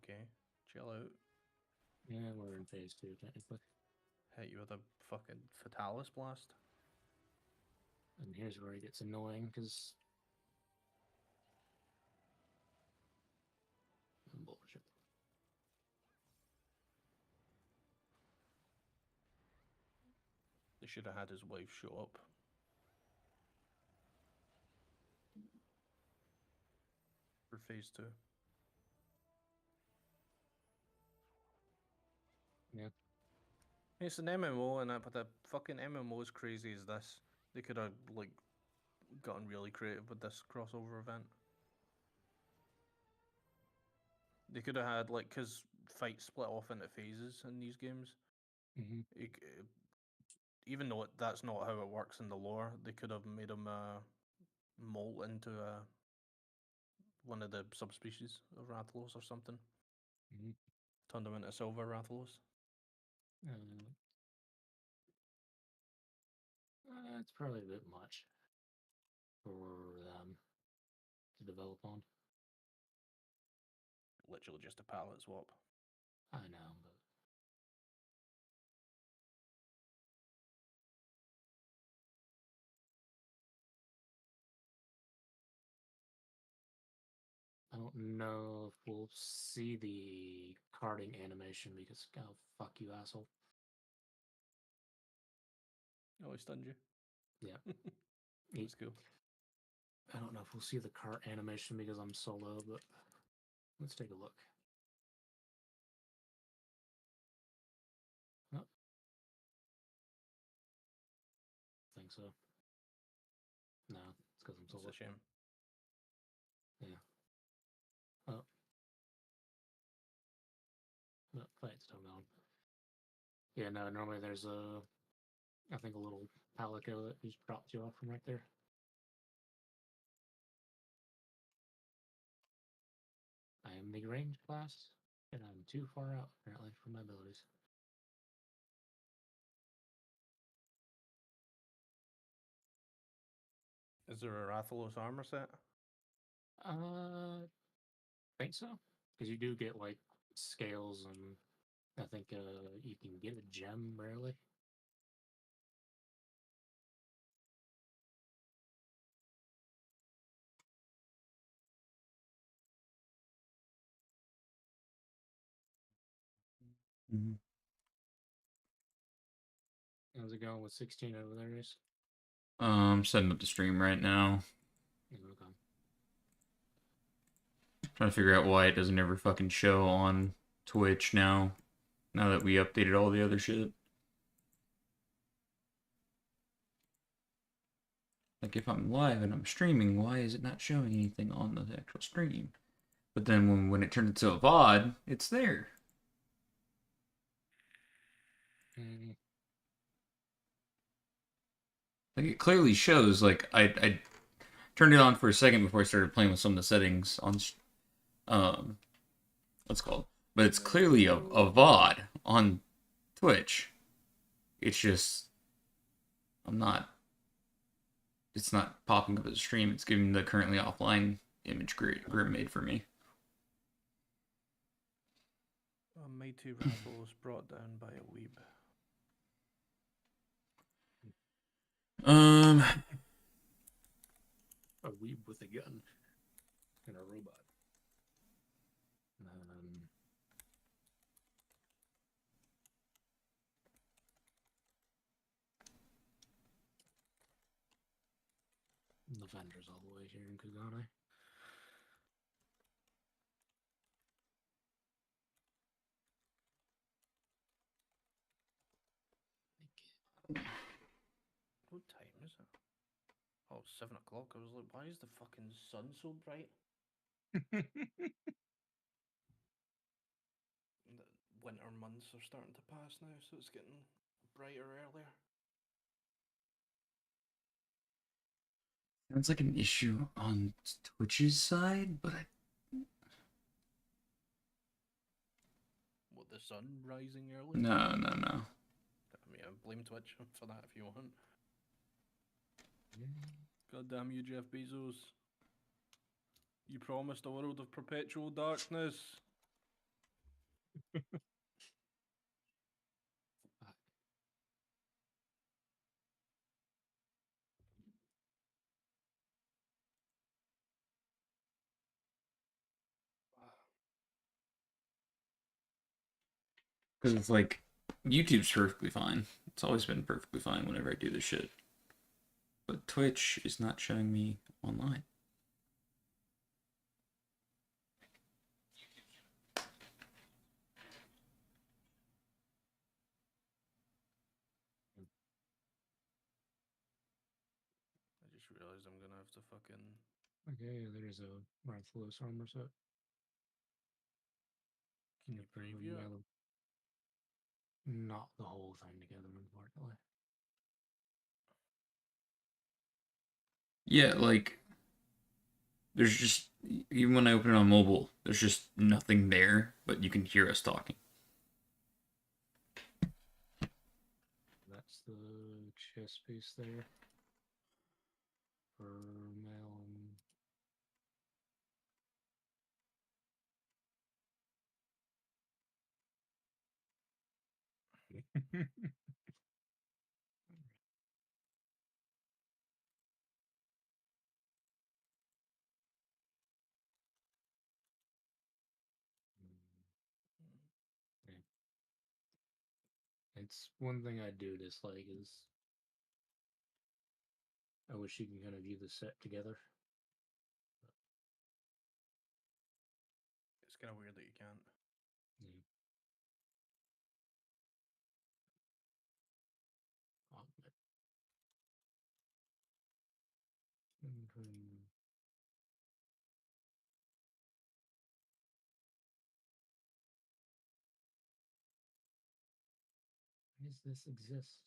okay. Chill out. Yeah, we're in phase 2, technically. Hit you with a fucking Fatalis Blast. And here's where it gets annoying, because... Bullshit. They should have had his wife show up. For phase 2. Yeah. It's an MMO and that, but the fucking MMO as crazy as this. They could have, like, gotten really creative with this crossover event. They could have had, like, because fights split off into phases in these games. Mm-hmm. Even though that's not how it works in the lore, they could have made him molt into one of the subspecies of Rathalos or something. Mm-hmm. Turned him into Silver Rathalos. It's probably a bit much for them to develop on. Literally just a palette swap. I know, but... I don't know if we'll see the carding animation because, oh, fuck you, asshole. Oh, he stunned you? Yeah. That's cool. I don't know if we'll see the cart animation because I'm solo, but let's take a look. Oh. I think so. No, it's because I'm solo. It's a shame. Yeah. Oh. No, fight's still going. Yeah, no, normally there's I think a little palico that just drops you off from right there. I am the range class, and I'm too far out, apparently, from my abilities. Is there a Rathalos armor set? I think so. Because you do get, like, scales, and I think you can get a gem, rarely. Mm-hmm. How's it going with 16 over there, Rez? I'm setting up the stream right now. Okay. Trying to figure out why it doesn't ever fucking show on Twitch now. Now that we updated all the other shit. Like, if I'm live and I'm streaming, why is it not showing anything on the actual stream? But then when it turns into a VOD, it's there. Like, it clearly shows, like, I turned it on for a second before I started playing with some of the settings on, what's it called? But it's clearly a VOD on Twitch. It's just, it's not popping up as a stream. It's giving the currently offline image Grim made for me. A mighty Rathalos brought down by a weeb. A weeb with a gun. And a robot. The vendor's all the way here in Kugane. What time is it? Oh, 7 o'clock. I was like, why is the fucking sun so bright? The winter months are starting to pass now, so it's getting brighter earlier. Sounds like an issue on Twitch's side, but What, the sun rising early? No. I mean, I blame Twitch for that if you want. God damn you, Jeff Bezos. You promised a world of perpetual darkness. Because it's like, YouTube's perfectly fine. It's always been perfectly fine whenever I do this shit. But Twitch is not showing me online. I just realized I'm gonna have to fucking. Okay, there's a Rathalos armor set. Can you preview it? Not the whole thing together, unfortunately. Yeah, like, there's just, even when I open it on mobile, there's just nothing there, but you can hear us talking. That's the chest piece there. For Melon. Yeah. It's one thing I do dislike is I wish you can kind of view the set together. It's kind of weird that you can't. Yeah. Oh, but- Mhm. Why does this exist?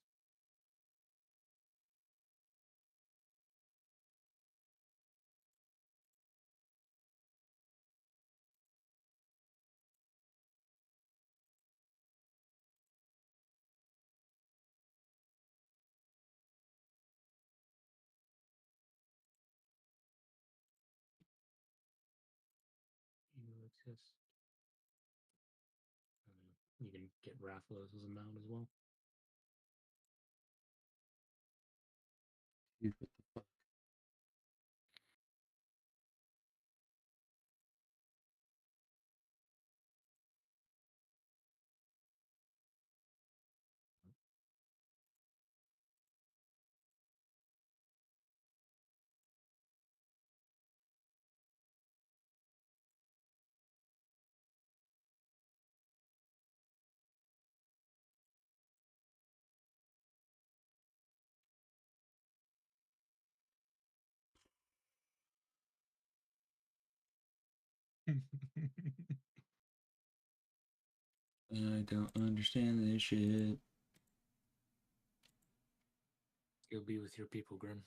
You exist. You can get Rathalos as a mount as well. What the fuck? I don't understand this shit. You'll be with your people, Grim.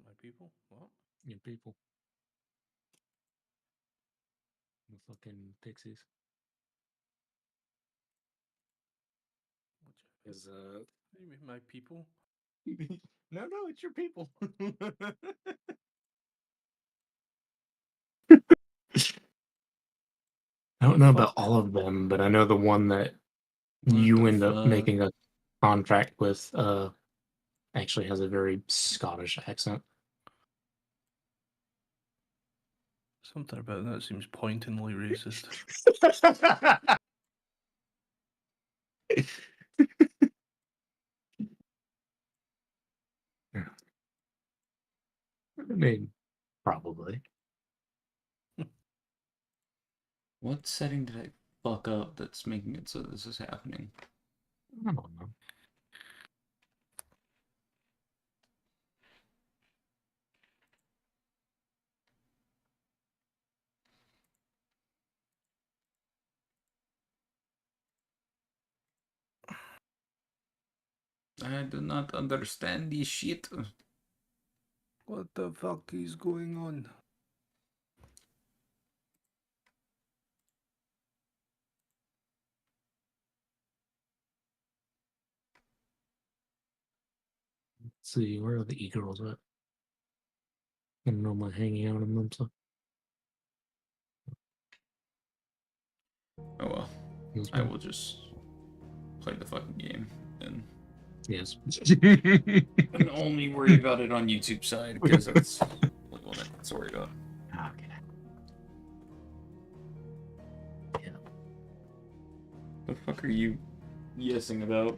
My people? What? Your people. The fucking pixies. What Is do you mean, my people? no, it's your people. I don't know about all of them, but I know the one that What you the end up fuck? making a contract with actually has a very Scottish accent. Something about that seems pointedly racist. I mean, probably. What setting did I fuck up that's making it so this is happening? I don't know. I do not understand this shit. What the fuck is going on? Let's see, where are the e-girls at? don't know my hanging out in them. So. Oh well. I will just play the fucking game and Yes. and only worry about it on YouTube side because that's what I have to worry about. Okay. Yeah. The fuck are you yesing about?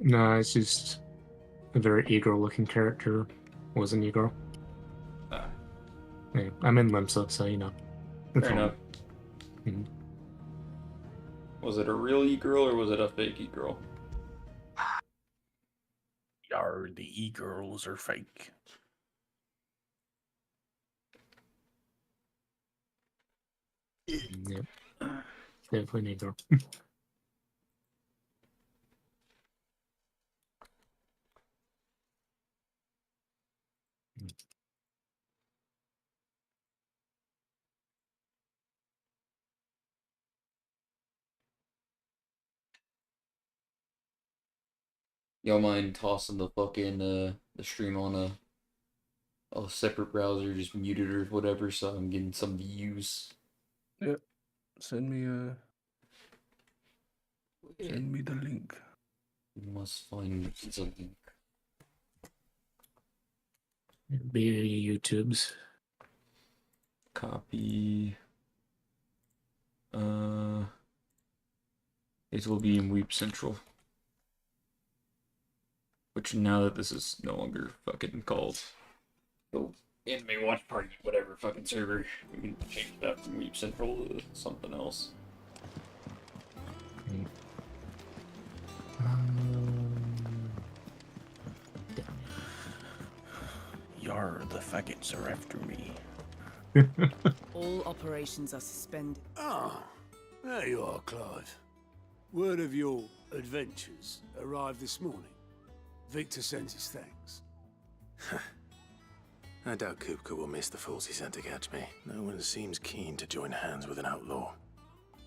No, it's just a very e-girl-looking character. Was an e-girl. Ah, Yeah, I'm in Limsa, so you know. fair enough. Mhm. Was it a real e-girl or was it a fake e-girl? Yar, the e-girls are fake. Yep. Definitely an e-girl. Y'all mind tossing the fucking the stream on a separate browser, just mute it or whatever, so I'm getting some views. Yep. Send me the link. You must find something. Be YouTube's. Copy. It will be in Weep Central. Which now that this is no longer fucking called the Anime Watch Party, whatever fucking server, we can change that from Weep Central to something else. Yar, the faggots are after me. All operations are suspended. Ah, there you are, Clive. Word of your adventures arrived this morning. Victor sends his thanks. I doubt Kupka will miss the fools he sent to catch me. No one seems keen to join hands with an outlaw.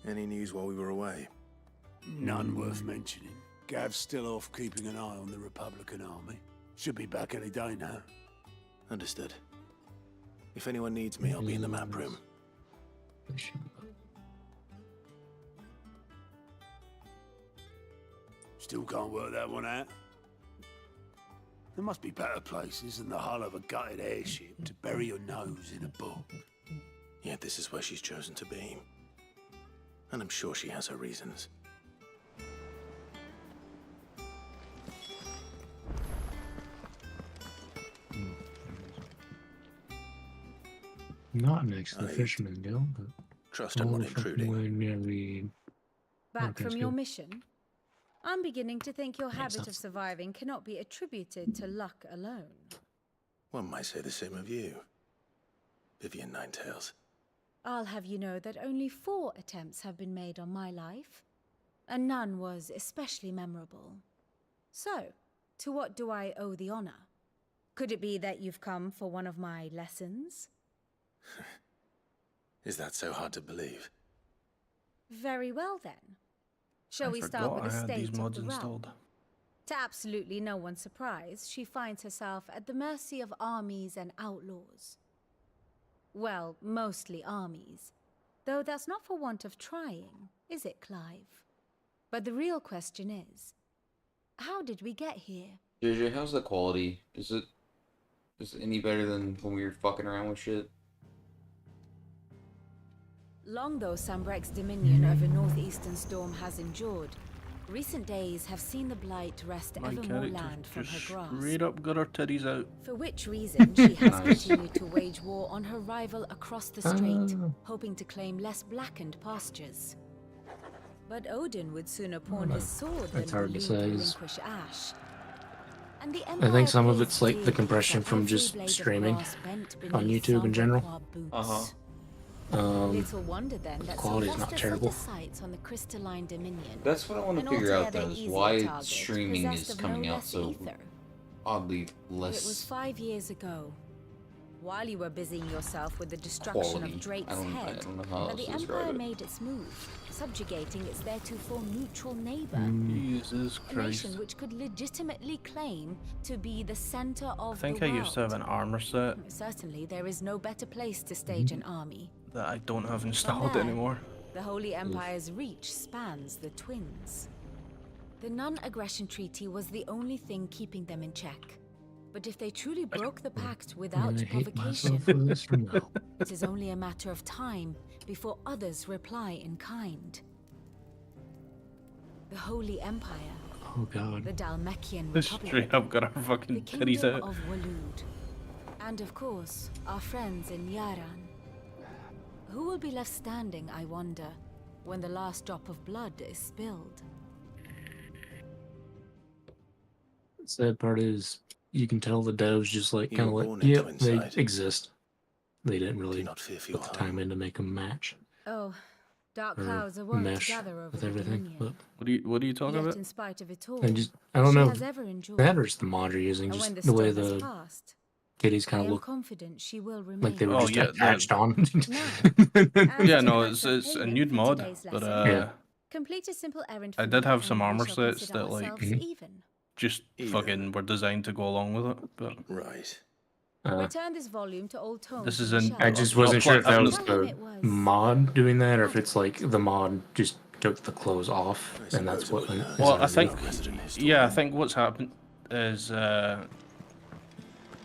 Any news while we were away? None worth mentioning. Gav's still off keeping an eye on the Republican army. Should be back any day now. Understood. If anyone needs me, I'll be in the map room. Still can't work that one out. There must be better places than the hull of a gutted airship to bury your nose in a book. Yet this is where she's chosen to be. And I'm sure she has her reasons. Not next to the I Fisherman Guild, but Trust I'm not intruding. Back Okay, from so- your mission? I'm beginning to think your habit of sense. surviving cannot be attributed to luck alone. One might say the same of you, Vivian Ninetails. I'll have you know that only 4 attempts have been made on my life, and none was especially memorable. So, to what do I owe the honor? Could it be that you've come for one of my lessons? Is that so hard to believe? Very well then. Shall I we start forgot with I the had state these of mods the realm? installed. To absolutely no one's surprise, she finds herself at the mercy of armies and outlaws. Well, mostly armies. Though that's not for want of trying, is it, Clive? But the real question is, how did we get here? JJ, how's the quality? Is it any better than when we were fucking around with shit? Long though Sambrek's dominion over northeastern Storm has endured, recent days have seen the Blight wrest My ever more character land from just her grasp. straight up got her titties out. For which reason she has Nice. continued to wage war on her rival across the strait, Ah. hoping to claim less blackened pastures. But Odin would sooner pawn his sword than It's hard to believe say. relinquish Ash. And the I think some of Empire it's like the plays compression big from that just every blade of streaming grass bent on beneath YouTube in general. Sambrekwa boots. Uh-huh. Little wonder then that quality's not Sylvester terrible. set his sights on the crystalline dominion. That's what I want An to figure out altogether though, is easier why target, streaming possessed is of coming no out less so ether. oddly It was less 5 years ago, while you were busying yourself with the destruction quality. of Drake's I head, don't know how that else the to describe Empire it. made its move, subjugating its theretofore neutral neighbor. Jesus A Christ. nation which could legitimately claim to be the center of I think the I world. used to have an armor set Certainly, there is no better place to stage an army. that I don't have From installed there, anymore. the Holy Empire's reach spans the Twins. The non-aggression treaty was the only thing keeping them in check. But if they truly broke the pact without I hate provocation, myself for this or no? it is only a matter of time before others reply in kind. The Holy Empire, Oh god. the Dalmekian This Republic, straight up got our the fucking titties Kingdom out. of Waloed, and of course, our friends in Yaran. Who will be left standing, I wonder, when the last drop of blood is spilled? The sad part is you can tell the devs just like You kind of were like, born yeah, into they insight. exist. They didn't Do really not fear for put your the time home. in to make them match Oh, dark or clouds are wont to mesh gather over with the everything. But Dominion. What are you talking Yet, about? in spite of it all, I don't she know has if ever endured. that or it's the mod you're using, And just when the the way storm has the passed, kitties I kind am of look confident she will remain. like they were Oh, just yeah, attached on. As Yeah, to no, act it's of a payment nude for mod, today's but lesson, Yeah. complete a simple errand I for did me, have some and we armor shall sets consider that like ourselves even. just Even. fucking were designed to go along with it. But Right. Return this volume to old tomes. this is on the an- shelf. I just I've not wasn't sure if I've that not- was Tell him the it was mod doing that or if it's like the mod just took the clothes off I and that's suppose what. it wouldn't hurt well, to I think have a resident yeah, I historian. think what's happened is well,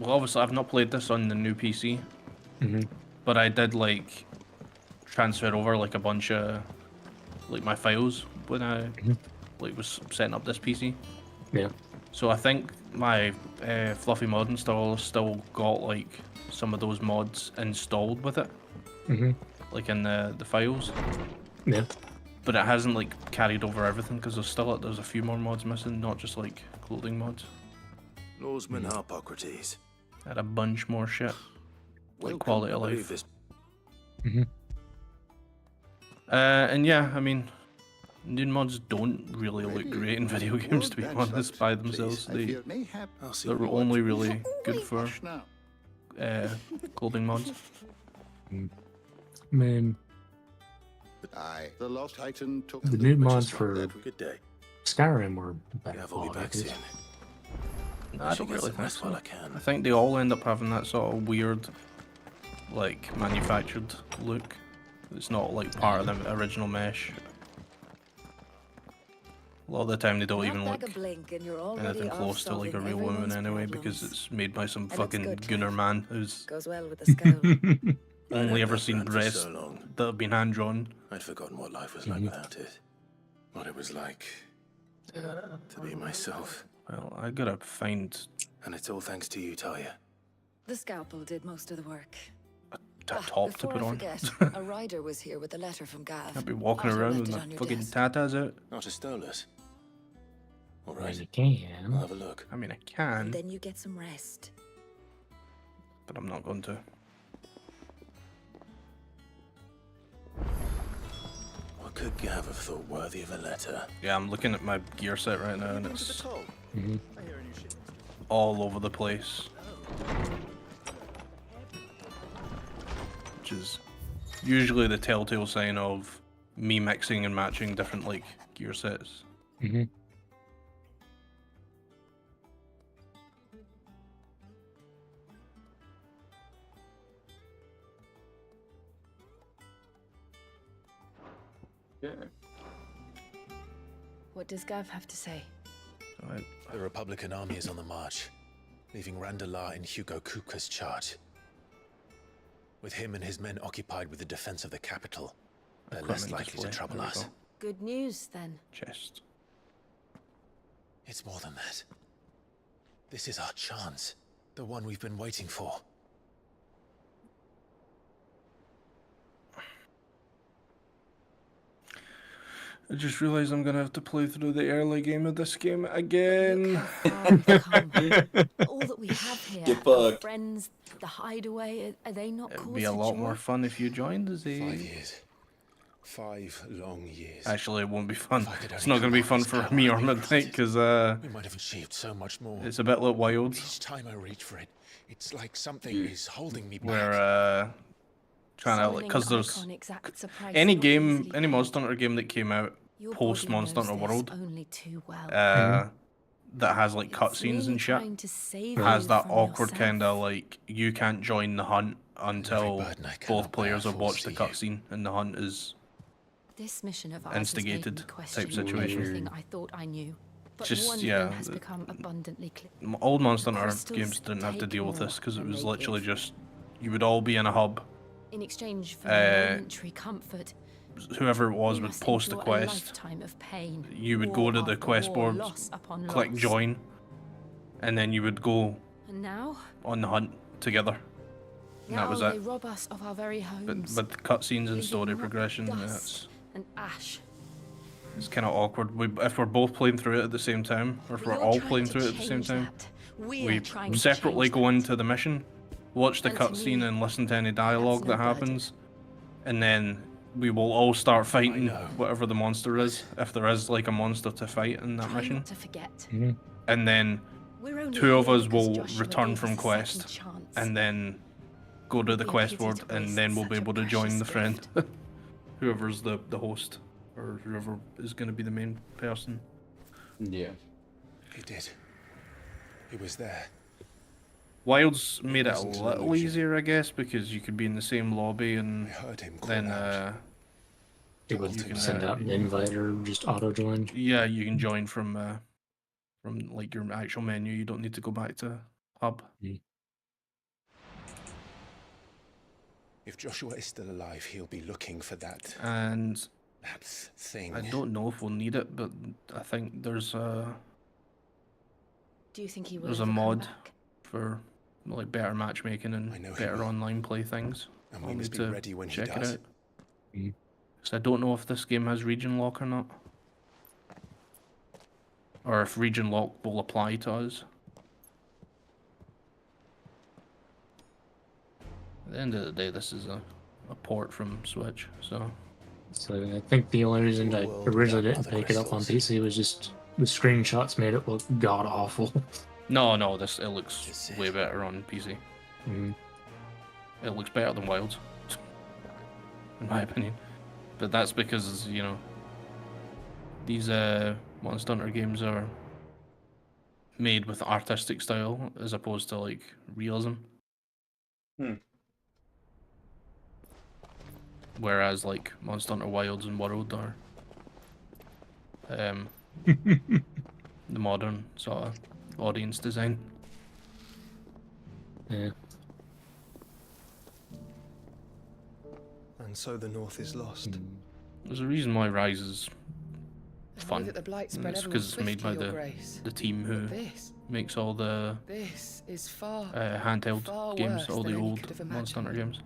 obviously I've not played this on the new PC, Mhm. but I did like transfer over like a bunch of like my files when I like was setting up this PC. Yeah. So I think my fluffy mod installer still got like some of those mods installed with it, Mhm. like in the files, Yeah. but it hasn't like carried over everything because there's a few more mods missing, not just like clothing mods. Lawsman Harpocrates. I had a bunch more shit, like Welcome, quality I of believe life. this. And yeah, I mean, nude mods don't really look great in video games, to be honest, by themselves. I'll see They're what you only want. really good for clothing mods. Man, Aye. The Lost Titan took the the nude Which is mods not for bad. Good day. Skyrim were better Yeah, I'll be back quality. soon. I should don't get really some think rest while so. I can. I think they all end up having that sort of weird, like, manufactured look. It's not like part of the original mesh. A lot of the time they don't even look blink and you're already anything off close to like a solving real woman everyone's anyway, because problems. it's made by some looks fucking good, gunner Clive. man who's Goes well with the scowl. I'd only had ever that seen brand for breasts so long. that have been hand drawn. I'd forgotten what life was like without it. What it was like to be myself. Well, I gotta find And it's all thanks to you, Talia. The scalpel did most of the work. a top to Before put I on. forget, a rider was here with a letter from Gav. Can't be walking Otto around left with it my on your fucking desk. tatas out. Not a stolus. All Well, right, you I'll can. have a look. I mean, I And can, then you get some rest. but I'm not going to. What could Gav have thought worthy of a letter? Yeah, I'm looking at my gear set right now, and it's Mhm. all over the place. Which is usually the telltale sign of me mixing and matching different like gear sets. Mhm. What does Gav have to say? So The Republican army is on the march, leaving Randalar in Hugo Kuka's charge. With him and his men occupied with the defense of the capital, they're less equipment likely to display. trouble There we us. go. Good news, then. Chest. It's more than that. This is our chance, the one we've been waiting for. I just realized I'm gonna have to play through the early game of this game again. Look how far we've come. All that we have here, Get our fucked. friends, the hideaway, are they not It'd cause be a for lot joy? more fun if you joined us. 5 years. 5 long years. Actually, it won't be fun. If I could It's only not gonna be come out fun as for me power or I'd be Midnight rusted. because We might have achieved so much more. it's a bit like Wild, Each time I reach for it, it's like something is holding me back. where trying to, like, because there's iconics at a price any not game, easily any paid. Monster Hunter game that came out Your post body Monster knows Hunter this World, only too well. that has like It's cutscenes merely and shit, trying to save has you that from awkward yourself. kind of like you can't join the hunt until burden I cannot both players bear have watched the foresee you. cutscene and the hunt is This mission of ours has made me instigated question type situation. everything I thought I knew. But Just, one yeah, thing has the- become abundantly clear. Old Monster Hunter crystals games didn't have to take deal with more this because it than was they literally give. just you would all be in a hub. In exchange for Uh, momentary comfort, Whoever it was we would must post a endure quest. lifetime of pain, You would war go to the after quest war, board, loss upon click loss. join, and then you would go And now, on the hunt together. And that was they it. rob us of our very homes. But cutscenes and leaving story not progression, dust and ash. it's kind of awkward. If we're both playing through it at the same time, or if we're You're all trying playing to through it at the same change time, that. We we are trying to separately change go that. into the mission, watch the And to cutscene me, and listen to any dialogue no that burden. happens, and then we will all start fighting know. whatever the monster is, if there is like a monster to fight in that Try mission, not to forget. and then We're only two of here us because will Joshua return gave from us a quest, second chance. and then go to It'd the be a quest pity board, to and waste then we'll be such a able to join the precious friend, gift. whoever's the host, or whoever is going to be the main person. Yeah. He did. He was there. Wilds made it a wasn't an little illusion. easier, I guess, because you could be in the same lobby I and heard him call then out. Able You to can, send out an invite or just auto join. yeah, you can join from like your actual menu. You don't need to go back to hub. If Joshua is still alive, he'll be looking for that And thing. I don't know if we'll need it, but I think there's a Do you think he will there's a ever come mod back? for like better matchmaking and I know he better will. online play things. And I'll we must need be to ready when he check it does. out. So I don't know if this game has region lock or not, or if region lock will apply to us. At the end of the day, this is a port from Switch, so So I think the only reason I World originally without didn't other pick it up on crystals. PC was just the screenshots made it look god awful. no, it This looks is way it. better on PC. Mhm. It looks better than Wilds, in my opinion. But that's because, you know, these Monster Hunter games are made with artistic style as opposed to like realism. Whereas like Monster Hunter Wilds and World are the modern sort of audience design. Yeah. And so the North is lost. There's a reason why Rise is I fun. knew that the blight and spread it's everyone because it's made by swiftly, Your Grace. the team who But this makes all the is far, handheld far games, worse all the than any old could have Monster Hunter imagined. games.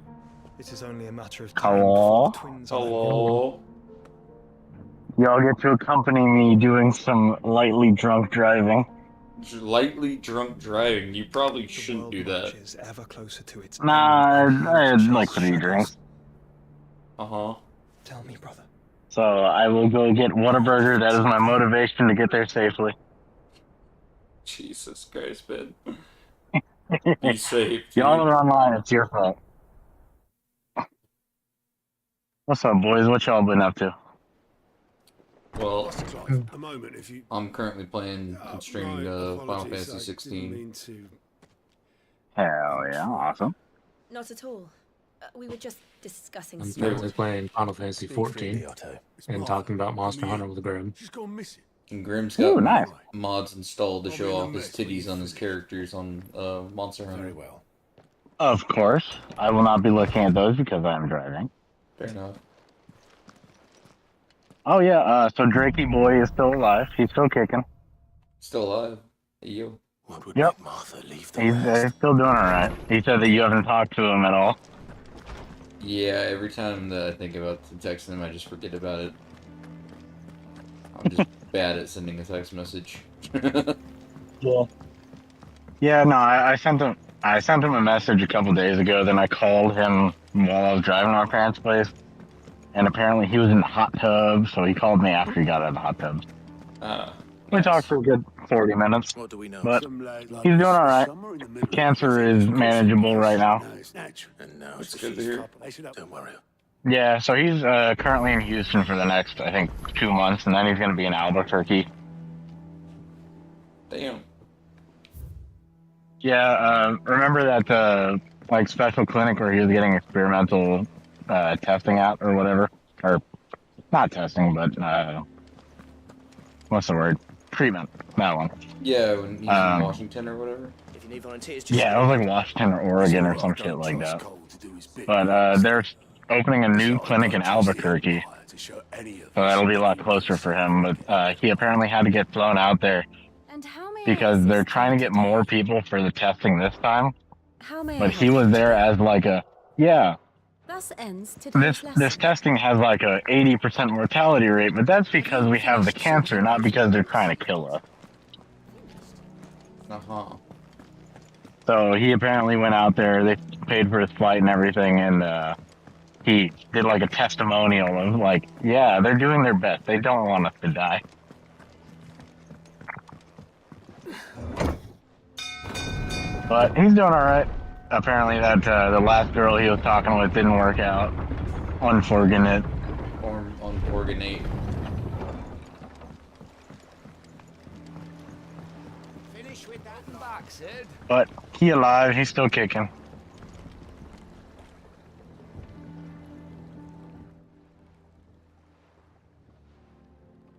It is only a matter of time Hello? before the twins are Hello. Y'all get to accompany me doing some lightly drunk driving. Lightly drunk driving. You probably The shouldn't world do that. marches ever closer to its Nah, end. I had like Chase 3 shadows. drinks. Uh-huh. Tell me, brother. So I will go get Whataburger. That is my motivation to get there safely. Jesus Christ, man. Be safe, Y'all dude. are online. It's your fault. What's up, boys? What y'all been up to? Well, Master Clive, a moment if you... I'm currently playing and streaming my Final apologies, Fantasy I didn't 16. mean to... Hell yeah, awesome. Not at all. We were just discussing I'm stories. currently playing Final Fantasy Speak freely, 14 Otto. It's and Martha. talking about Monster Come Hunter here. with Grim. She's gone missing. And Grim's Ooh, got nice. mods installed to I'll show be in off the his mess when titties you on his finish. characters on Monster Hunter. Very well. Of course. I will not be looking at those because I am driving. Fair enough. Oh yeah, so Drakey boy is still alive. He's still kicking. Still alive. Hey, yo. What would Yep. make Martha leave the He's rest? still doing alright. He said that you haven't talked to him at all. Yeah, every time that I think about texting him, I just forget about it. I'm just bad at sending a text message. Yeah. Yeah, no, I sent him a message a couple days ago, then I called him while I was driving to our parents' place. And apparently he was in the hot tub, so he called me after he got out of the hot tub. We talked for a good 40 minutes, What do we know? but Some lad like he's doing this all this right. summer in the middle of Cancer everything is is manageable right now. No, it's natural. And now That's it's good to hear. Don't worry. Yeah, so he's currently in Houston for the next, I think, 2 months, and then he's going to be in Albuquerque. Damn. Yeah, remember that like special clinic where he was getting experimental testing at or whatever, or not testing, but what's the word? Treatment. That one. Yeah, when he's in Washington or whatever. If you need volunteers, just Yeah, it was like Washington or Oregon or some shit like that. But they're opening a new clinic in Albuquerque, so that'll be a lot closer for him. But he apparently had to get flown out there And how may I because they're assist trying to you get today? more people for the testing this time. How may I But he help was you there today? as like a, yeah, Thus ends today's this lesson. testing has like a 80% mortality rate, but that's because we have the cancer, not because they're trying to kill us. Uh-huh. So he apparently went out there, they paid for his flight and everything, and he did like a testimonial of like, yeah, they're doing their best. They don't want us to die. But he's doing all right. Apparently that the last girl he was talking with didn't work out. Unfortunate. Or unfortunate. finish with that box, Ed. But he alive, he's still kicking.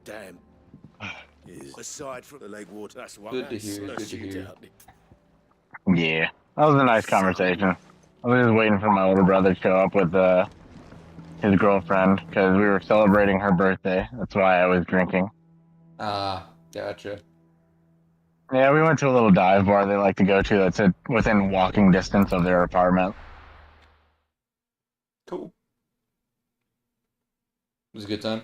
Damn. Aside from the lake water, that's what Good to hear, good to hear. Yeah. That was a nice conversation. I was just waiting for my older brother to show up with his girlfriend because we were celebrating her birthday. That's why I was drinking. Ah, gotcha. Yeah, we went to a little dive bar they like to go to that's within walking distance of their apartment. Cool. It was a good time.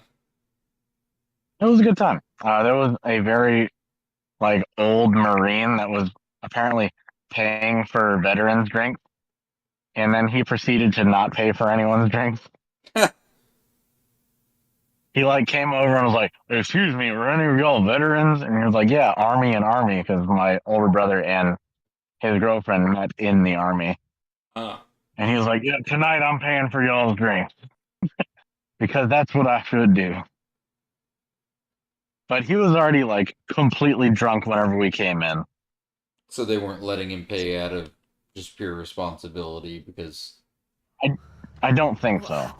It was a good time. There was a very like old Marine that was apparently paying for veterans' drinks, and then he proceeded to not pay for anyone's drinks. He like came over and was like, "Excuse me, are any of y'all veterans?" And he was like, "Yeah, Army and Army," because my older brother and his girlfriend met in the Army. And he was like, "Yeah, tonight I'm paying for y'all's drinks because that's what I should do." But he was already like completely drunk whenever we came in. So they weren't letting him pay out of just pure responsibility because... I don't think so.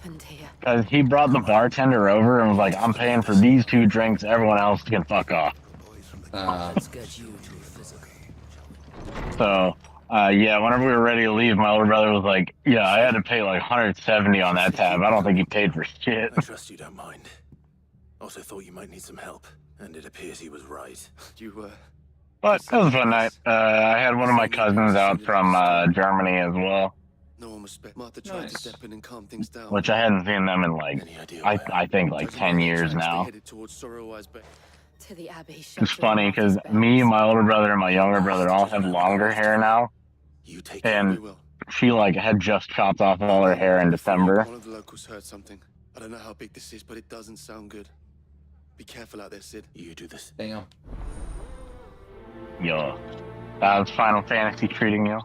Because he brought the bartender over and was like, "I'm paying for these 2 drinks, everyone else can fuck off." So, yeah, whenever we were ready to leave, my older brother was like, "Yeah, I had to pay like 170 on that tab. I don't think he paid for shit." I trust you don't mind. Also thought you might need some help, and it appears he was right. But it was a fun night. I had one of my cousins out from Germany as well, Nice. which I hadn't seen them in like, I think like 10 years now. To the Abbey. It's funny because me, my older brother, and my younger brother all have longer hair now. And she like had just chopped off all her hair in December. One of the locals heard something. I don't know how big this is, but it doesn't sound good. Be careful out there, Sid. You do this. Damn. Yo, how's Final Fantasy treating you?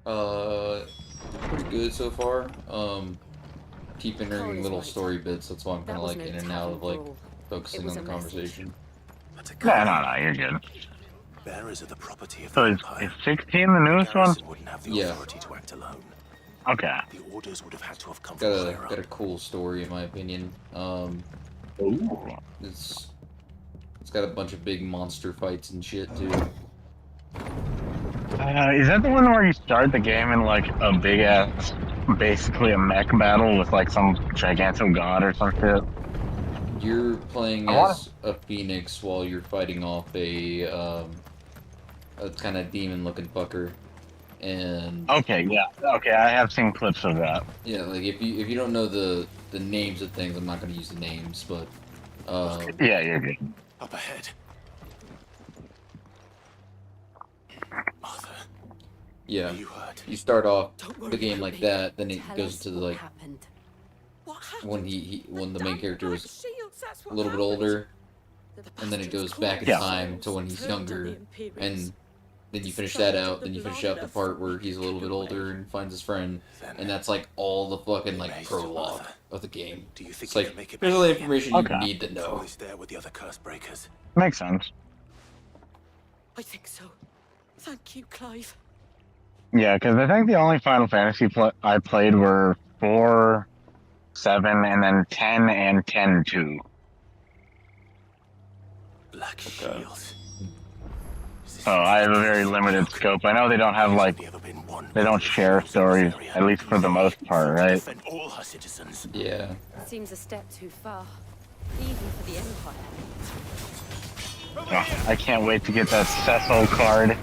Pretty good so far. Keep entering little story bits, that's why I'm kind of like in and out of like focusing on the conversation. No, you're good. Bearers are the property of So is 16 the newest one? wouldn't have the Yeah. authority to act alone. Okay. The orders would have had to have come from higher Got a cool story in my opinion. Ooh. It's got a bunch of big monster fights and shit too. Is that the one where you start the game in like a big ass, basically a mech battle with like some gigantic god or some shit? You're playing as a phoenix while you're fighting off a kind of demon-looking fucker, and Okay, yeah, okay, I have seen clips of that. yeah, like if you don't know the names of things, I'm not gonna use the names, but Yeah, you're good. Up ahead. Mother. yeah, You heard. you start off worry the game about like me. that, then it Tell goes us to what like happened. What when he when the main character was Shields, that's a little bit older, and then it goes back in Yeah. time to when he's younger, and then you finish that out, then you finish out the part where he's a little bit older and finds his friend, and that's like all the fucking like prologue of the game. Do you think It's you like, can make it here's back all the again? information Okay. you need to know. Always there with the other curse breakers. Makes sense. I think so. Thank you, Clive. Yeah, because I think the only Final Fantasy I played were 4, 7, and then 10 and 10-2. Black Shield. So I have a very limited scope. I know they don't have like, they don't share stories, at least for the most part, right? Defend all her citizens. Yeah. Seems a step too far, even for the Empire. Oh, I can't wait to get that Cecil card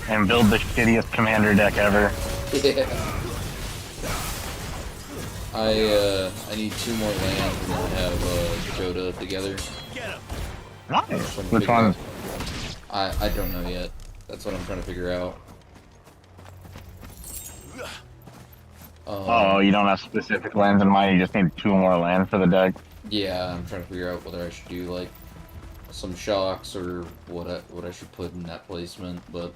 and build the shittiest commander deck ever. Yeah. I need 2 more lands and then have Joda together. Nice. Which one? I don't know yet. That's what I'm trying to figure out. Oh, you don't have specific lands in mind, you just need 2 more lands for the deck? Yeah, I'm trying to figure out whether I should do like some shocks or what I should put in that placement, but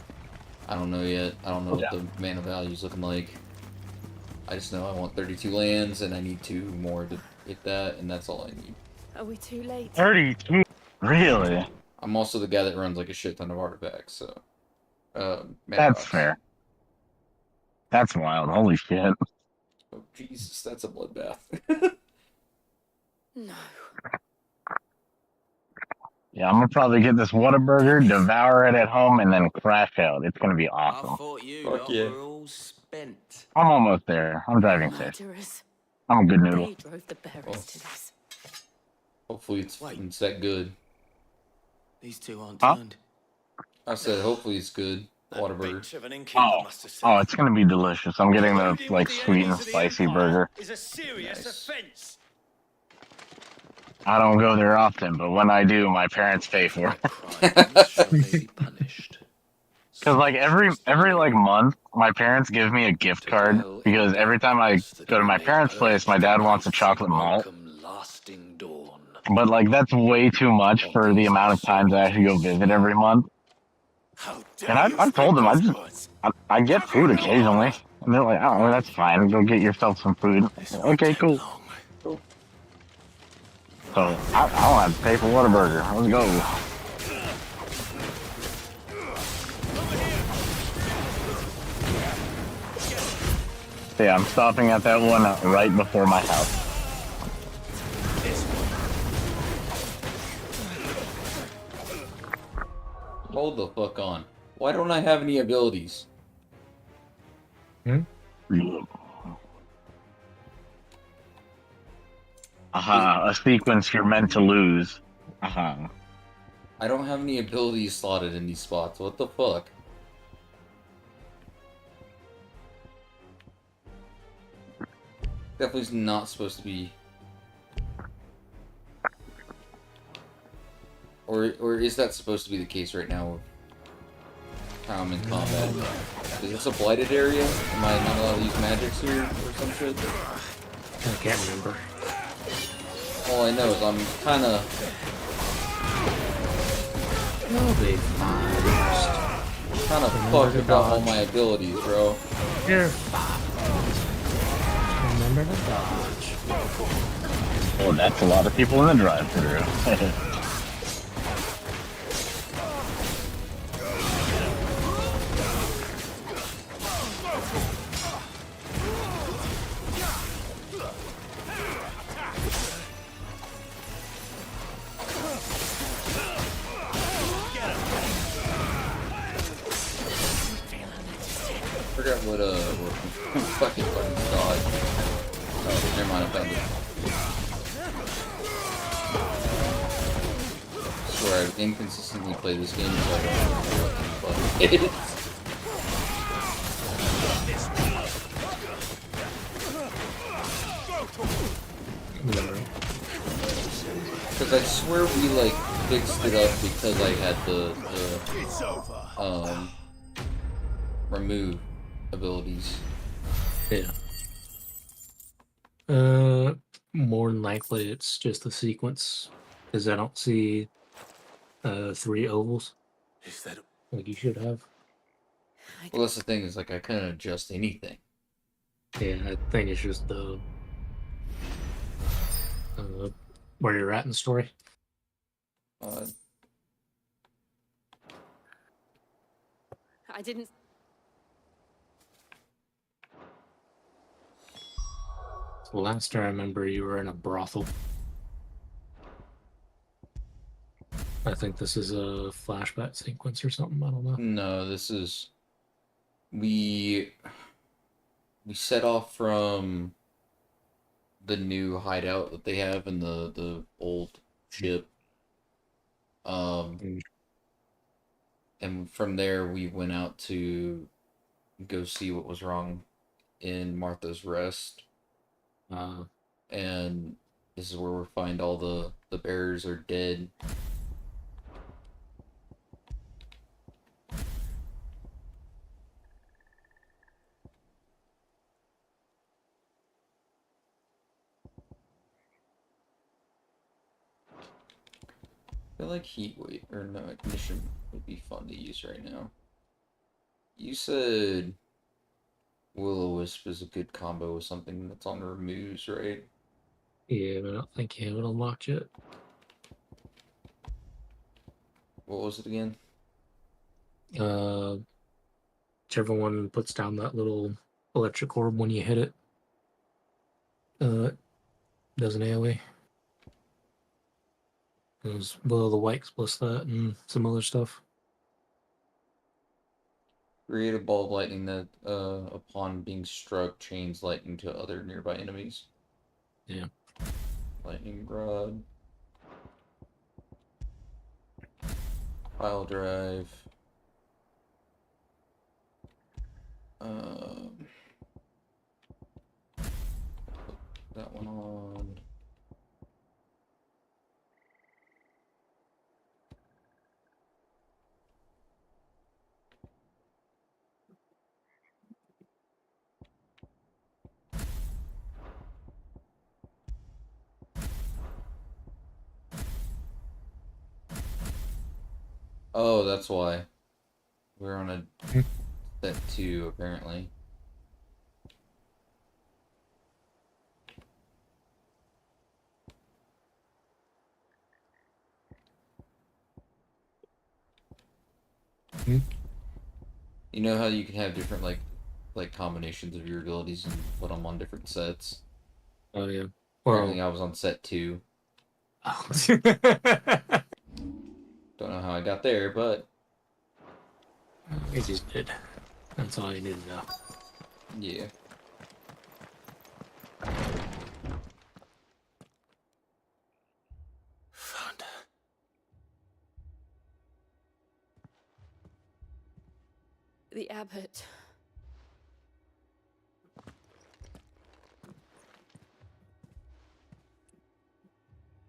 I don't know yet. I don't know what the mana value is looking like. I just know I want 32 lands and I need 2 more to hit that, and that's all I need. Are we too late? 32? Really? I'm also the guy that runs like a shit ton of artifacts, so mana That's box. fair. That's wild. Holy shit. Oh Jesus, that's a bloodbath. No. Yeah, I'm gonna probably get this Whataburger, devour it at home, and then crash out. It's gonna be awesome. Fuck yeah. I'm almost there. I'm driving safe. Murderers. I'm a good noodle. They drove the bearers to this. Hopefully it's that good. These two aren't Huh? turned. I said hopefully it's good. Whataburger. Oh, it's gonna be delicious. I'm getting the like sweet and spicy burger. Is a serious offense. I don't go there often, but when I do, my parents pay for it. Cause like every like month, my parents give me a gift card because every time I go to my parents' place, my dad wants a chocolate malt. But like that's way too much for the amount of times I actually go visit every month. And I've told them I get food occasionally, and they're like, oh, that's fine. Go get yourself some food. Okay, cool. So I don't have to pay for Whataburger. Let's go. Yeah, I'm stopping at that one right before my house. Hold the fuck on. Why don't I have any abilities? A sequence you're meant to lose. I don't have any abilities slotted in these spots. What the fuck? Definitely not supposed to be. Or is that supposed to be the case right now with how I'm in combat? Is this a blighted area? Am I not allowed to use magics here or some shit? I can't remember. All I know is I'm kinda... You'll be fine. Kinda fucked about all my abilities, bro. Here. Remember to dodge. Oh, that's a lot of people in the drive-thru. I forgot what fucking dodge. Oh, never mind, I found it. I swear, I've inconsistently played this game, so I don't know what the fuck it is. Because I swear we like fixed it up because I had the remove abilities. Yeah. More than likely it's just a sequence, because I don't see 3 ovals. Is that Like you should have. Well, that's the thing, is like I couldn't adjust anything. Yeah, I think it's just the where you're at in the story. I didn't. Last I remember, you were in a brothel. I think this is a flashback sequence or something. I don't know. No, this is we set off from the new hideout that they have in the old ship. And from there we went out to go see what was wrong in Martha's Rest. And this is where we find all the bearers are dead. I feel like heat weight or no ignition would be fun to use right now. You said Will-O-Wisp is a good combo with something that's on removes, right? Yeah, but I don't think you have it unlocked yet. What was it again? Whichever one puts down that little electric orb when you hit it. Does an AoE. There's Will the White plus that and some other stuff. Create a ball of lightning that, upon being struck, chains lightning to other nearby enemies. Yeah. Lightning rod. Pile drive. Put that one on. Oh, that's why. We're on a set 2, apparently. You know how you can have different like combinations of your abilities and put them on different sets? Oh yeah. Apparently I was on set 2. Don't know how I got there, but You just did. That's all you need to know. yeah. Found her. The abbot.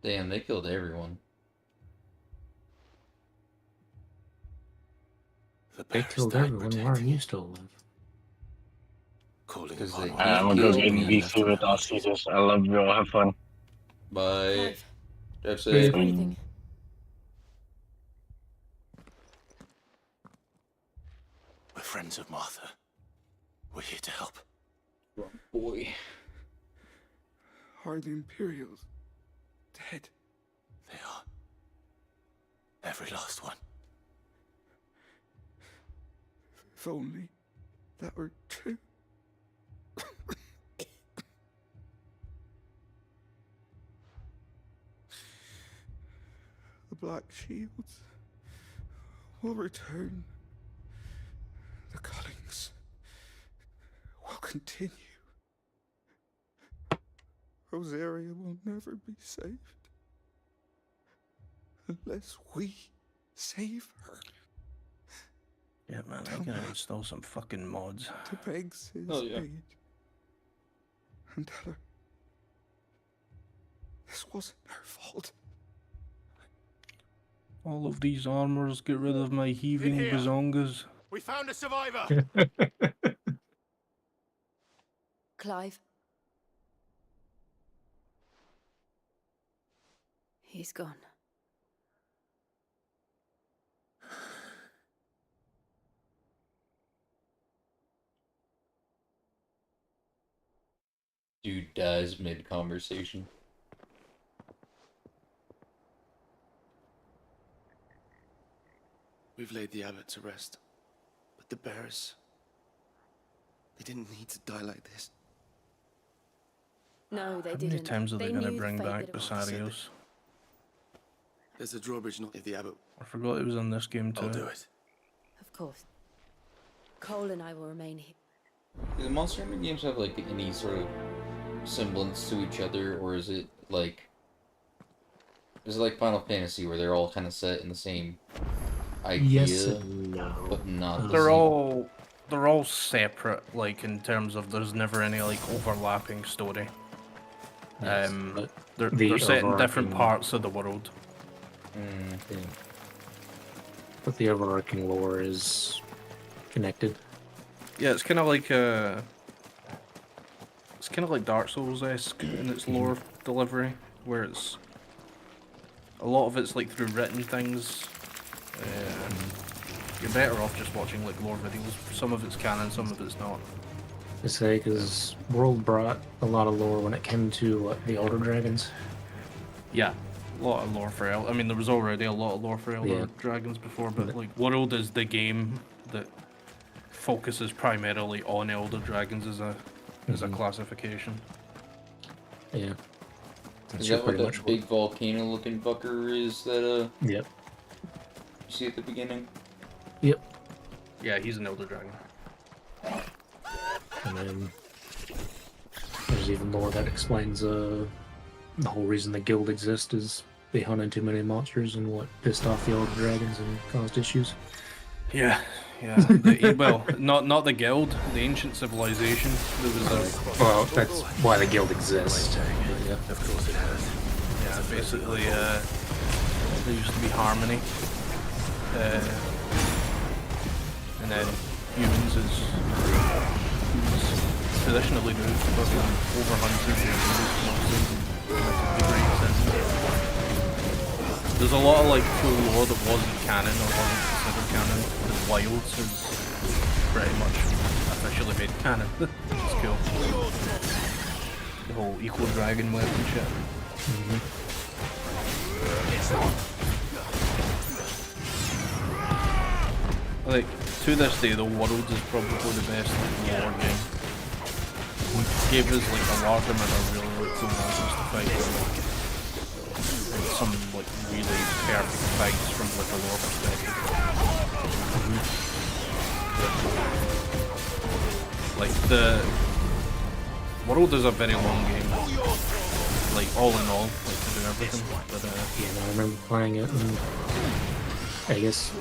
Damn, they killed everyone. They killed everyone. Why are you still alive? Calling Because upon I'm gonna go get in me. VC with all Jesus. I love you all. Have fun. Bye. Clive, Drive is safe. anything? We're friends of Martha. We're here to help. Wrong boy. Are the Imperials dead? They are. Every last one. If only that were true. The Black Shields will return. The cuttings will continue. Rosaria will never be saved unless we save her. Yeah, man, I'm gonna install some fucking mods. To Peg's Oh, yeah. aid. And tell her this wasn't her fault. All of these armors, get rid of my heaving bazongas. We found a survivor! Clive. He's gone. Dude dies mid-conversation. We've laid the abbot to rest. But the bearers... They didn't need to die like this. No, they How didn't. many times are they going to knew the bring fate back that awaited them. Basarios? There's a drawbridge not if the abbot... I forgot it was in this game too. I'll do it. Of course. Cole and I will remain here. Do the Monster Hunter games have, like, any sort of semblance to each other, or is it, like... Is it like Final Fantasy, where they're all kind of set in the same idea, Yes and no. but not the They're all separate, like, in terms of there's never any, like, overlapping story. Yes, They're set in different overarching- parts of the world. Yeah. But the overarching lore is connected. Yeah, it's kind of like Dark Souls-esque in its lore delivery, where it's a lot of it's like through written things. You're better off just watching like lore videos. Some of it's canon, some of it's not. I say, because World brought a lot of lore when it came to the Elder Dragons. Yeah, a lot of lore for Elder. I mean, there was already a lot of lore for Elder Dragons before, but like World is the game that focuses primarily on Elder Dragons as a classification. Yeah. Is that what that big volcano-looking fucker is that, Yep. you see at the beginning? Yep. Yeah, he's an Elder Dragon. And then there's even lore that explains the whole reason the guild exists is they hunted too many monsters and what pissed off the Elder Dragons and caused issues. Yeah. Well, not the guild, the ancient civilization. There was Well, that's why the guild exists. Yeah, of course it has. Yeah, basically, there used to be harmony, and then humans traditionally do fucking overhunted There's a lot of like cool lore that wasn't canon or wasn't considered canon. The Wilds is pretty much officially made canon. It's cool. The whole equal dragon web and shit. Like, to this day, the World is probably the best like, lore game. It gave us like a large amount of really cool monsters to fight with. And some like really perfect fights from like a lore perspective. Like the World is a very long game. Like all in all, like to do everything. But Yeah, no, I remember playing it, and I guess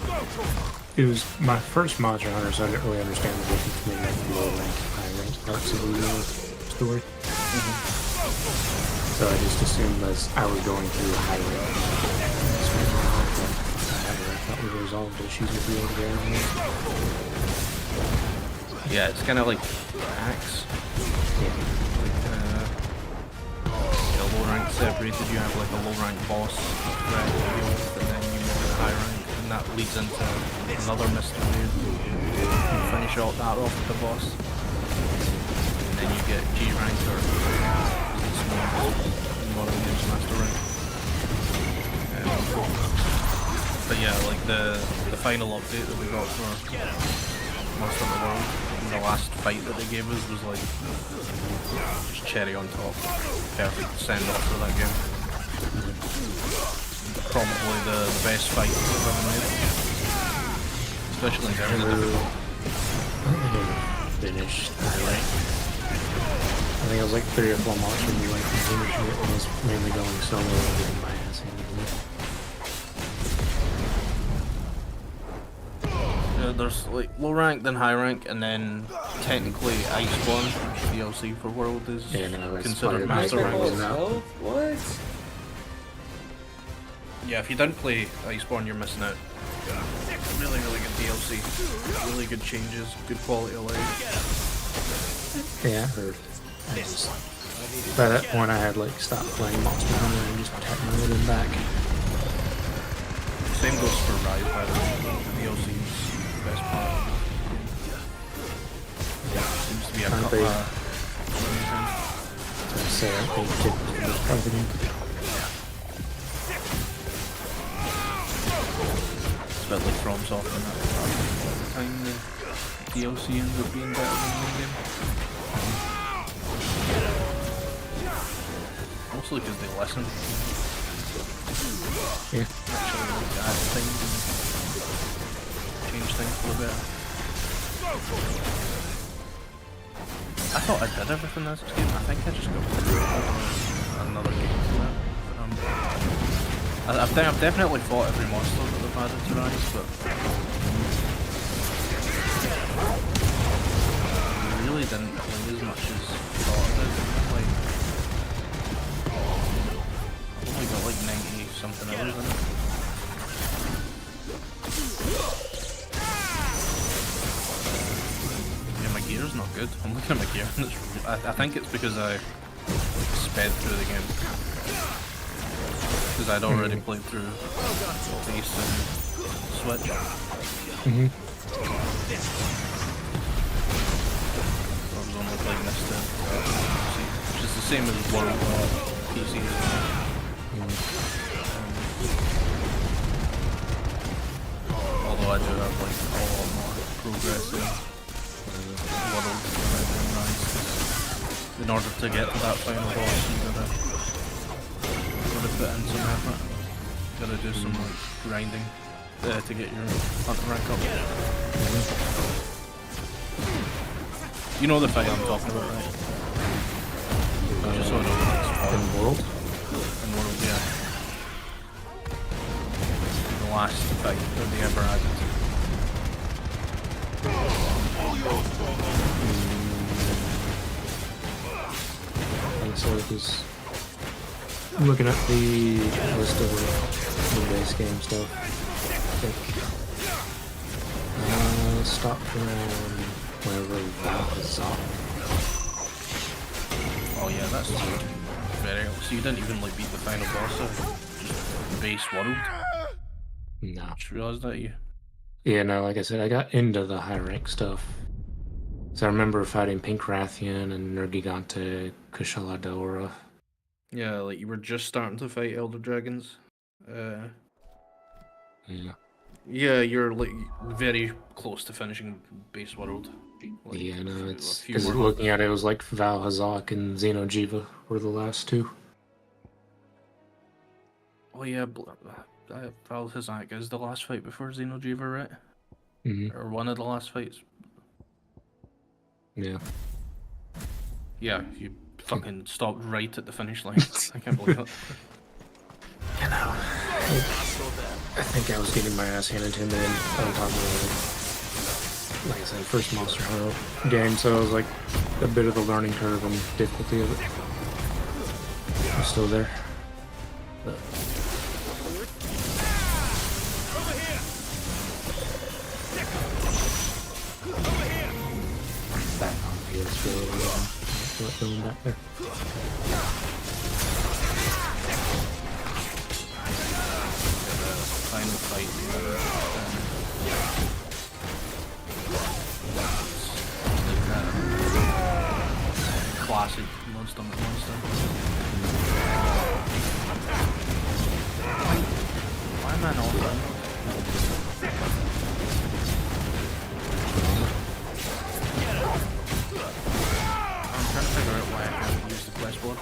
it was my first Monster Hunter, so I didn't really understand the difference between like low rank and high rank parts of the story. So I just assumed as I was going through high rank, I thought we resolved issues with the old game. yeah, it's kind of like Axe. The low rank separated, you have like a low rank boss right, and then you move to high rank, and that leads into another mystery. You finish that off with the boss, and then you get G rank or modern games master rank. But yeah, like the final update that we got for Monster Hunter World, the last fight that they gave us was like just cherry on top. Perfect send off for that game. Probably the best fight we've ever made. Especially in terms of difficult. I don't think I finished high rank. I think it was like 3 or 4 monsters and like finishing it was mainly going solo and getting my ass handed to me. There's like low rank, then high rank, and then technically Iceborne DLC for World is considered master rank. What? Yeah, if you didn't play Iceborne, you're missing out. Really, really good DLC. Really good changes, good quality of life. Yeah, I heard. By that point I had like stopped playing Monster Hunter and just tapped my rhythm back. Same goes for Rise, by the way. The DLC is the best part. Yeah, seems to be a say I think it's probably. It's a bit like FromSoft and that. All the time the DLC ends up being better than the main game. Mostly because they listen. Yeah. Actually like add things and change things for the better. I thought I did everything in this game. I think I just got another game for that. I've definitely fought every monster that they've added to Rise, but I really didn't play as much as I thought I did. I've only got like 90 something hours in it. Yeah, my gear's not good. I'm looking at my gear and I think it's because I sped through the game. Because I'd already played through Rez-Ace and Switch. I was only playing this to PC, which is the same as World PC. Although I do have like a lot more progress in World than Rise. In order to get to that final boss, you gotta put in some effort. Gotta do some like grinding to get your hunter rank up. You know the fight I'm talking about, right? Just so I know what it's called. In World? In World, yeah. The last fight that they ever added. So because I'm looking at the list of the base game stuff. I think stopped around wherever Rez-Ace. Oh yeah, that's very. So you didn't even like beat the final boss of just base world? No. Just realised that you. Yeah, no, like I said, I got into the high rank stuff. So I remember fighting Pink Rathian and Nergigante Kushaladora. Yeah, like you were just starting to fight Elder Dragons. Yeah. Yeah, you're like very close to finishing base world. Like, Yeah, no, a it's few because more looking at it, it was like Val-Hazak and Xeno'jiva were the last two. Oh yeah, Val-Hazak is the last fight before Xeno'jiva, right? Or one of the last fights. Yeah. Yeah, you fucking stopped right at the finish line. I can't believe it. You know, I think I was getting my ass handed to me on top of the, like I said, first Monster Hunter game, so it was like a bit of the learning curve and difficulty of it. I'm still there. But back on PS4, what's going back there? Final fight. Classic monster. Why am I not done? I'm trying to figure out why I can't use the flesh board.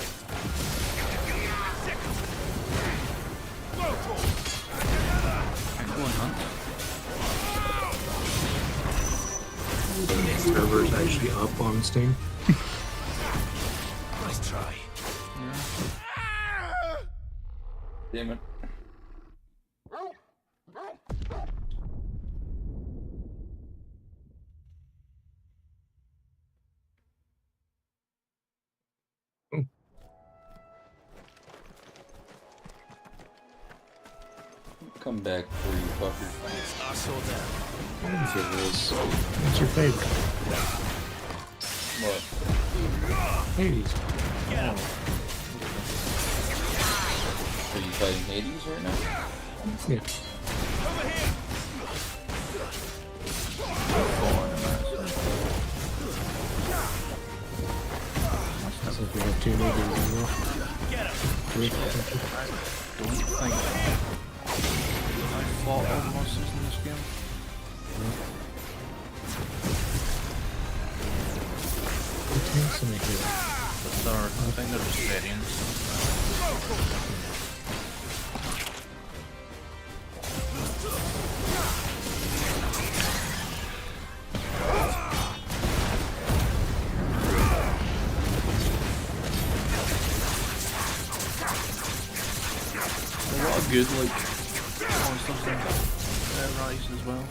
Server's actually up on Steam. Nice try. Damn it. Come back for you, fucker. I saw that. What's your favorite? What? Hades. Oh. Are you fighting Hades right now? Yeah. if we have 2 niggas as well. I don't think I fought all the monsters in this game. The tanks in the here. But I think they're just variants. A lot of good monsters in Rise as well.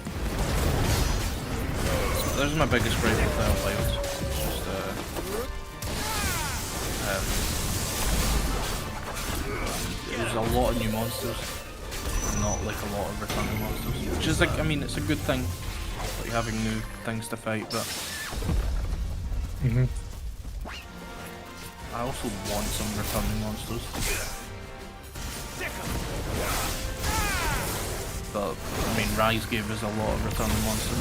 So there's my biggest gripe with Wilds. It's just there's a lot of new monsters, not like a lot of returning monsters. Which is like, I mean, it's a good thing, like having new things to fight, but I also want some returning monsters. But I mean, Rise gave us a lot of returning monsters,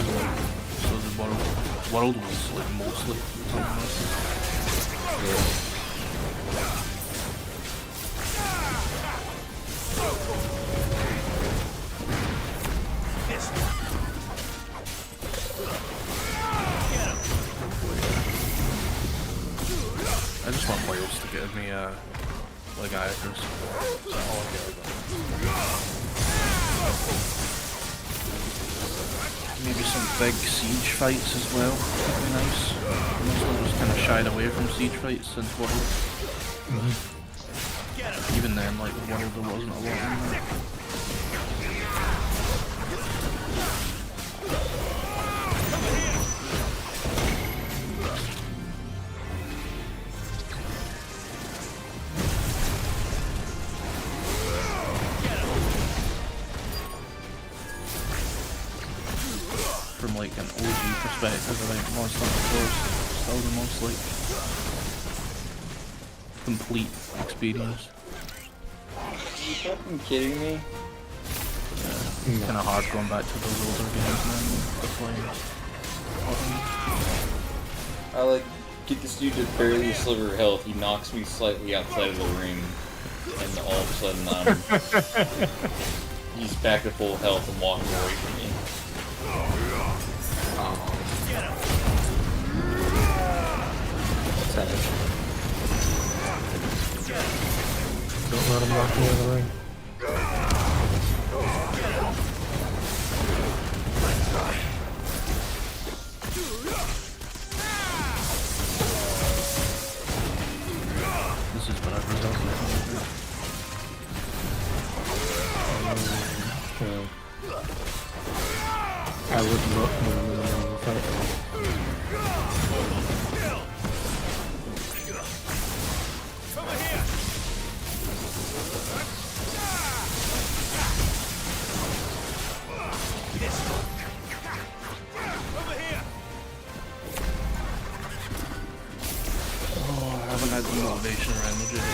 so the world was like mostly returning monsters. I just want Wales to give me like Iacus. That's all I care about. Maybe some big siege fights as well would be nice. Mostly just kind of shied away from siege fights since World. Even then, like the World, there wasn't a lot in there. From like an OG perspective, I think Monster Hunter 4 is still the most like complete experience. Are you fucking kidding me? Yeah, kind of hard going back to those older games now to play. I like get this dude to barely a sliver of health. He knocks me slightly outside of the ring, and all of a sudden he's back to full health and walking away from me. Savage. Don't let him knock me out of the ring. This is what I've resulted I would look when I'm in the middle of a fight. Oh, I haven't had the motivation or energy to do it.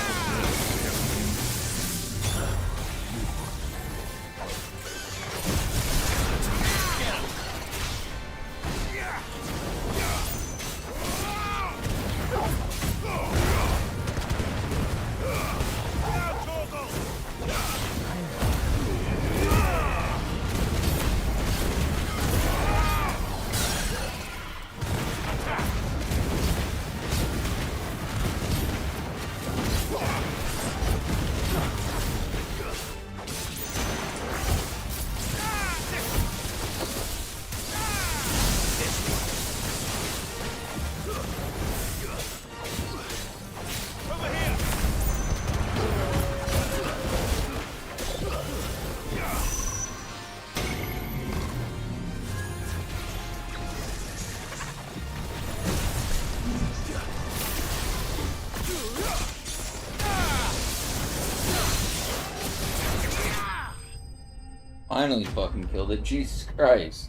Finally fucking killed it. Jesus Christ.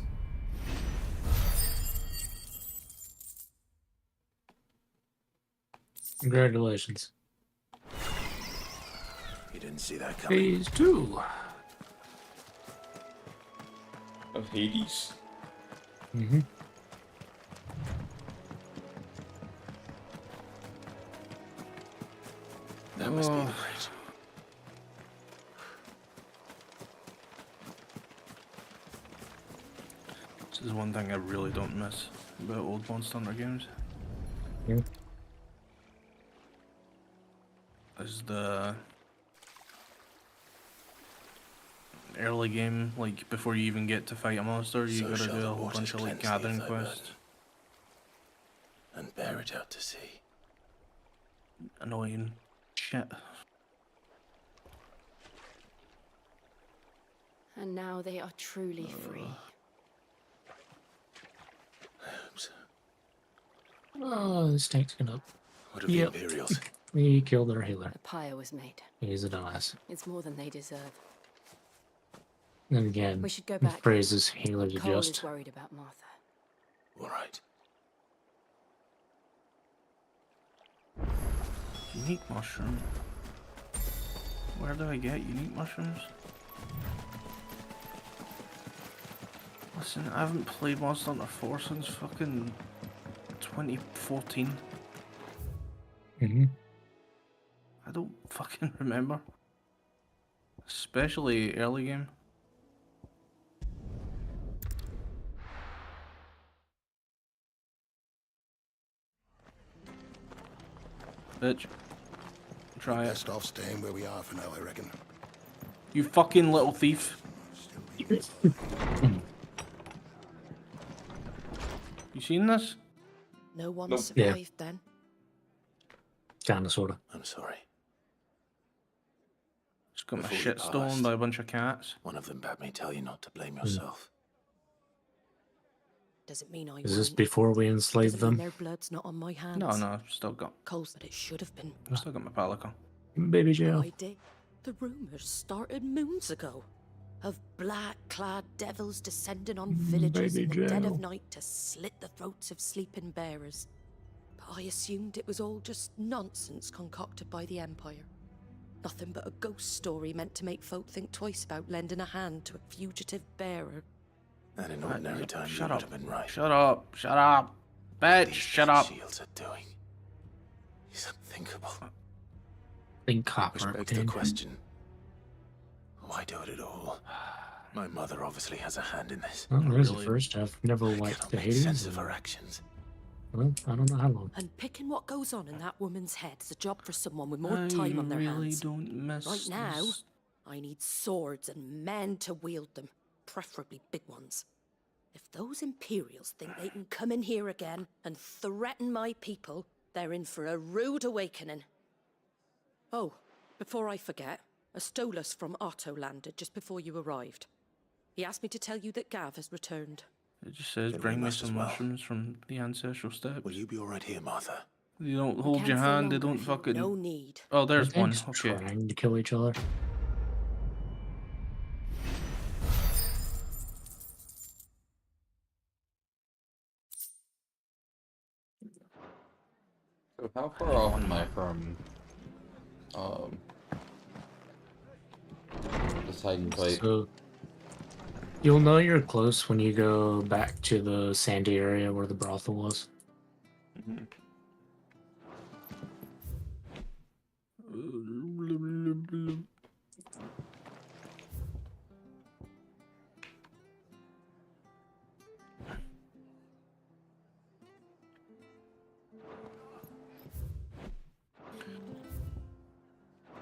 Congratulations. You didn't see that coming. Phase 2. Of Hades. must be the bridge. This is one thing I really don't miss about old Monster Hunter games. Yeah. Is the early game, like before you even get to fight a monster, you So gotta shall do the a whole waters bunch of like cleanse thee of gathering thy quests. And bear it out to sea. Annoying shit. And now they are truly free. I hope so. Oh, this tank's gonna. What of the Imperials? He killed our healer. The pyre was made. He's a dumbass. It's more than they deserve. Then again, We should go the back. phrase is healer to Cole just. is worried about Martha. All right. Unique mushroom. Where do I get unique mushrooms? Listen, I haven't played Monster Hunter 4 since fucking 2014. Mm-hmm. I don't fucking remember. Especially early game. Bitch. Try it. Best off staying where we are for now, I reckon. You fucking little thief. You seen this? No one Nope. survived then. Kinda, sorta. I'm sorry. Just got my Before we shit stolen passed, by a bunch of cats. one of them bade me tell you not to blame yourself. Doesn't mean I Is this won't. before we enslaved Doesn't mean them? their blood's not on my hands. No, I've still got Cole's, but it should have been. I've still got my palico. Baby jail. I did. The rumors started moons ago of black-clad devils descending on villages Baby in the dead jail. of night to slit the throats of sleeping bearers. But I assumed it was all just nonsense concocted by the Empire. Nothing but a ghost story meant to make folk think twice about lending a hand to a fugitive bearer. And in ordinary time, you Shut would up. have been right. Shut up. Shut up. Bitch, These shut dead up. shields are doing is unthinkable. Think copper. Which begs the question: why do it at all? My mother obviously has a hand in this. Well, there's Really? the first. I've never I liked cannot the make Hades. sense of her actions. Well, I don't know how long. And picking what goes on in that woman's head is a job for someone with more time on their really hands. don't miss Right now, this. I need swords and men to wield them, preferably big ones. If those Imperials think they can come in here again and threaten my people, they're in for a rude awakening. Oh, before I forget, a Stolas from Otto landed just before you arrived. He asked me to tell you that Gav has returned. It just says Then we bring me must as some well. mushrooms from the ancestral steps. Will you be all right here, Martha? They don't We hold can your for hand, they longer don't if you- fucking... No need. Oh, there's They're one. just Okay. trying to kill each other. So how far off am I from this hiding pipe? So you'll know you're close when you go back to the sandy area where the brothel was.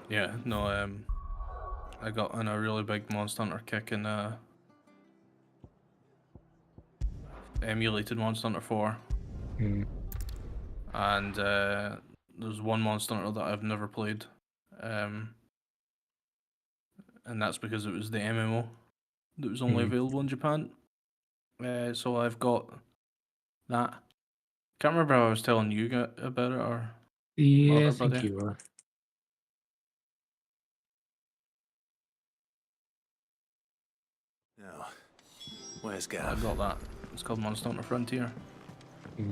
Yeah, no, I got in a really big Monster Hunter kick in emulated Monster Hunter 4. Hmm. And there's one Monster Hunter that I've never played. And that's because it was the MMO that was only available in Japan. So I've got that. Can't remember how I was telling you about it or... Yeah, I Mother think buddy. you were. Now, where's I Gav? got that. It's called Monster Hunter Frontier.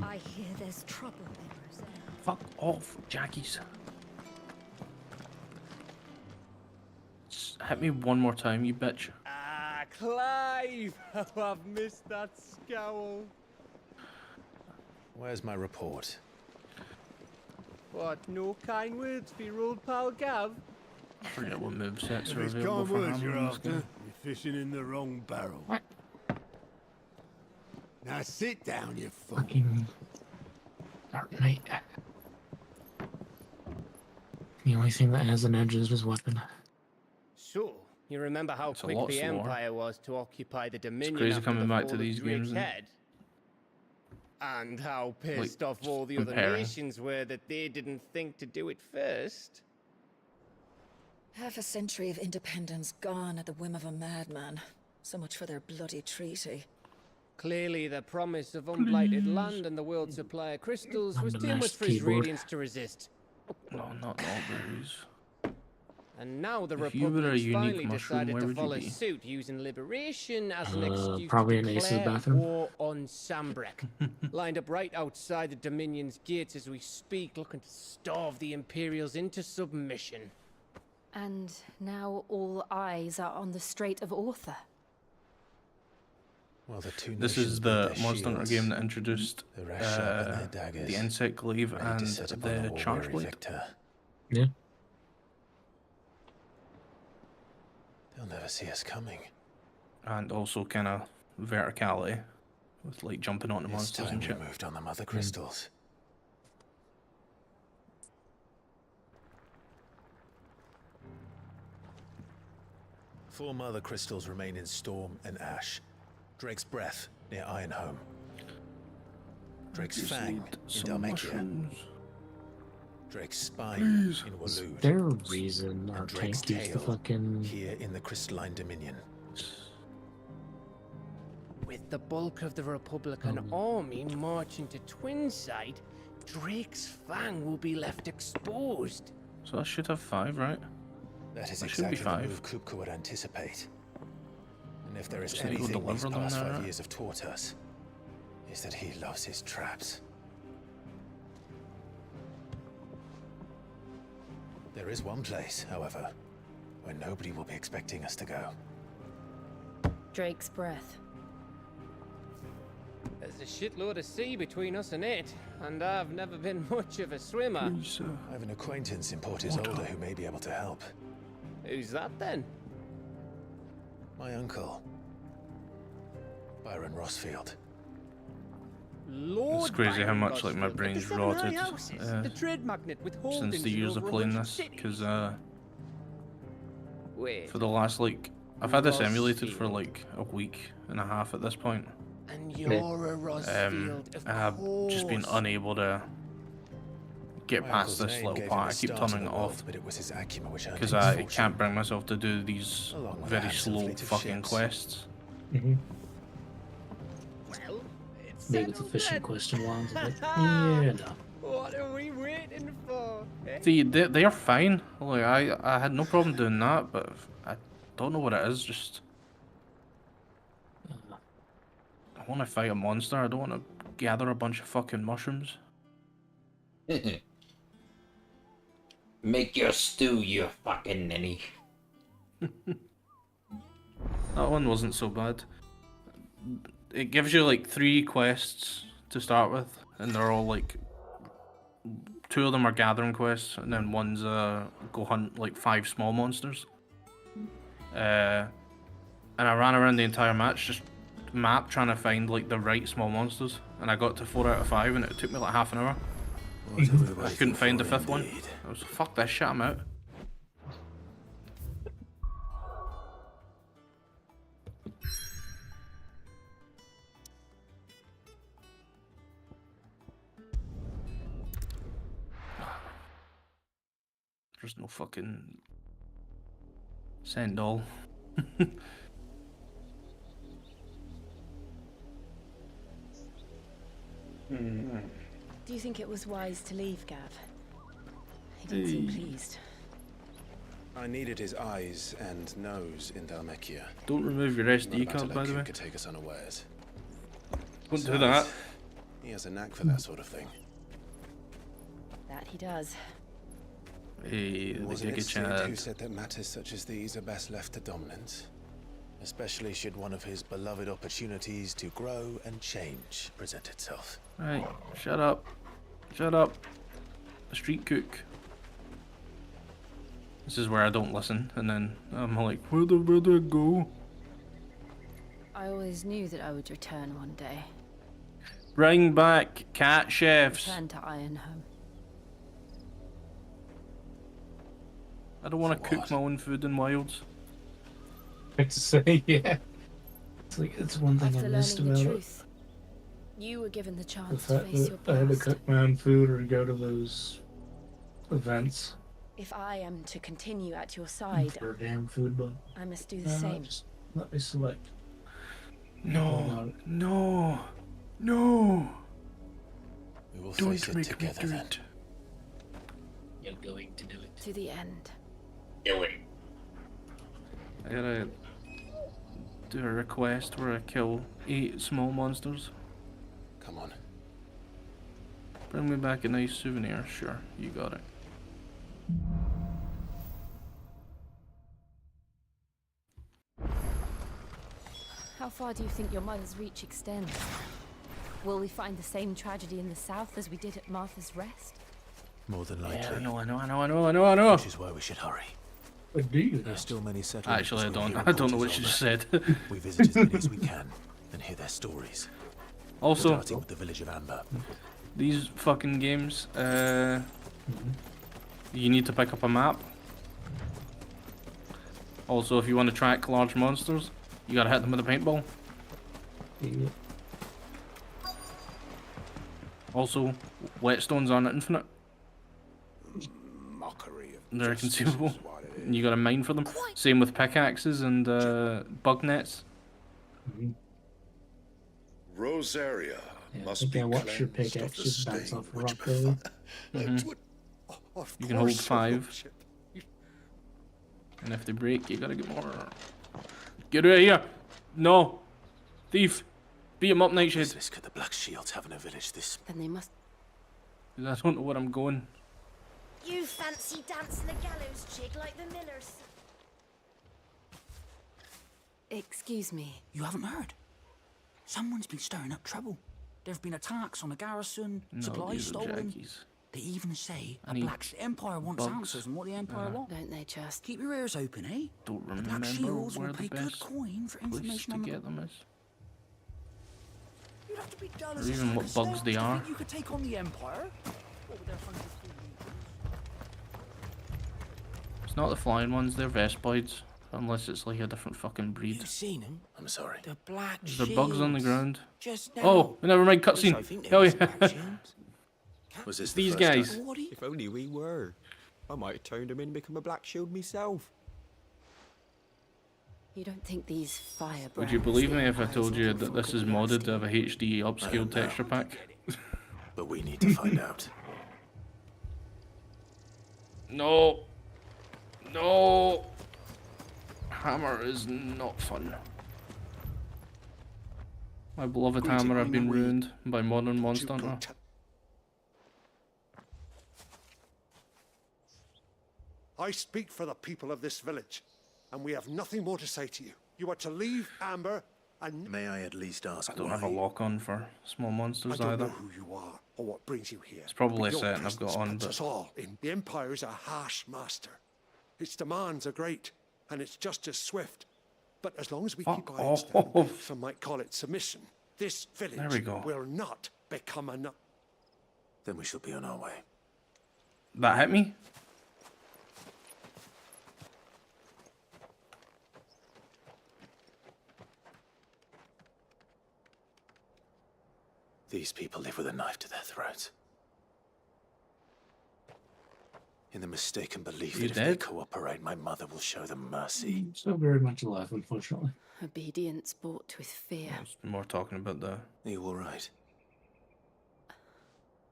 I hear there's trouble in Rez-Ace. Fuck off, Jackies. Hit me one more time, you bitch. Ah, Clive! Oh, I've missed that scowl. Where's my report? What, no kind words for your old pal Gav? I forget what movesets If are it's available kind for words you're hammer in this after, game. you're fishing in the wrong barrel. What? Now sit down, you fool. Fucking Dark Knight. The only thing that has an edge is his weapon. So, you remember how It's a quick lot the slower. Empire was to occupy the Dominion crazy after coming the back to fall of these Drake's games, Head? And how pissed Like, off all the other comparing. nations were that they didn't think to do it first. Half a century of independence gone at the whim of a madman. So much for their bloody treaty. Clearly, the promise of unblighted land and the world's supply of crystals was On the too much mashed for his keyboard. radiance to resist. No, not Norberries. And now the If you were a Republic's unique finally mushroom, decided where to would you follow be? suit, using liberation as an excuse Probably to in Ace's declare bathroom. war on Sambrek. Lined up right outside the Dominion's gates as we speak, looking to starve the Imperials into submission. And now all eyes are on the Strait of Author. Well, the two This nations is with the their Monster Hunter shields, game that introduced the rest sharpen their daggers, the Insect Glaive ready to and set upon a the war-weary Charge Blade. victor. Yeah. They'll never see us coming. And also kind of verticality, with like jumping onto It's monsters time and we shit. moved on the mother crystals. Four mother crystals remain in Storm and Ash. Drake's Breath near Ironhome. Drake's Just Fang need in some Dalmatia. mushrooms. Drake's Spine Please. in Is Waloed. there a reason And our Drake's tank keeps the Tail fucking... here in the Crystalline Dominion. With the bulk of the Republican army marching to Twinside, Drake's Fang will be left exposed. So I should have 5, right? That is That should be exactly the 5. move Kupka would anticipate. And if there is Just need to go anything these deliver them past there, 5 right? years have taught us, is that he loves his traps. There is one place, however, where nobody will be expecting us to go. Drake's Breath. There's a shitload of sea between us and it, and I've never been much of a swimmer. Please, I have an acquaintance in Port Isolde who may be able to help. Who's that then? My uncle, Byron Rossfield. Lord It's crazy how Byron much like my Rossfield, brain's 57 rotted high houses, the trade magnate with holdings since the in years of over playing 100 this, cities. because Wait, for the last like I've had this emulated for Rossfield. like a week and a half at this point. and you're a Rossfield, of I've just been course. unable to get My past uncle's this name little gave him part. a I keep start in turning it the off world, but it was his acumen which earned because him his I fortune. can't bring myself to do these Along with very that, some slow fleet of fucking ships. quests. Mm-hmm. Well, it's Big with the settled fishing then. question ones. Like, yeah, no. What are we waiting for? eh? See, they are fine. Like I had no problem doing that, but I don't know what it is. Just I want to fight a monster. I don't want to gather a bunch of fucking mushrooms. Make your stew, you fucking ninny. That one wasn't so bad. It gives you like 3 quests to start with, and they're all like 2 of them are gathering quests, and then one's go hunt like 5 small monsters. And I ran around the entire just map trying to find like the right small monsters, and I got to 4 out of 5, and it took me like half an hour. I couldn't find the 5th one. I was fuck this shit, I'm out. There's no fucking send all. Do you think it was wise to leave, Gav? He didn't seem pleased. I needed his eyes and nose in Dalmatia. Don't remove your Not SD about to card, let by the way. Kupka take us unawares. Don't do Besides, that. He has a knack for that sort of thing. That he does. Hey, the Wasn't it Giga Sid who Chad. said that matters such as these are best left to dominance? Especially should one of his beloved opportunities to grow and change present itself. Right, shut up. Shut up. a street cook. This is where I don't listen, and then I'm like, where do I go? I always knew that I would return one day. Bring back cat chefs. Return to Ironhome. I don't want to cook my own food in Wilds. Like to say, yeah. It's like it's one thing After I missed learning the about it. truth, you were given the The chance to fact face your that I had to past. cook my own food or go to those events If I am to continue at your side, for damn food, but I must do the same. just let me select. No, no, no. We will Don't face it make me together do then. it. You're going to do it. To the end. Do it. I gotta do a request where I kill 8 small monsters. Come on. Bring me back a nice souvenir. Sure, you got it. How far do you think your mother's reach extends? Will we find the same tragedy in the south as we did at Martha's Rest? More than likely. Yeah, I know. Which is why we should hurry. But do you? There are still many settlements. Actually, I we don't. hear I don't know what reports you of just that. said. We visit as many as we can and hear their stories. Also, starting with the village of Amber. these fucking games, you need to pick up a map. Also, if you want to track large monsters, you gotta hit them with a paintball. Yeah. Also, whetstones aren't infinite. Mockery of They're justice consumable. is what it is. And you gotta mine for them. Same with pickaxes and bug nets. Rosaria Yeah, I must think be I watched your cleansed of pickaxe the just bounce stain off a which rock earlier. Of You can hold course, 5. Lordship. And if they break, you gotta get more. Get out of here! No! Thief! Beat him up, Nightshade. This could the Black Shields have in a village this. Then they must. I don't know where I'm going. You fancy dancing a gallows jig like the millers? Excuse me. You haven't heard? Someone's been stirring up trouble. There have been attacks on the garrison, No, supplies these are stolen. jackies. They even say I a need Black Empire wants bugs. answers on what the Empire wants. Don't they just? Keep your ears open, eh? Don't The Black remember Shields where will the pay good best coin for place information to on the. get them is. You'd have to be dull Or as a even sack what of bugs stones they to are. think you could take on the Empire. What would their funders do? It's not the flying ones, they're Vespides. Unless it's like a different fucking breed. You've seen them? I'm sorry. The Black Is there bugs on the Shields. ground? Just now. Oh, never mind, At least I cutscene. think there Hell was yeah. Black Shields. Was this the These first guys. time? If only we were. I might have turned him in and become a Black Shield myself. You don't think these fire Would you believe me if I told you that this is modded to have a HD upscaled texture pack? But we need to find out. No. No. Hammer is not fun. My beloved hammer have been ruined by modern Monster Hunter. I speak for the people of this village, and we have nothing more to say to you. You are to leave Amber, and May I at least ask I don't why? have a lock on for small I monsters don't know either. who you are or what brings you here. It's probably but a your setting I've got presence on, puts but us all in. The Empire is a harsh master. Its demands are great, and it's just as swift. But as long as we keep Fuck our heads off. down, some might call it submission, this There we village go. will not become enough. Then we shall be on our way. That hit me? These people live with a knife to their throats. In the mistaken belief You that if they dead? cooperate, my mother will show them mercy. Still very much alive, unfortunately. Obedience bought with fear. I was more talking about the Are you alright?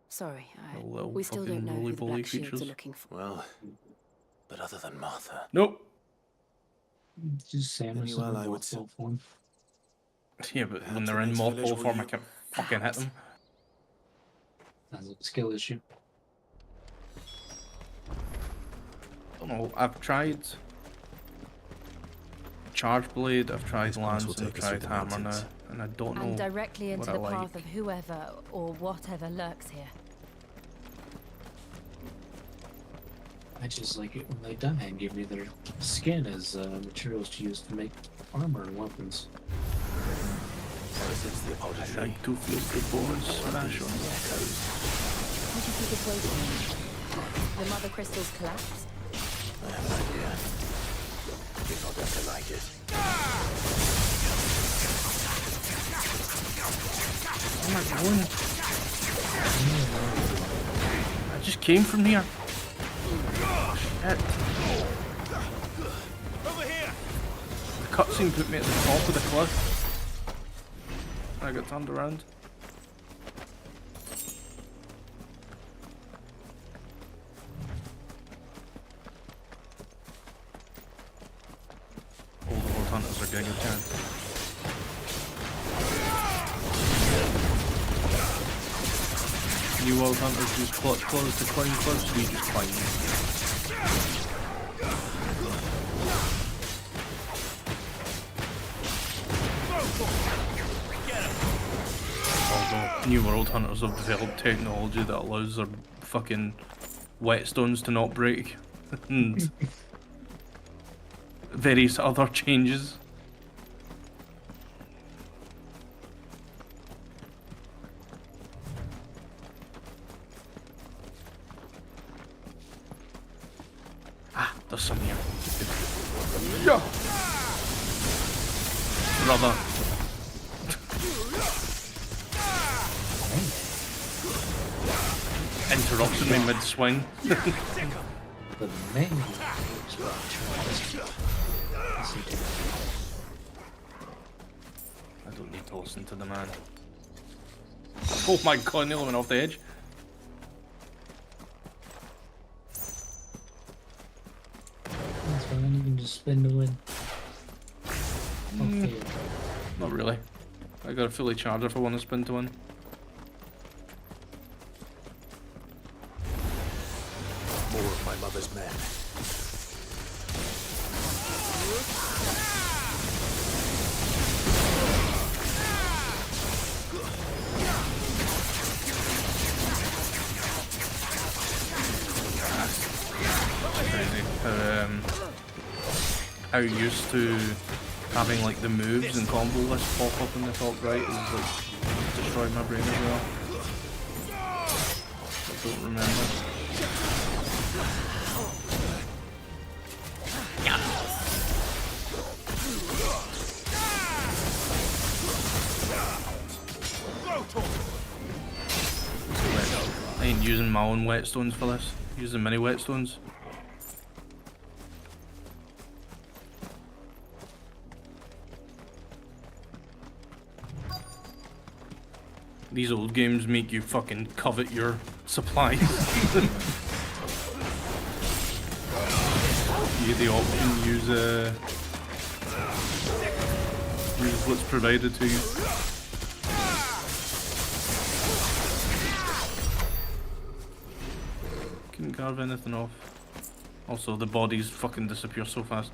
Sorry, little we still don't fucking know who the roly-poly Black Shields creatures. are looking for. Well, but other than Martha, Nope. Just Samus Any in well, her I would mothball form. Yeah, but when Perhaps they're the in next village mothball will form, I you- can't fucking hit them. That's a skill issue. I don't know, I've tried Charge Blade, I've tried Lance, will and I've take us through tried the Hammer now, mountains. and I don't know And directly into what the I path like. of whoever or whatever lurks here. Matches like it when they die and give me their skin as materials to use to make armor and weapons. I like to feel the bones smash on the echoes. How do you think it's waiting? The mother crystals collapse? I have an idea. You're not going to like it. Oh my god. I just came from here. Shit. Over here. The cutscene put me at the top of the cliff. I got turned around. All the old hunters are getting a chance. You old hunters just close to climb cliffs, we just climb. Although New World Hunters have developed technology that allows their fucking whetstones to not break and various other changes. Ah, there's some here. Yeah. Brother. Interrupted me mid-swing. The main I don't need to listen to the man. Oh my god, nearly went off the edge. That's fine, you can just spin to win. Okay. Not really. I got a fully charged if I want to spin to win. More of my mother's men. Crazy. How used to having like the moves and combo lists pop up in the top right is like destroyed my brain as well. I don't remember. I ain't using my own whetstones for this. Using mini whetstones. These old games make you fucking covet your supplies. You get the option, use what's provided to you. Couldn't carve anything off. Also, the bodies fucking disappear so fast.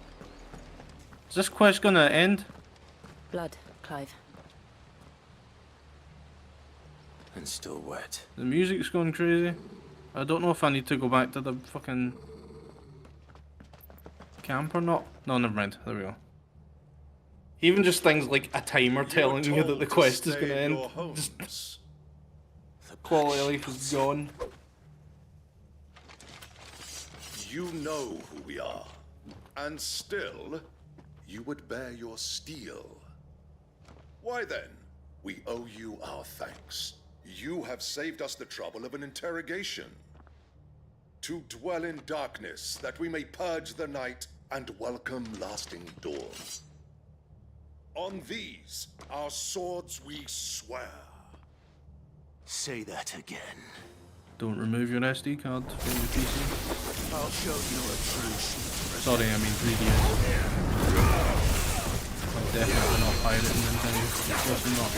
Is this quest gonna end? Blood, Clive. And still wet. The music's going crazy. I don't know if I need to go back to the fucking camp or not. No, never mind. There we go. Even just things like a timer telling you that the quest is going to end. Just quality of life is gone. You know who we are, and still, you would bear your steel. Why then, we owe you our thanks. You have saved us the trouble of an interrogation. To dwell in darkness, that we may purge the night and welcome lasting dawn. On these, our swords we swear. Say that again. Don't remove your SD card from your PC. I'll show you a true sheet. Sorry, I mean 3DS. I'm definitely not pirating Nintendo. Definitely not.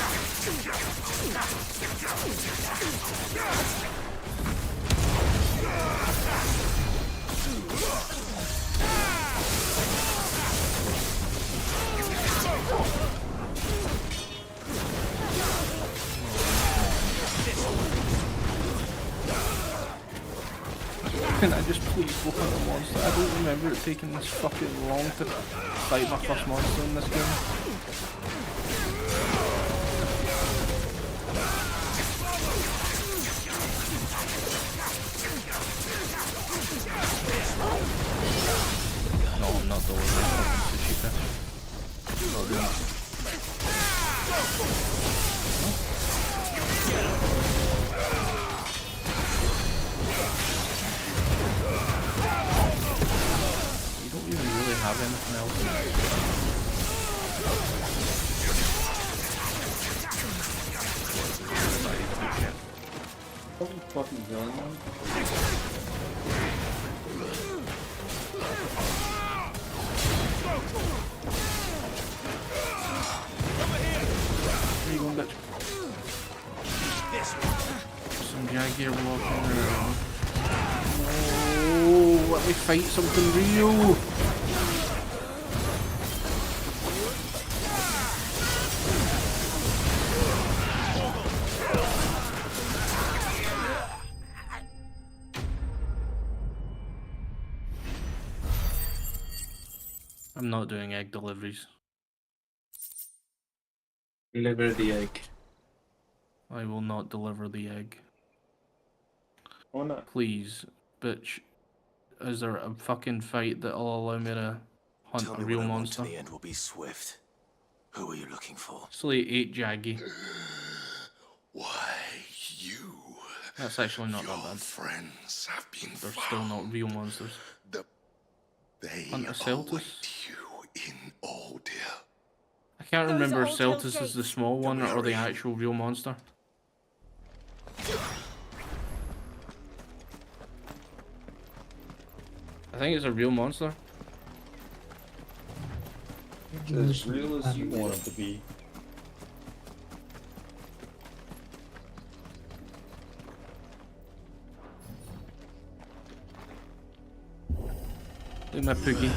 Can I just please go hunt a monster? I don't remember it taking this fucking long to fight my first monster in this game. No, I'm not delivering fucking sushi fish. Not doing it. You don't even really have anything else. What are you fucking doing, man? Where you going, bitch? Some jaguar walking around. No, let me fight something real. I'm not doing egg deliveries. Deliver the egg. I will not deliver the egg. Why not? Please, bitch. Is there a fucking fight that'll allow me to hunt Tell a me real what I want monster? to the end will be swift. Who are you looking for? Slate 8 Jaggy. Why, you. That's actually not that bad. Friends have been They're still not real monsters. They Hunt a Celtus? await you in order. I can't Those remember if old Hell's Celtus is the Gates. small one Don't or the worry. actual real monster. I think it's a real monster. As real as you want it to be. Look at my poogie.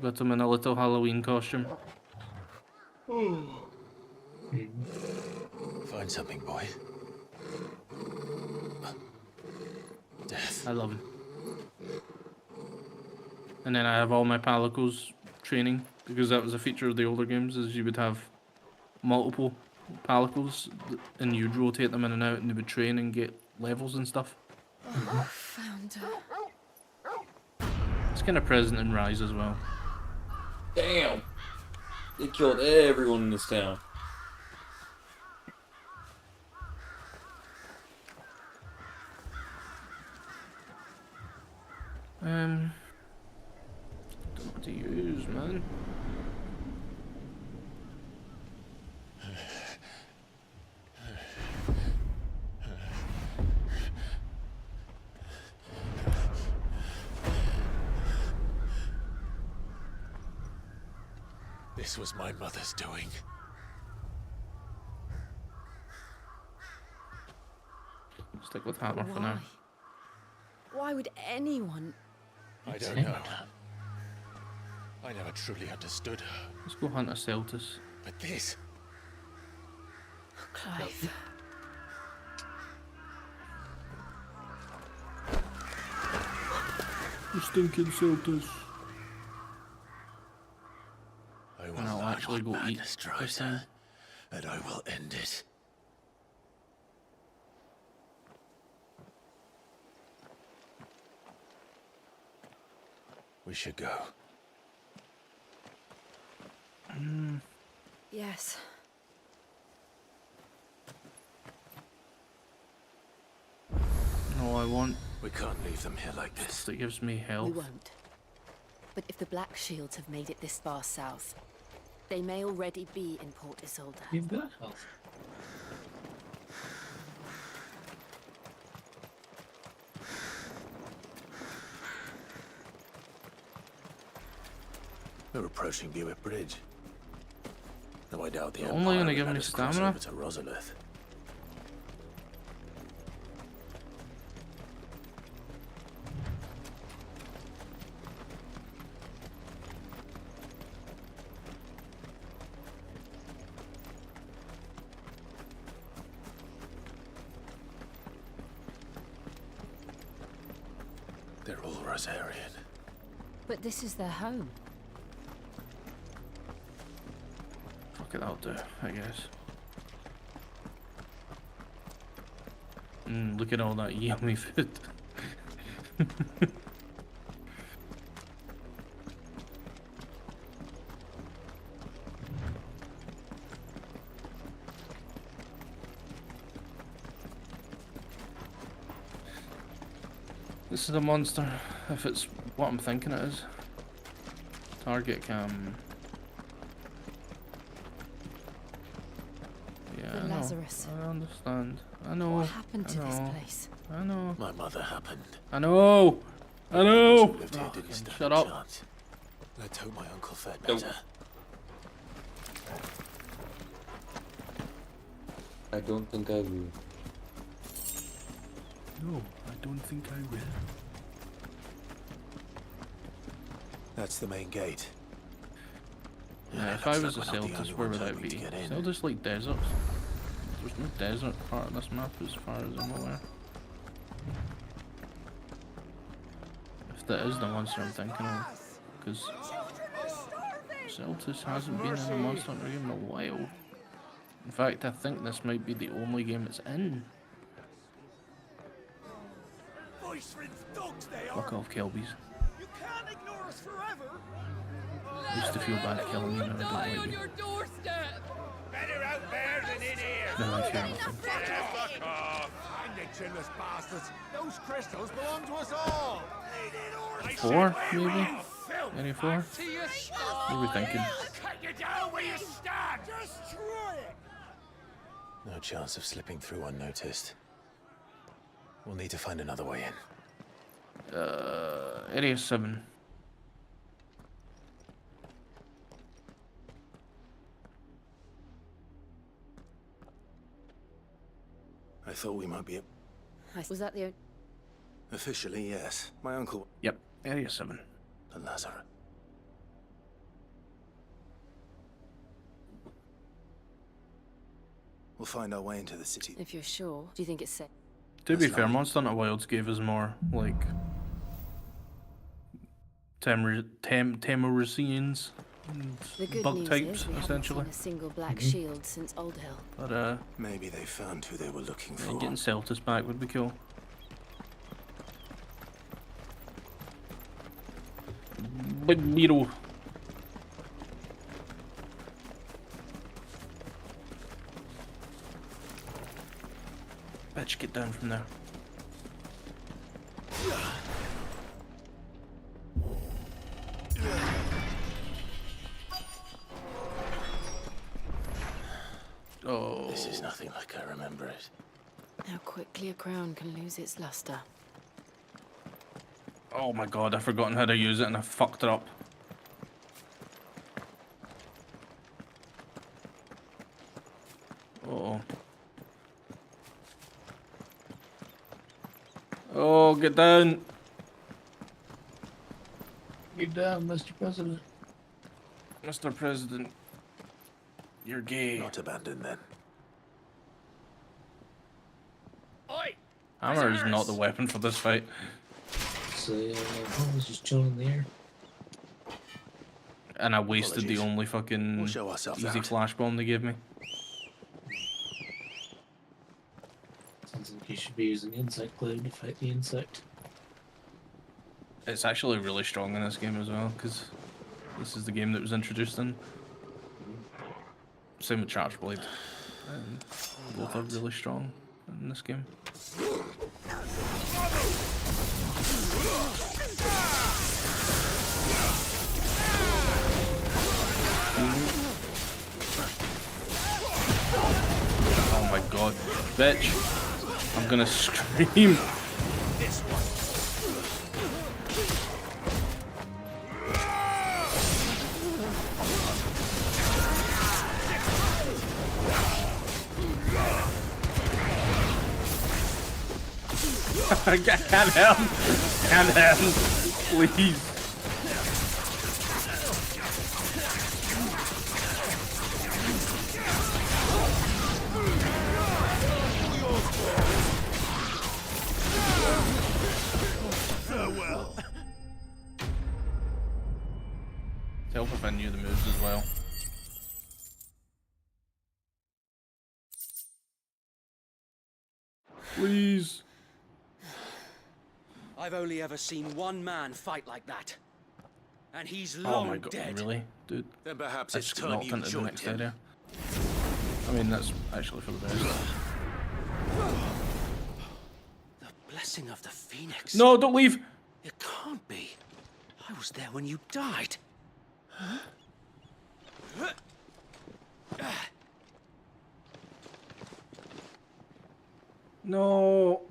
Got him in a little Halloween costume. Find something, boy. Death. I love him. And then I have all my palicos training, because that was a feature of the older games, is you would have multiple palicos and you'd rotate them in and out and they would train and get levels and stuff. Oh, found her. It's kind of present in Rise as well. Damn! They killed everyone in this town. Don't know what to use, man. This was my mother's doing. Stick with hammer for now. Why would anyone? I don't know. I never truly understood her. Let's go hunt a Celtus. But this... Clive. You stinking Celtus. I will And I'll learn actually what go eat madness this drives time. her, and I will end it. We should go. Yes. No, I want. We can't leave them here like this. That gives me We health. won't. But if the Black Shields have made it this far south, they may already be in Port Isolde. You've got health. We're approaching Buick Bridge. Though I doubt the They're Empire only gonna will give let me us cross stamina? over to Rosalith. They're all Rosarian. But this is their home. Fuck it, that'll do, I guess. Look at all that yummy food. This is a monster, if it's what I'm thinking it is. Target cam. Yeah, The I know. Lazarus. I understand. I know. What happened to this I know. place? I know. My mother happened. I know. I know. Lived here didn't stand Shut a up. chance. Let's hope my uncle fared better. I don't think I will. No, I don't think I will. That's the main gate. Yeah, if I was a Celtis, where would I be? Celtis like deserts. There's no desert part of this map as far as I'm aware. If that is the monster I'm thinking of. Because Celtis hasn't been in a Monster Hunter game in a while. In fact, I think this might be the only game it's in. Fuck off, Kelbies. You can't ignore us forever. I used to feel bad killing you, now I don't like you. Better out there than in here. No, I fear nothing. Fuck off. Find the chinless bastards. Those crystals belong to us all. 4, maybe? Any 4? What are we thinking? Cut you down where you stand. Just try it. No chance of slipping through unnoticed. We'll need to find another way in. Area 7. I thought we might be... Was that the... Officially, yes. My uncle... Yep, Area 7. The Lazarus. We'll find our way into the city. If you're sure, do you think it's safe? To be fair, Monster Hunter Wilds gave us more, like... Temuricians. The good Bug news types, is we essentially. haven't seen a single black shield since Old Hill. But, maybe they found who they were looking yeah, for. getting Celtis back would be cool. Big beetle. Bitch, get down from there. Oh. This is nothing like I remember it. How quickly a crown can lose its luster. Oh my god, I've forgotten how to use it and I fucked it up. Uh-oh. Oh, get down. Get down, Mr. President. Mr. President, you're gay. Not abandoned then. Hammer is not the weapon for this fight. So I was just chilling in the air. And I wasted the only fucking We'll show ourselves easy out. flash bomb they gave me. Sounds like you should be using insect cloud to fight the insect. It's actually really strong in this game as well, because this is the game that was introduced in. Same with Charge Blade. Both are really strong in this game. Oh my god, bitch! I'm gonna scream! I can't help! Can't help! Please! Farewell. Help if I knew the moves as well. Please. I've only ever seen one man fight like that. And he's Oh long my god, dead. really? Dude. Then perhaps I it's just time knocked you into the joined next him. area. I mean, that's actually for the best. The blessing of the Phoenix. No, don't leave! It can't be. I was there when you died. No.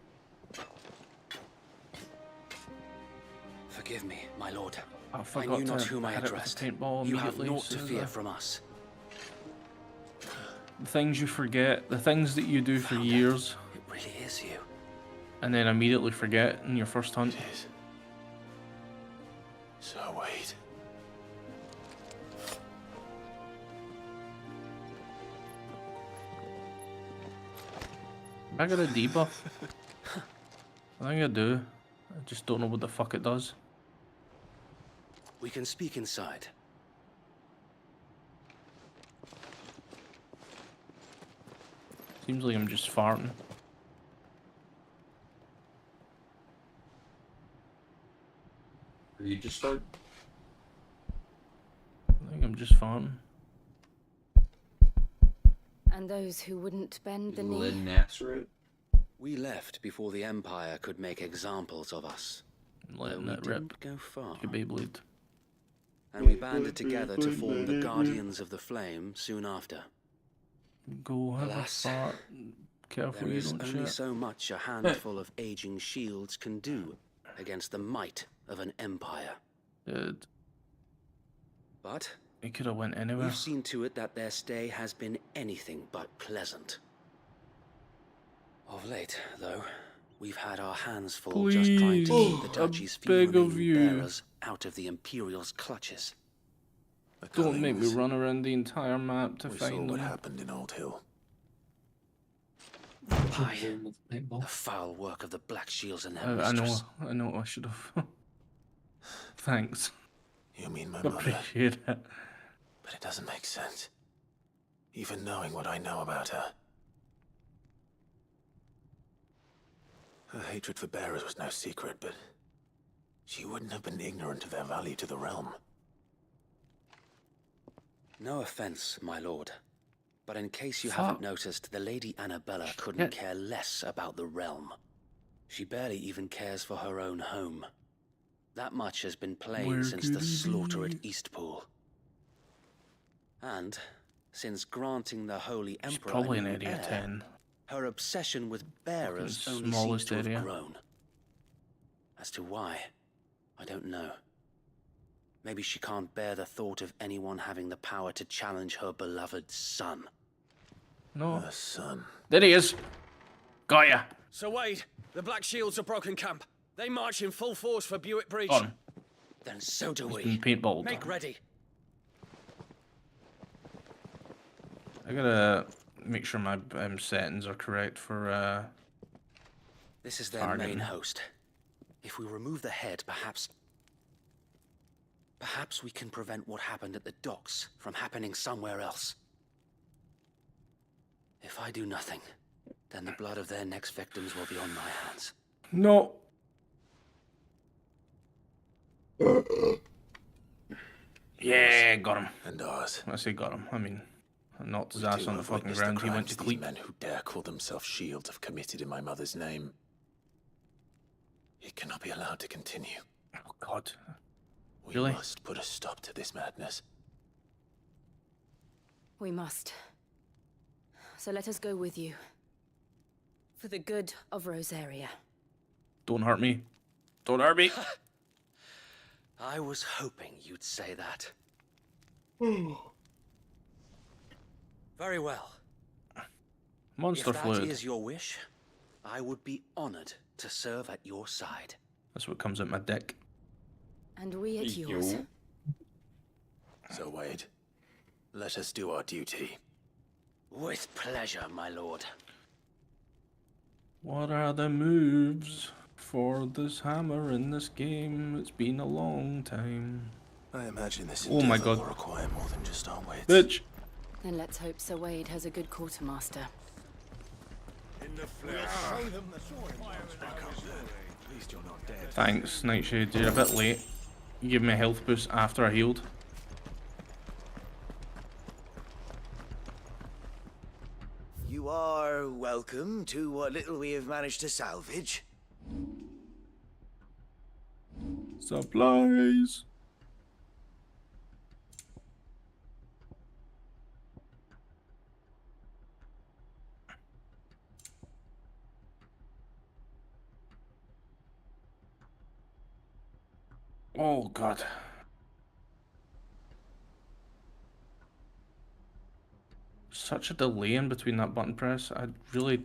Forgive me, my lord. I I forgot knew not to whom I hit it with addressed. the paintball You have immediately, naught to so fear the- from us. The things you forget, the things that you do for years, It really is you. and then immediately forget in your first hunt. So wait. I got a debuff. I think I do. I just don't know what the fuck it does. We can speak inside. Seems like I'm just farting. Or you just start. I think I'm just farting. And those who wouldn't bend the Led knee. Nazareth. We left before the Empire could make examples of us. Letting Though we it rip. didn't go far. Your Beyblade. And we banded together to form the Guardians of the Flame soon after. Go have Alas, a fart. Careful There you is don't only shit. so much a handful of aging shields can do against the might of an empire. Dude, But it could have went anywhere. we've seen to it that their stay has been anything but pleasant. Of late, though, we've had our hands full just trying to keep the Please, duchy's I few beg of remaining you. bearers out of the Imperial's clutches. Don't make me run around the entire map to We saw find what them. happened in Old Hill. Aye, the foul work of the Black Shields and their I mistress. know, I should have. Thanks. You mean my mother? Appreciate it. But it doesn't make sense. Even knowing what I know about her. Her hatred for bearers was no secret, but she wouldn't have been ignorant of their value to the realm. No offense, my lord. But in case you Fuck. haven't noticed, the Lady Annabella couldn't care less about the realm. She barely even cares for her own home. That much has been plain Where since could the he slaughter at be? Eastpool. And since granting the Holy She's Emperor probably a in new Area heir, 10. her obsession with bearers Fucking only seems smallest to have area. grown. As to why, I don't know. Maybe she can't bear the thought of anyone having the power to challenge her beloved son. No. Her son. There he is. Got ya. Sir Wade, the Black Shields have broken camp. They march in full force for Buick Bridge. On. Then so do He's we. been paintballed. Make ready. I gotta make sure my settings are correct for This is their targeting. main host. If we remove the head, perhaps we can prevent what happened at the docks from happening somewhere else. If I do nothing, then the blood of their next victims will be on my hands. No. Yeah, got him. And ours. I say got him. I mean, I knocked his We ass too on the have fucking witnessed ground. the He went to crimes these sleep. men who dare call themselves shields have committed in my mother's name. It cannot be allowed to continue. Oh God. We Really? must put a stop to this madness. We must. So let us go with you. For the good of Rosaria. Don't hurt me. Don't hurt me. I was hoping you'd say that. Very well. Monster If that fluid. is your wish, I would be honored to serve at your side. That's what comes out my dick. And we at yours. So Wade, let us do our duty. With pleasure, my lord. What are the moves for this hammer in this game? It's been a long time. I imagine this Oh my god. will require more than just our wits. Bitch. Then let's hope Sir Wade has a good quartermaster. In the flesh. Show them the sword. At least you're not dead. Thanks, Nightshade. You're a bit late. You gave me a health boost after I healed. You are welcome to what little we have managed to salvage. Supplies. Oh god. Such a delay in between that button press. I really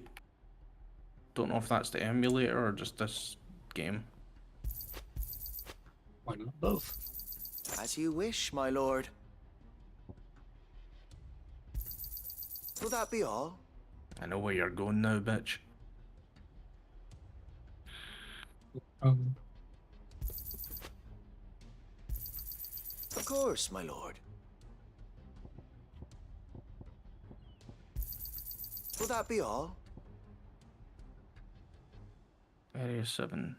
don't know if that's the emulator or just this game. Why not both? As you wish, my lord. Will that be all? I know where you're going now, bitch. Of course, my lord. Will that be all? Area 7.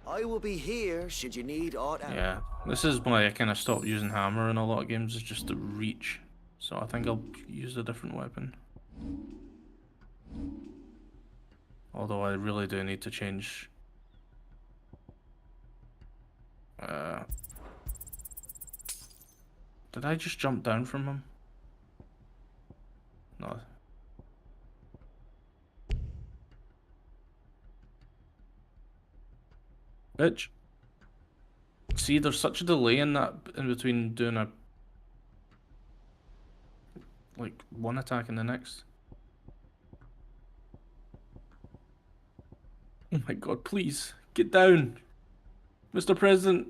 I will be here should you need aught else. Yeah, this is why I kind of stopped using hammer in a lot of games, is just the reach. So I think I'll use a different weapon. Although I really do need to change. Did I just jump down from him? No. Bitch. See, there's such a delay in that, in between doing a, like, one attack and the next. Oh my god, please, get down, Mr. President.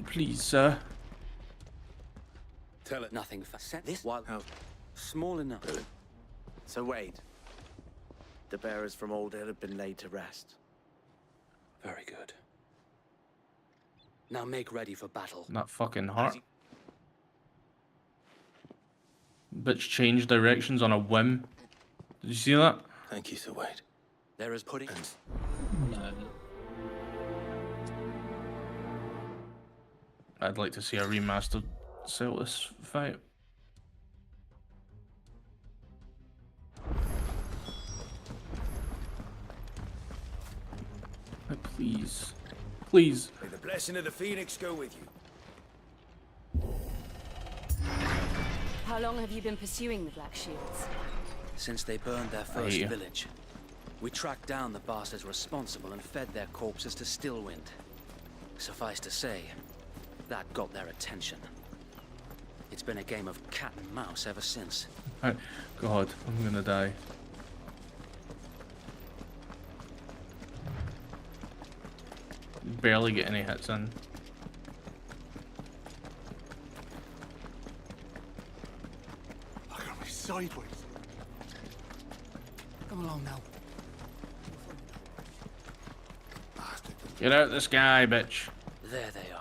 Please, sir. Tell it nothing for this while small enough. So wait. The bearers from Oldale have been laid to rest. Very good. Now make ready for battle. That fucking heart. Bitch changed directions on a whim. Did you see that? Thank you, Sir Wade. There is pudding. I'd like to see a remastered Celtis fight. Please. Please. May the blessing of the Phoenix go with you. How long have you been pursuing the Black Shields? Since they burned their first village. We tracked down the bastards responsible and fed their corpses to Stillwind. Suffice to say, that got their attention. It's been a game of cat and mouse ever since. God, I'm gonna die. Barely get any hits in. Look at me sideways. Come along now. Get out the sky, bitch. There they are.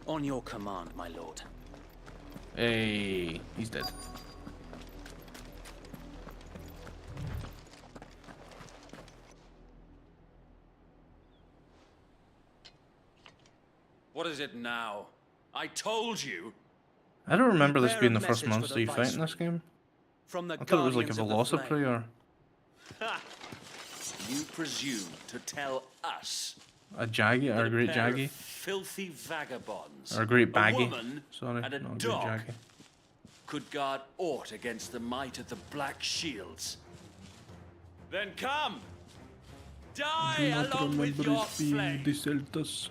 On your command, my lord. Hey, he's dead. What is it now? I told you. I don't remember this Prepare being a the first message for monster the you fight in this Viceroy. game. From the I thought it was like a Guardians of the Velocipre or Ha! You presume to tell us, a Jaggy or a Great pair of Jaggy. filthy vagabonds, Or a Great Baggy. woman Sorry, and a not a Great dog Jaggy. could guard aught against the might of the Black Shields? Then come! Die Do not along with remember your it being flame! the Celtas.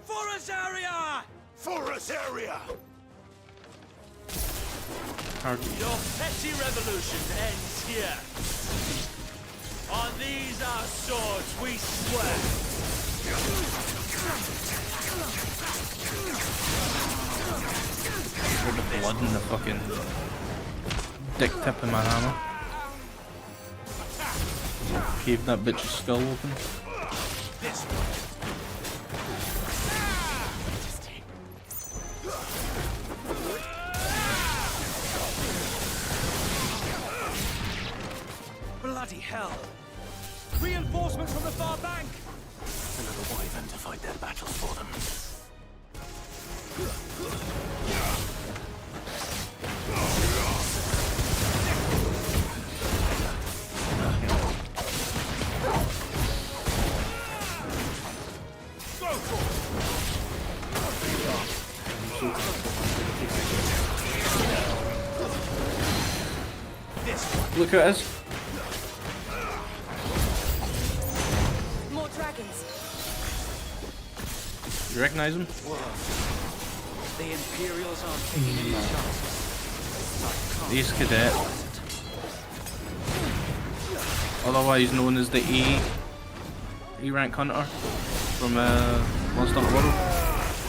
For us area! For us area! Hard. Your petty revolution ends here. On these our swords we swear. All the blood in the fucking dick tip of my hammer. Caved that bitch's skull open. Bloody hell! Reinforcements from the far bank! Another wyvern to fight their battles for them. Look at us. More dragons. You recognize him? The Imperials aren't taking any chances. Ace Cadet. Otherwise known as the E rank hunter from Monster Hunter World.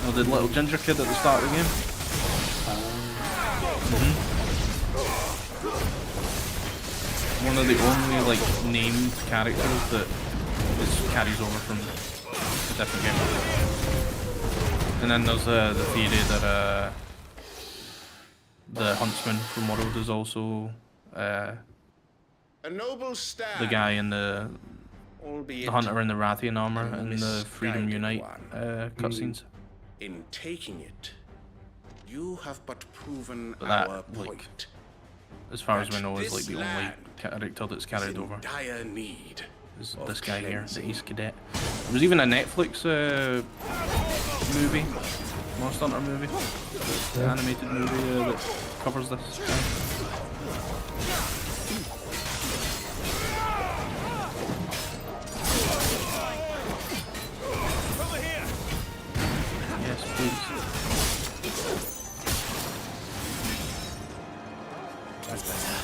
You know, the little ginger kid at the start of the game. One of the only like named characters that carries over from a different game. And then there's the theory that the huntsman from World is also A noble stand, the guy in the hunter in the Rathian armor and the Freedom Unite cutscenes. in taking it, you have but proven But that, our like, point. as far as we that know, is this like the only land character that's carried over. Dire need Is of this guy here, the cleansing. Ace Cadet. There was even a Netflix movie, Monster Hunter movie, the animated movie that covers this guy. Yes, please. That's better.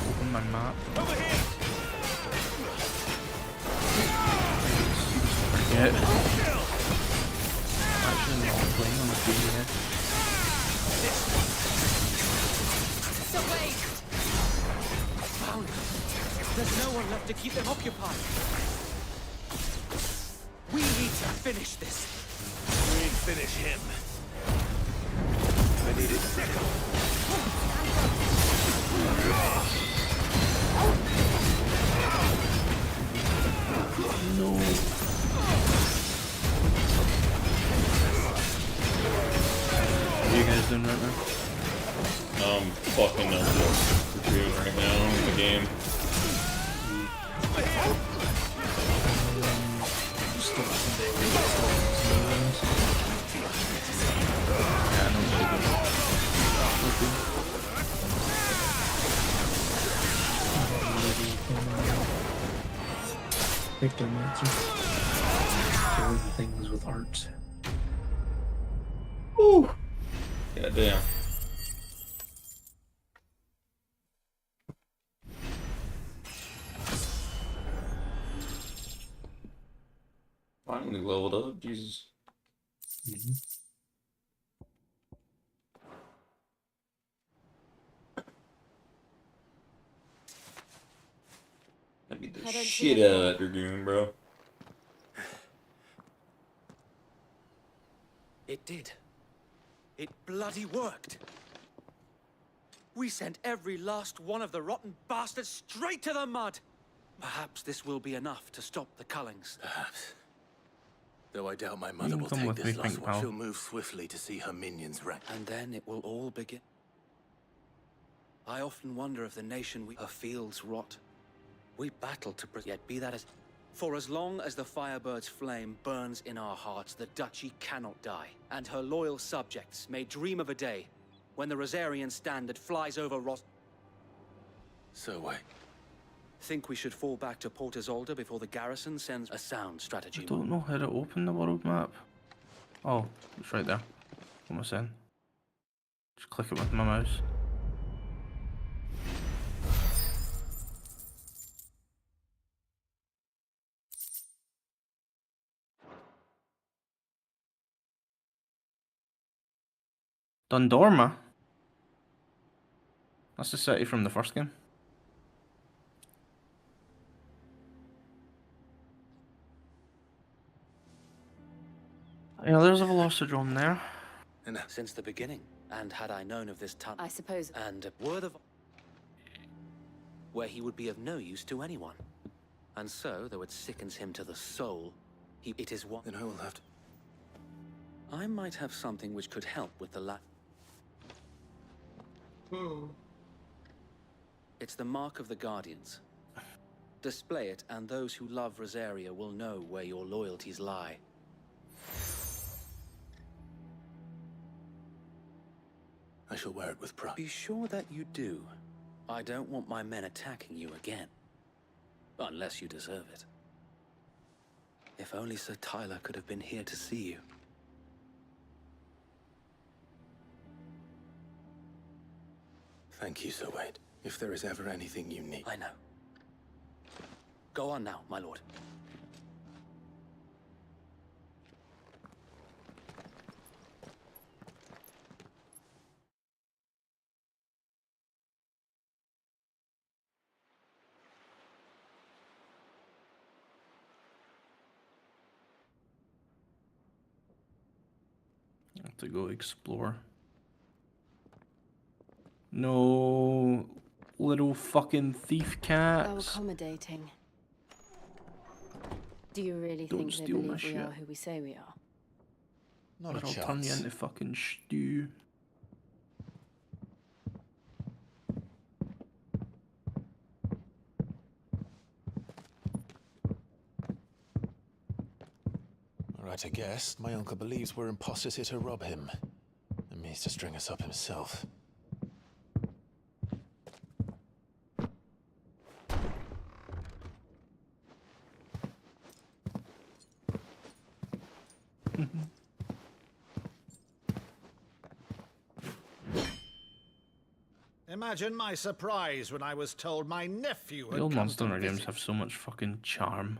Open my map. Forget. Actually not playing on the TV yet. Found them. There's no one left to keep them occupied. We need to finish this. We ain't finish him. I need it second. No. What are you guys doing right now? Fucking recruiting right now in the game. Yeah, I know what Victomancer. Doing things with art. Ooh. Yeah, damn. Finally leveled up, Jesus. I beat the I don't see shit it. out of that Dragoon, bro. It did. It bloody worked. We sent every last one of the rotten bastards straight to the mud. Perhaps this will be enough to stop the Cullings. Perhaps. Though I doubt my mother can will come take with this me, last Pink one. Pal. She'll move swiftly to see her minions wrecked. And then it will all begin. I often wonder if the nation her fields rot. We battle to yet be that as For as long as the Firebird's flame burns in our hearts, the Duchy cannot die, and her loyal subjects may dream of a day when the Rez-Arian standard flies over Ross. So wait. Think we should fall back to Port Isolde before the garrison sends a sound strategy? I don't know how to open the world map. Oh, it's right there. What am I saying? Just click it with my mouse. Dundorma? That's the city from the first game. Yeah, there's a Velocidrome there. Since the beginning. And had I known of this tunnel, I suppose. And a word of where he would be of no use to anyone. And so, though it sickens him to the soul, it is what. Then I will have to. I might have something which could help with the It's the mark of the Guardians. Display it, and those who love Rosaria will know where your loyalties lie. I shall wear it with pride. Be sure that you do. I don't want my men attacking you again. Unless you deserve it. If only Sir Tyler could have been here to see you. Thank you, Sir Wade. If there is ever anything you need. I know. Go on now, my lord. I have to go explore. No, little fucking thief How cats. accommodating. Do you really Don't think they steal my believe we shit. are who we say we are? Not Or a I'll turn you chance. into fucking stew. Right, I guess. My uncle believes we're imposters here to rob him. And means to string us up himself. Imagine my surprise when I was told my nephew had The old come Monster to Hunter games visit. have so much fucking charm.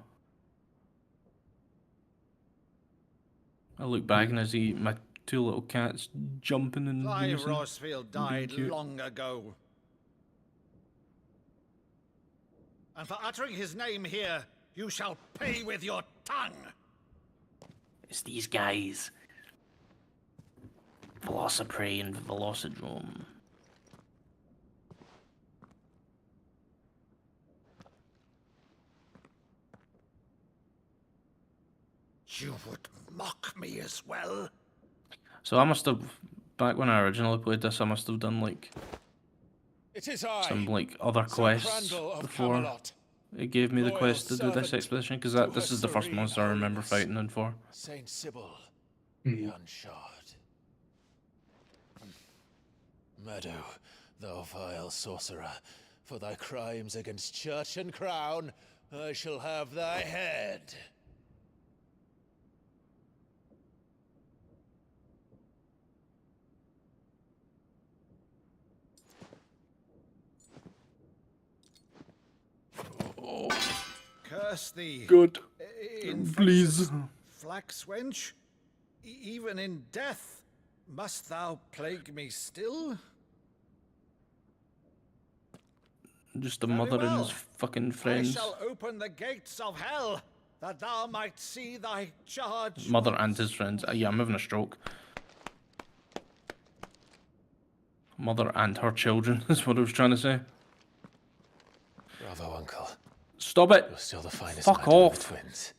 I look back and I see my two little cats jumping in Clive unison. Rossfield being died cute. long ago. And for uttering his name here, you shall pay with your tongue. It's these guys. Velociprey and Velocidrome. You would mock me as well? So I must have, back when I originally played this, I must have done like It is I, some like other Sir quests Crandall of before Camelot, it gave me the loyal quest to do this servant expedition, because to this her is the first serene monster I remember holiness, fighting in for. Saint Sybil, the Unshod. Meadow, thou vile sorcerer, for thy crimes against church and crown, I shall have thy head. Curse thee. Good. Infectious Please. Flax wench, even in death, must thou plague me still? Just a Very mother and well. his fucking I friends. shall open the gates of hell, that thou might see thy charge. Mother and his friends. Yeah, I'm having a stroke. Mother and her children is what I was trying to say. Bravo, uncle. Stop it! You're still the finest Fuck Meadow of the off! twins.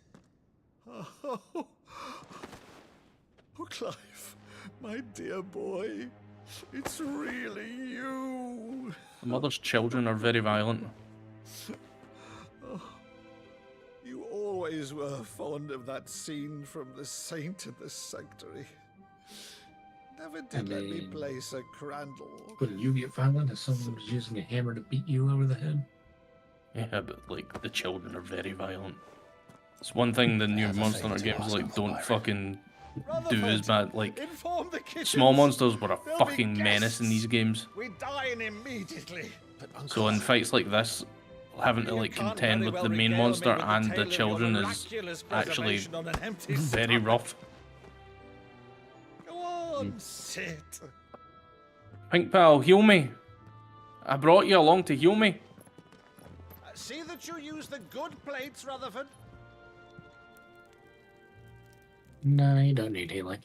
Oh, Clive, my dear boy, it's really you. The mother's children are very violent. Oh, you all always were fond of that scene from The Saint in the Sanctuary. Never did let me place a crandall. Couldn't you get violent if someone was using a hammer to beat you over the head? Yeah, but like the children are very violent. It's one thing the new Monster Hunter games like don't fucking do as bad. Like small monsters were a fucking menace in these games. We dine immediately. So in fights like this, having to like contend with the main monster and the children is actually very rough. Go on, sit. Pink Pal, heal me. I brought you along to heal me. See that you use the good plates, Rutherford. No, you don't need healing.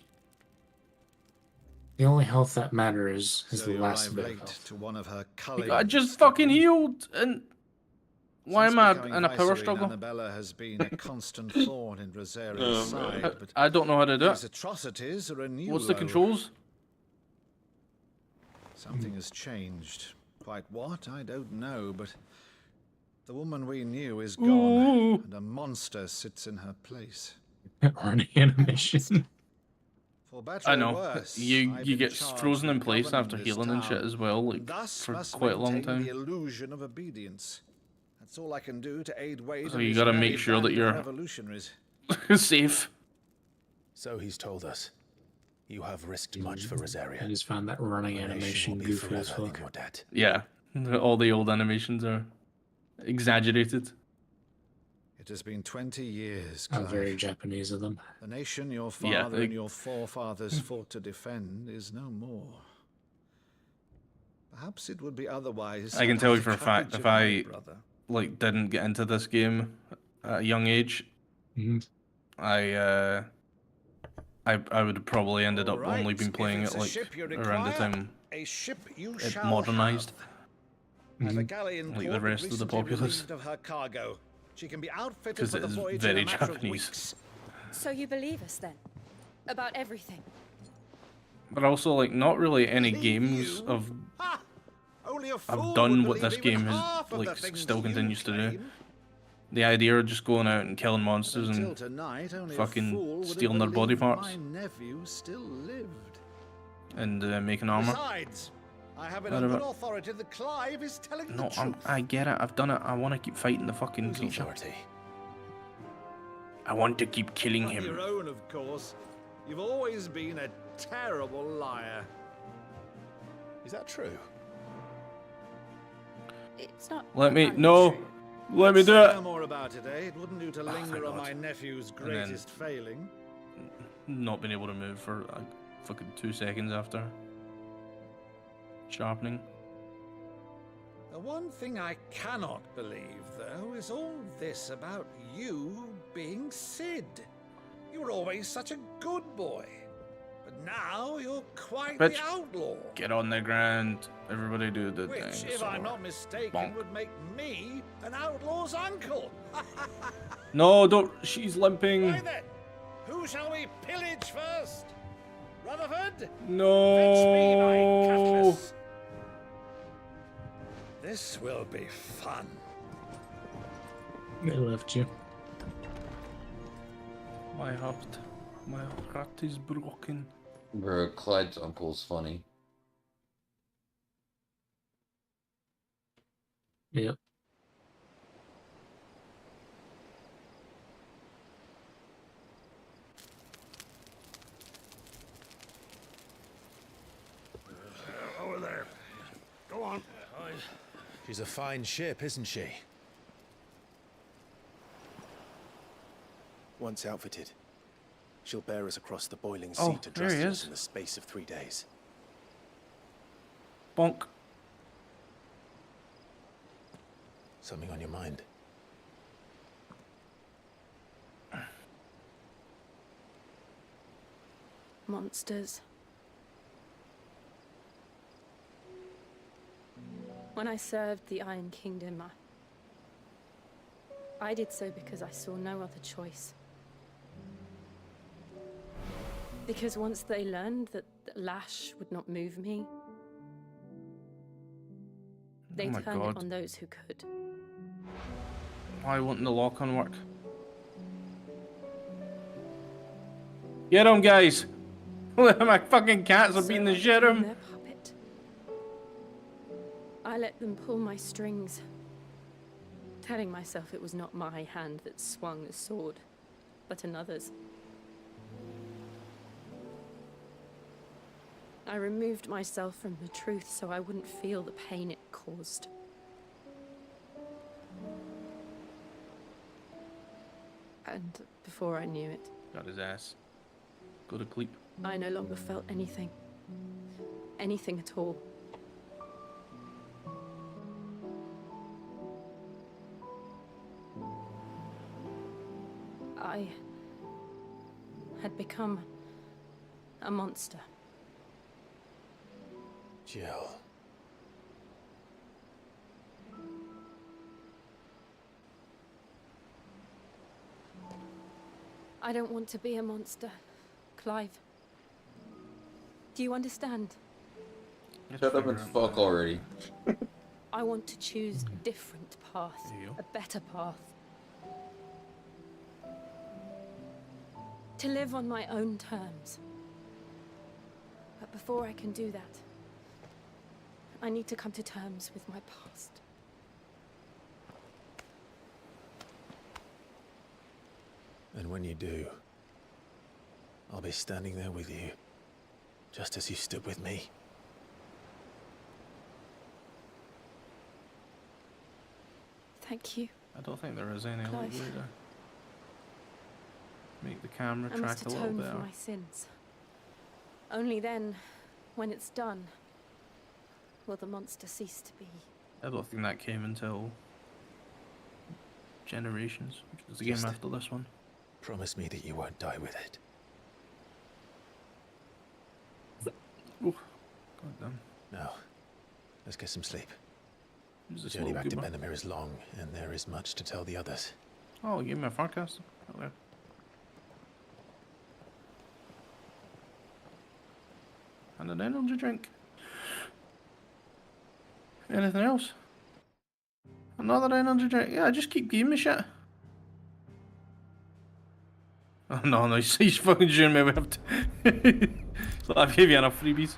The only health that matters is the last bit of health. To one of her I just fucking healed, and why am I in a power struggle? Annabella has been a constant thorn in Rez-Ace's side, but I don't know how to do these it. atrocities are a new What's the low. controls? Something has changed. Quite what, I don't know, but the woman we knew is gone, and a monster sits in her place. Or an animation. For better I or know. worse, You I've you been get charged frozen in with place governing after this healing and shit town. as well, like Thus for must quite a long maintain time. the illusion of obedience. That's all I can do to aid Wade. So and you his gotta merry make sure that band of you're revolutionaries. safe. So he's told us. You have risked much for I Rez-Ace. just found that running animation goofy as fuck. Yeah, all the old animations are exaggerated. It has been 20 years, How Clive. very Japanese of them. The nation your Yeah, father they- and your forefathers fought to defend is no more. Perhaps it would be otherwise. I can tell you for a without the fact courage if of my I brother. like didn't get into this game at a young age, I would have probably ended up only been playing If it's it a like ship you around the require, time a ship you it shall modernized. have a galley in Like the port rest of the recently populace. relieved of her cargo. She can be outfitted 'Cause for it the is voyage very in a matter of Japanese. weeks. So you believe us then? About everything? But also like not really any games of Only a I've fool done would what this believe even game has half of the like things still you continues to do. claim. The idea of just going out and killing monsters Until and tonight, only a fool fucking would have stealing their body believed parts My nephew still lived. and making armor. Besides, I have it What on good about- authority that Clive is telling No, the truth. I get it. I've done it. I want to keep fighting the fucking Whose creature. authority? I want to keep killing On him. your own, of course. You've always been a terrible liar. Is that true? It's not. Let me entirely no. true. Let me do Say it. no more about it, eh? It wouldn't do to linger thank on God. my nephew's And then- greatest failing. Not being able to move for fucking 2 seconds after sharpening. The one thing I cannot believe, though, is all this about you being Sid. You were always such a good boy. But now you're quite Bitch. the outlaw. Get on the ground. Everybody do the Which, thing. if I'm not mistaken, bonk. would make me an outlaw's uncle. No, don't. She's limping. Why then, who shall we pillage first? Rutherford? Fetch me my No. cutlass. This will be fun. They left you. My heart is broken. Bro, Clyde's uncle's funny. Yep. Over there. Go on. She's a fine ship, isn't she? Once outfitted, she'll bear us across the boiling sea Oh, to there he Dresden is. in the space of 3 days. Bonk. Something on your mind? Monsters. When I served the Iron Kingdom, I did so because I saw no other choice. Because once they learned that the lash would not move me, they Oh my turned God. it on those who could. Why won't the lock-on work? Get him, guys! My fucking cats are beating the shit out of him. Their puppet. I let them pull my strings, telling myself it was not my hand that swung the sword, but another's. I removed myself from the truth so I wouldn't feel the pain it caused. And before I knew it, Got his ass. Go to sleep. I no longer felt anything. Anything at all. I had become a monster. Jill. I don't want to be a monster, Clive. Do you understand? Shut up and fuck already. I want to choose a different path, a better path. To live on my own terms. But before I can do that, I need to come to terms with my past. And when you do, I'll be standing there with you, just as you stood with me. Thank you. I don't think there is any Clive. way to make the camera I must track a little atone better. for my sins. Only then, when it's done, will the monster cease to be. I don't think that came until Generations, which is the game Just after this one. Promise me that you won't die with it. Ooh, goddamn. Now, let's get some sleep. Who's The this journey little back to goober? Benamir is long, and there is much to tell the others. Oh, you gave me a forecast? Okay. And an energy drink. Anything else? Another energy drink? Yeah, just keep giving me shit. Oh no, no, he's fucking shooting me. We have to. So I've gave you enough freebies.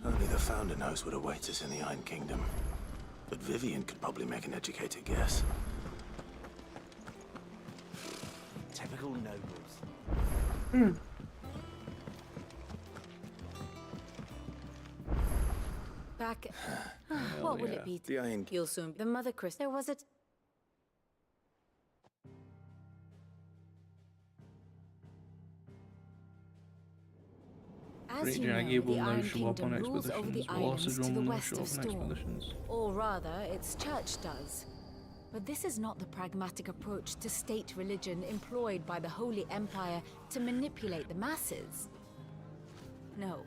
Only the Founder knows what awaits us in the Iron Kingdom. But Vivian could probably make an educated guess. Typical nobles. Back. What will it be? The Iron You'll soon. The Mother Chris. There was it. As you Raging know, Aggie will the now Iron show up on Kingdom rules over the expeditions. islands to Velociraptor the will now west show of up on Storm. expeditions. Or rather, its church does. But this is not the pragmatic approach to state religion employed by the Holy Empire to manipulate the masses. No.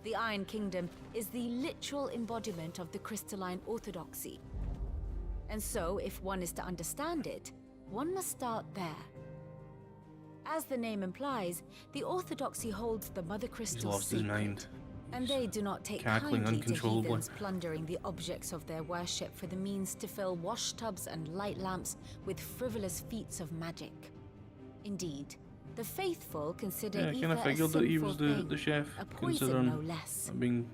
The Iron Kingdom is the literal embodiment of the crystalline orthodoxy. And so, if one is to understand it, one must start there. As the name implies, the orthodoxy holds the Mother Crystal lost his sacred, mind. and they do not take Cackling kindly to uncontrollably. heathens plundering the objects of their worship for the means to fill washtubs and light lamps with frivolous feats of magic. Indeed, the faithful consider Yeah, I ether kind of a figured that he sinful was thing, the chef, a poison considering no less. being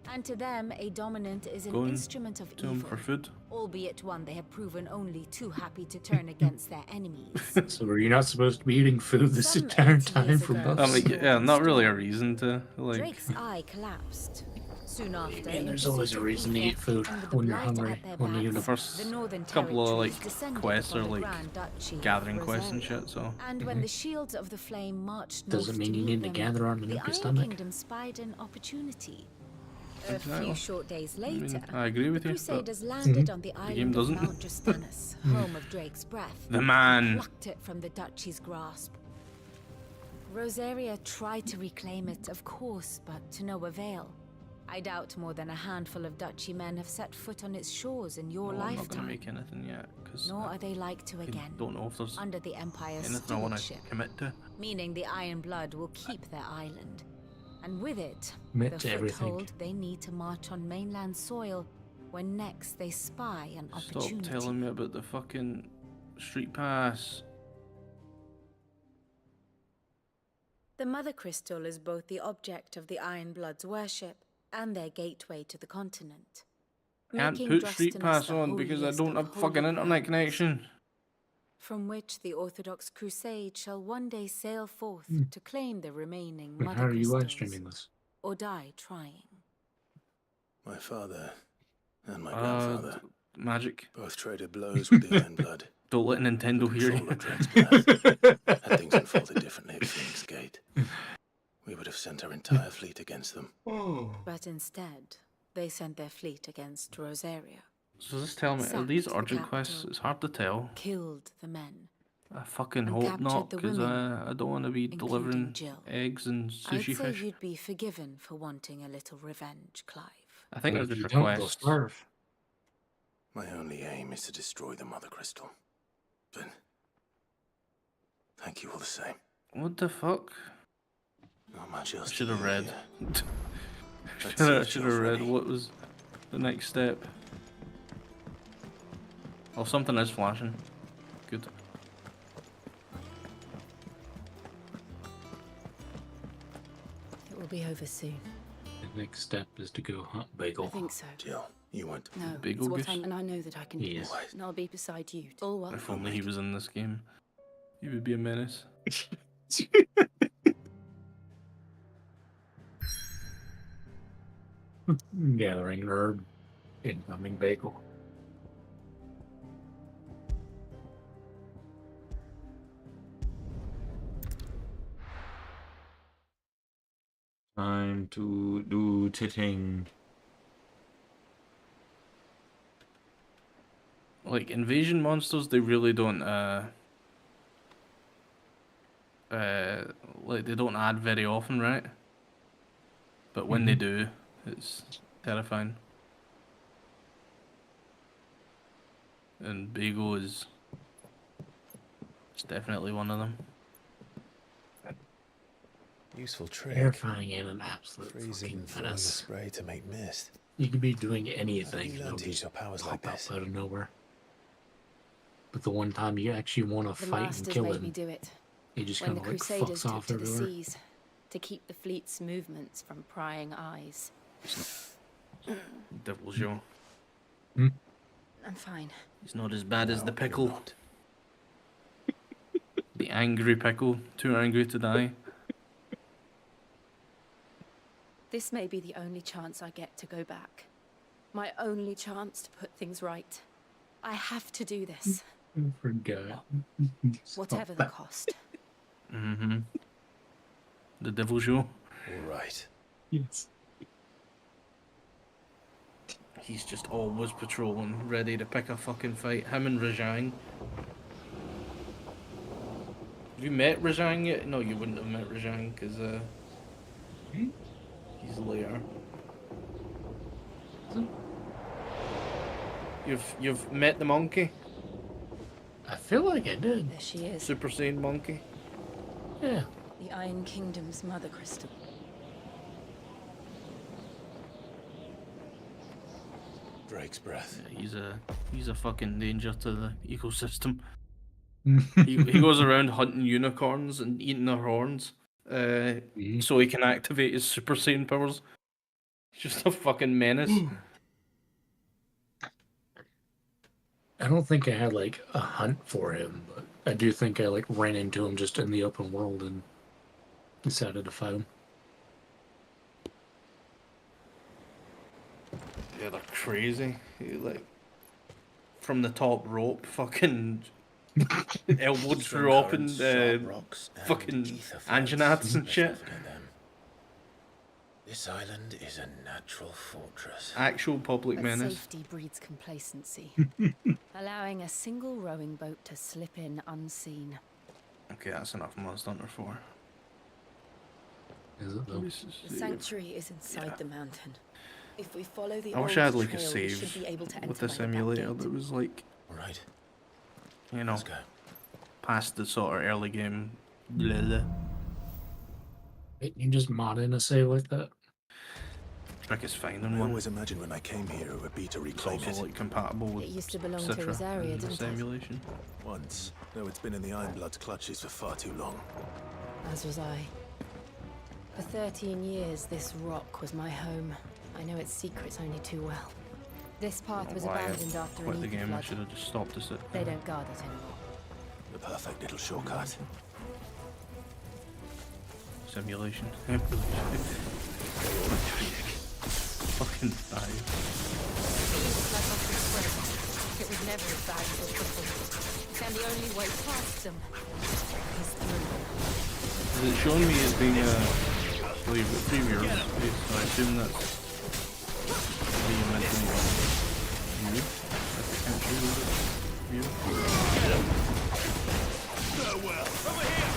And to them, a dominant is an going instrument of to him evil, for food. albeit one they have proven only too happy to turn against their enemies. So were you not supposed to be eating food this Some entire 80 time years from ago, us? I mean, yeah, not really a reason to like. Drake's eye collapsed. Soon after, Man, in there's always a pursuit of reason to ether, eat food and with the when you're blight hungry, at their when you backs, The first the northern couple of territories like descended quests are upon the like Grand Duchy of gathering quests and Rez-Ace. shit. So And when the shields of the flame marched north Doesn't mean to you meet need to them, gather on an the empty Iron stomach. Kingdom spied an opportunity. A Exactly. few short days I mean, later, I agree with the you, but Crusaders landed Mhm. on the game island of doesn't. Mount Justanus, home of Drake's breath, The and man. plucked it from the Duchy's grasp. Rosaria tried to reclaim it, of course, but to no avail. I doubt more than a handful of Duchy men have set foot on its shores in your no, I'm not lifetime. gonna make anything yet because Nor are they like to again, don't know if there's under the Empire's anything I want to stewardship, commit to. meaning the Iron Blood will keep their island. And with it, Commit the to everything. foothold they need to march on mainland soil, when next they spy an Stop opportunity. telling me about the fucking street pass. The Mother Crystal is both the object of the Iron Blood's worship and their gateway to the continent. Can't making put street Drustinus pass the on because I holiest don't of have fucking holy internet grounds, connection. from which the Orthodox Crusade shall one day sail forth to claim the remaining Wait, Mother how are you live Crystals, streaming this? or die trying. My father and my grandfather Magic. both traded blows with the Iron Blood. Don't let Nintendo hear Control you. of Dred's path. Had things unfolded differently at Phoenix Gate, we would have sent our entire fleet against them. But instead, they sent their fleet against Rosaria. So just tell me, are sacked these the urgent capital, quests? It's hard to tell. Killed the men. I fucking and hope captured not, the because women, I don't want to be including delivering Jill. eggs and I'd sushi say fish. you'd be forgiven for wanting a little revenge, Clive. I think But they're if just you don't, they'll requests. starve. My only aim is to destroy the Mother Crystal. But thank you all the same. What the fuck? Not much else. I should have to read. Let's I see should if have Jill's read ready. what was the next step. Oh, something is flashing. Good. It will be over soon. The next step is to go hunt Bagel. I think so. Jill, you went. No, Bagel it's what goose? and I know that I can do Yes. it. And I'll be beside you. All well. If only he was in this game, he would be a menace. Gathering herb. Incoming Bagel. Time to do titting. Like invasion monsters, they really don't like they don't add very often, right? But when they do, it's terrifying. And Bagel is it's definitely one of them. Useful trick. Terrifying and an absolute Freezing fucking flowing menace. spray to make mist. You could be doing anything, You and learn it'll to use just your powers pop like this. up out of nowhere. But the one time you actually want to The fight and masters kill made me him, do it. he just When kind the of like Crusaders fucks took off to the everywhere. seas to keep the fleet's movements from prying eyes. Devil's Jaw. I'm fine. He's not as bad as No, the you're pickle. not. The angry pickle, too angry to die. This may be the only chance I get to go back. My only chance to put things right. I have to do this, I forgot. whatever the cost. Mm-hmm. The Devil's Jaw. All right. Yes. He's just always patrolling, ready to pick a fucking fight. Him and Rajang. Have you met Rajang yet? No, you wouldn't have met Rajang, because, he's later. You've met the monkey? I feel like I did. There she is. Super Saiyan monkey? Yeah. The Iron Kingdom's Mother Crystal. Drake's breath. Yeah, he's a fucking danger to the ecosystem. he goes around hunting unicorns and eating their horns, so he can activate his Super Saiyan powers. He's just a fucking menace. I don't think I had like a hunt for him, but I do think I like ran into him just in the open world and decided to fight him. Yeah, they're crazy. Like from the top rope, fucking elbowed through up and fucking Anjanats and shit. This island is a natural fortress. Actual public But menace. safety breeds complacency, allowing a single rowing boat to slip in unseen. Okay, that's enough Monster Hunter 4. Is it though? The sanctuary is inside the mountain. If we follow the I wish old I had like a trail, we save should be able to enter with the by the back simulator gate. that was like, Right. you know, Let's go. past the sort of early game. Blah, blah. Wait, you just mod in a save like that? Brick is fine I on one. always imagined when I came here it would be to It's reclaim also it. like compatible with It used to belong to Citra Rosaria, and didn't this it? emulation. Once, though it's been in the Ironblood's clutches for far too long. As was I. For 13 years, this rock was my home. I know its secrets only too well. This path was abandoned after an Quit the ether game. I flood. should have just stopped us at. They don't guard it anymore. The perfect little shortcut. Simulation. Fucking die. It was never as bad as before. And the only way past them is through. Is it showing me as being well, you've got 3 viewers, so I assume that's being meant to be view. If I can't show you the view. Farewell. Over here.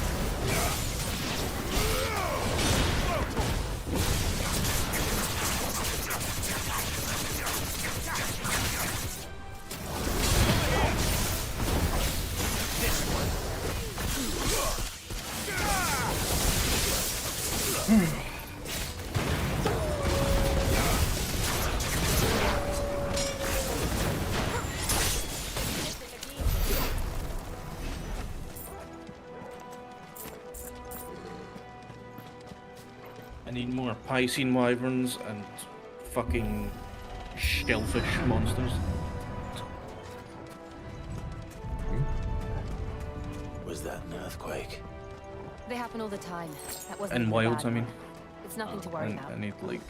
I need more Piscine wyverns and fucking shellfish monsters. Was that an earthquake? They happen all the time. That wasn't And even a wilds, bad I mean. one. It's nothing to worry about. I need like.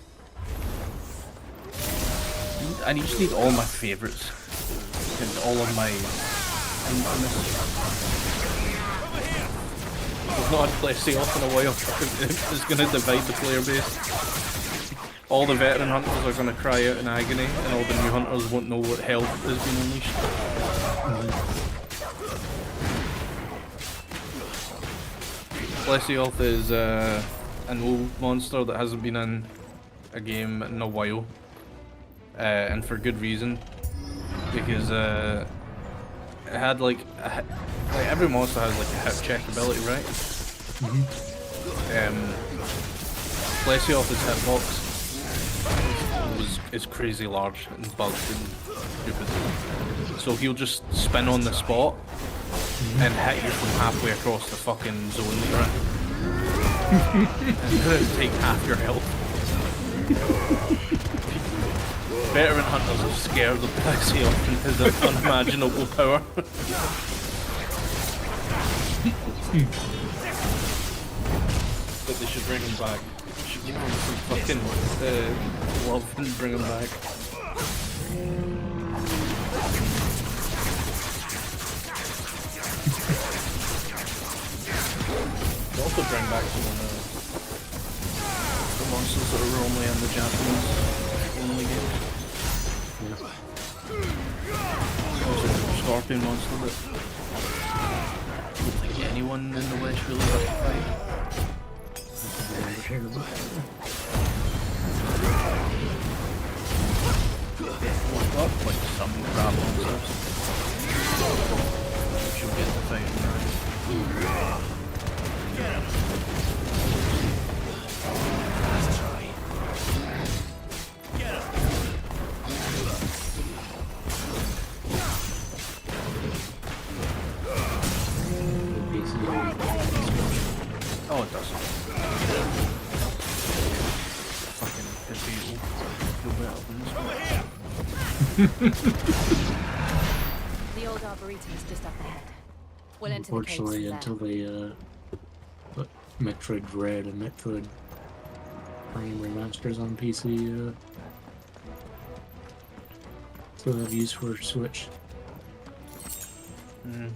I just need all my favourites and all of my infamous. I've not had Plessy off in a while. It's going to divide the player base. All the veteran hunters are going to cry out in agony, and all the new hunters won't know what health has been unleashed. Plesioth is an old monster that hasn't been in a game in a while, and for good reason, because it had like every monster has like a hip check ability, right? Plesioth's hitbox is crazy large and bugged and stupid, so he'll just spin on the spot and hit you from halfway across the fucking zone you're in. And take half your health. Veteran hunters are scared of Plesioth and his unimaginable power. But they should bring him back. They should give him some fucking love and bring him back. Also bring back some of the monsters that are normally in the Japanese only game. Also a scorpion monster that I don't think anyone in the West really has to fight. We've got like some crab monsters. Which you'll get to fight now. Let's try. Get him. Oh, it does. Fucking hippie. The old arboretum is just up ahead. We'll enter the caves Unfortunately, from until there. they put Metroid Red and Metroid Prime remasters on PC, still have use for Switch. I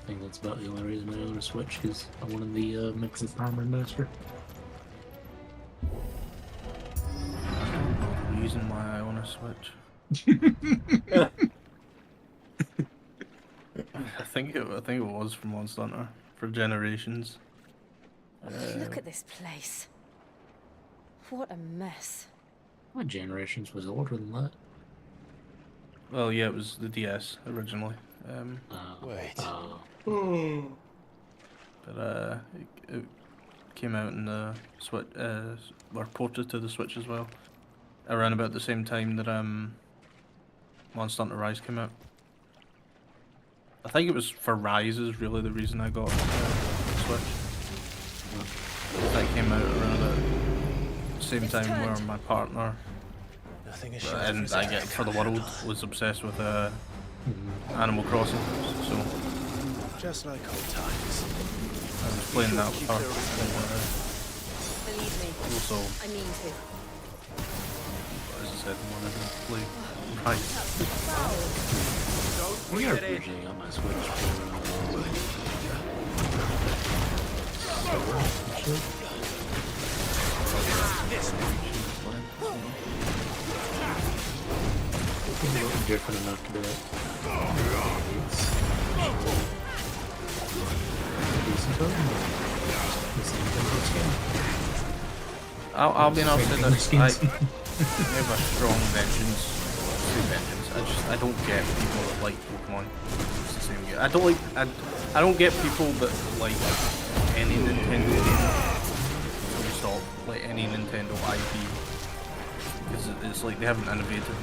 think that's about the only reason I own a Switch, because I wanted the Metroid Prime remaster. The reason why I own a Switch. I think it was from Monster Hunter for Generations. Look at this place. What a mess. My Generations was older than that. Well, yeah, it was the DS originally. Wait. But it came out in the Switch, were ported to the Switch as well, around about the same time that Monster Hunter Rise came out. I think it was for Rise is really the reason I got Switch. That came out around the same time where my partner, and I get for the world, was obsessed with Animal Crossing, so just like old times. I was playing that with her. Believe me. Also, I mean to. as I said, wanted to play Rise. We are originally on my Switch different enough to do it. I'll be honest with you, I have a strong vengeance. I don't get people that like Pokemon. It's the same game. I don't get people that like any Nintendo game. Full stop. Like any Nintendo IP. Because it's like they haven't innovated in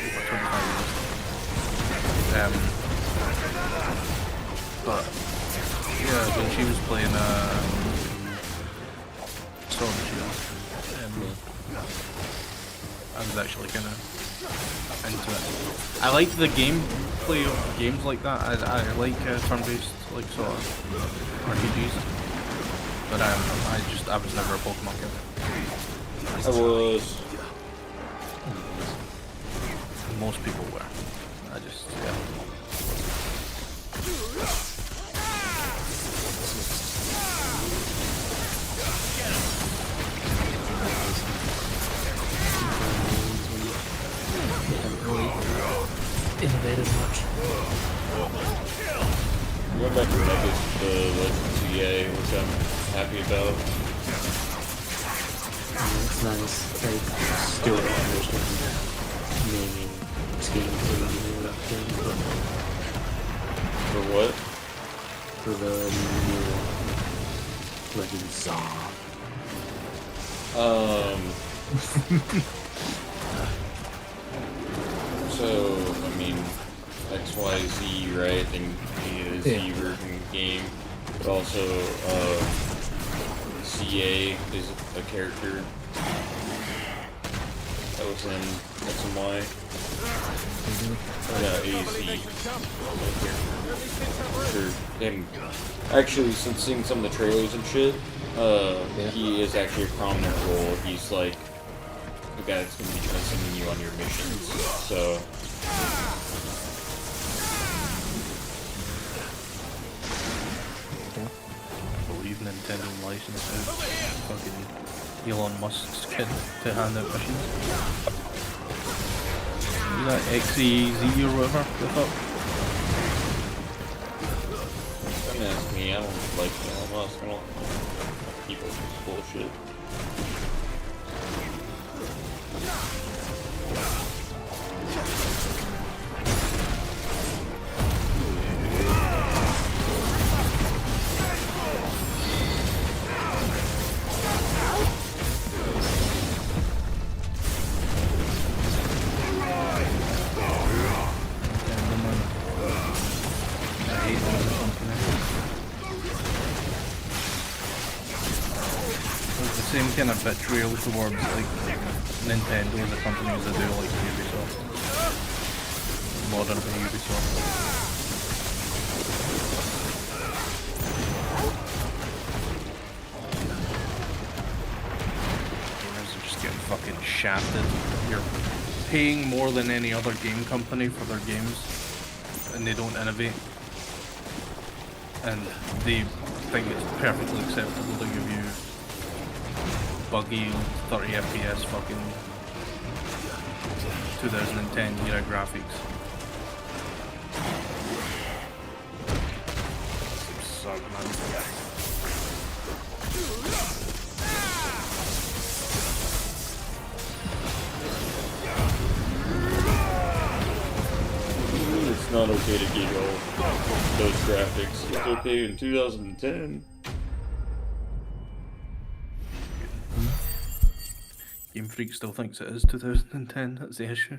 over 25 years. But yeah, when she was playing Sword and Shield, I was actually kind of into it. I like the gameplay of games like that. I like turn-based like sort of RPGs, but I was never a Pokemon kid. I was. Most people were. I just innovated much. Going back to the Legend CA, which I'm happy about. It's nice. I still don't understand the naming scheme for For what? For the new Legend Song. So, I mean, XYZ, right? And the Z version game, but also CA is a character that was in XY. AZ. Sure. And actually, since seeing some of the trailers and shit, he is actually a prominent role. He's like the guy that's going to be kind of sending you on your missions. So. I believe Nintendo licenses fucking Elon Musk's kid to hand out missions. Is that XVI or whatever the fuck? Don't ask me, I don't like Elon Musk. I don't people just bullshit. Same kind of vitriol towards like Nintendo as a company as I do like Ubisoft. Modern Ubisoft. Gamers are just getting fucking shafted. You're paying more than any other game company for their games, and they don't innovate. And they think it's perfectly acceptable to give you buggy 30 FPS fucking 2010 era graphics. Suck, man. It's not okay to give all those graphics. It's okay in 2010. Game Freak still thinks it is 2010. That's the issue.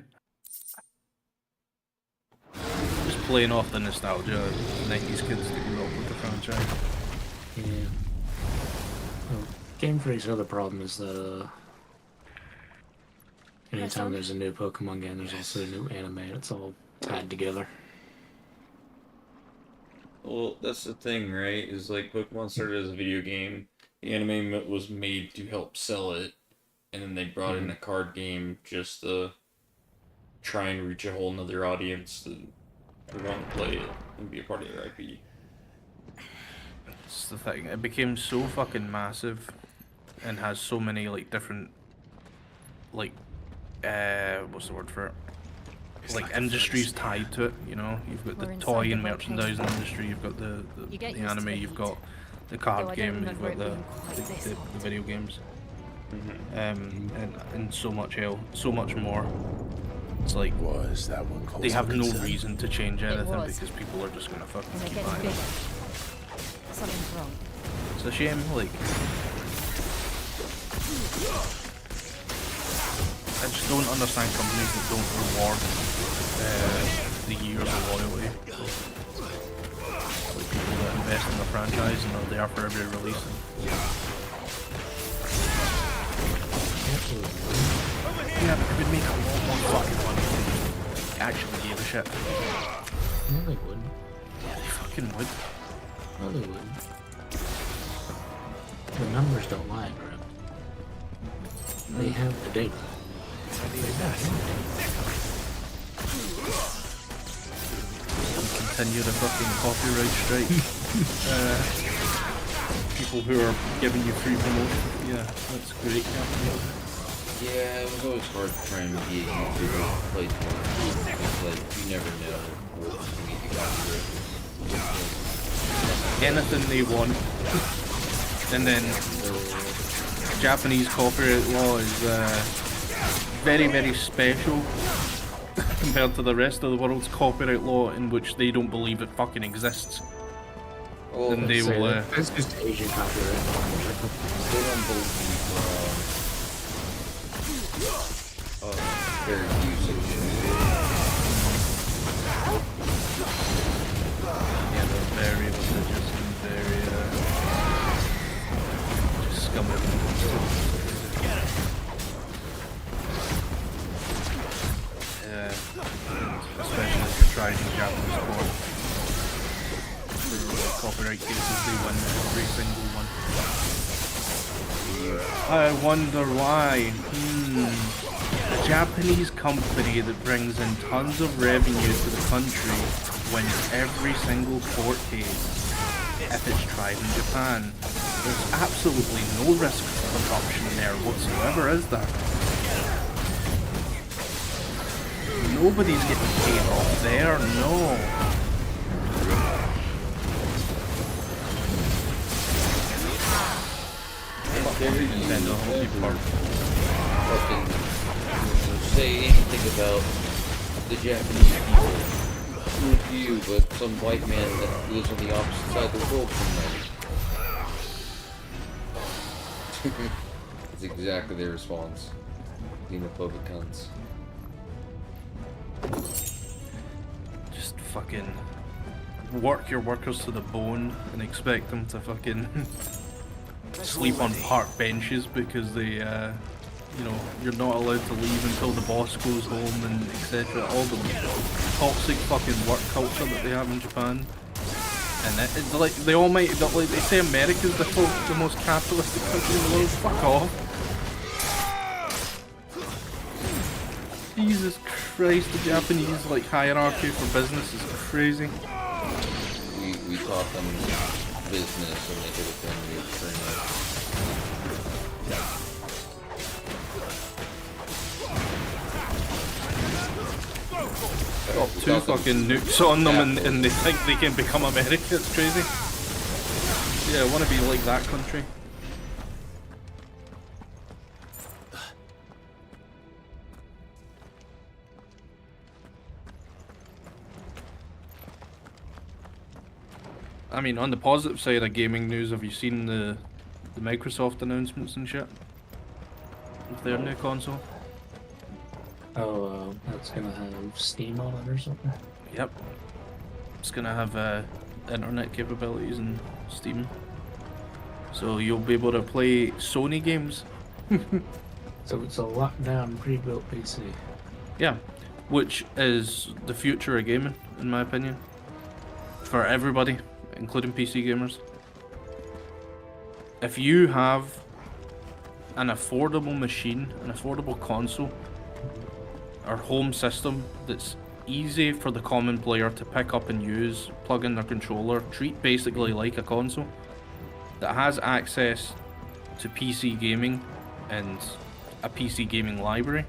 Just playing off the nostalgia of 90s kids that grew up with the franchise. Yeah. Well, Game Freak's other problem is that anytime there's a new Pokemon game, there's also a new anime, and it's all tied together. Well, that's the thing, right? Is like Pokemon started as a video game. The anime was made to help sell it, and then they brought in a card game just to try and reach a whole nother audience that would want to play it and be a part of their IP. It's the thing. It became so fucking massive, and has so many like different, like, what's the word for it? Like industries tied to it, you know. You've got the toy and merchandising industry. You've got the anime. You've got the card game. You've got the video games, and so much more. It's like they have no reason to change anything because people are just gonna fucking keep buying it. Something's wrong. It's a shame, like. I just don't understand companies that don't reward the years of loyalty. Like people that invest in the franchise and are there for every release. Yeah, but it would make a lot more fucking money if they actually gave a shit. No, they wouldn't. Yeah, they fucking would. No, they wouldn't. The numbers don't lie, bro. They have the data. Continue the fucking copyright strike. People who are giving you free promotion. Yeah, that's great. Yeah, it was always hard to try and be a YouTuber who played Pokemon. Like, you never know what to get you copyright. Anything they want. And then Japanese copyright law is very, very special compared to the rest of the world's copyright law, in which they don't believe it fucking exists. Well, and they will. That's just Asian copyright. They don't believe fair usage. Yeah, they're very religious and very just scummy. Especially if you're trying in Japanese court. For copyright cases, they win every single one. I wonder why. A Japanese company that brings in tons of revenue to the country wins every single court case if it's tried in Japan. There's absolutely no risk of corruption there whatsoever, is there? Nobody's getting paid off there, no. Say anything about the Japanese people with you, but some white man that lives on the opposite side of the world from them. That's exactly their response. Xenophobic cunts. Just fucking work your workers to the bone and expect them to fucking sleep on park benches because they, you know, you're not allowed to leave until the boss goes home and etc. All the toxic fucking work culture that they have in Japan. And it's like they all might, like they say America's the most capitalistic country in the world. Fuck off. Jesus Christ, the Japanese like hierarchy for business is crazy. We taught them business and they did it when we were training. Got two fucking nukes on them and they think they can become America. It's crazy. Yeah, I want to be like that country. I mean, on the positive side of gaming news, have you seen the Microsoft announcements and shit? with their new console. Oh, that's gonna have Steam on it or something? Yep. It's gonna have internet capabilities and Steam. So you'll be able to play Sony games. So it's a lockdown pre-built PC. Yeah, which is the future of gaming, in my opinion. For everybody, including PC gamers. If you have an affordable machine, an affordable console, or home system that's easy for the common player to pick up and use, plug in their controller, treat basically like a console, that has access to PC gaming and a PC gaming library,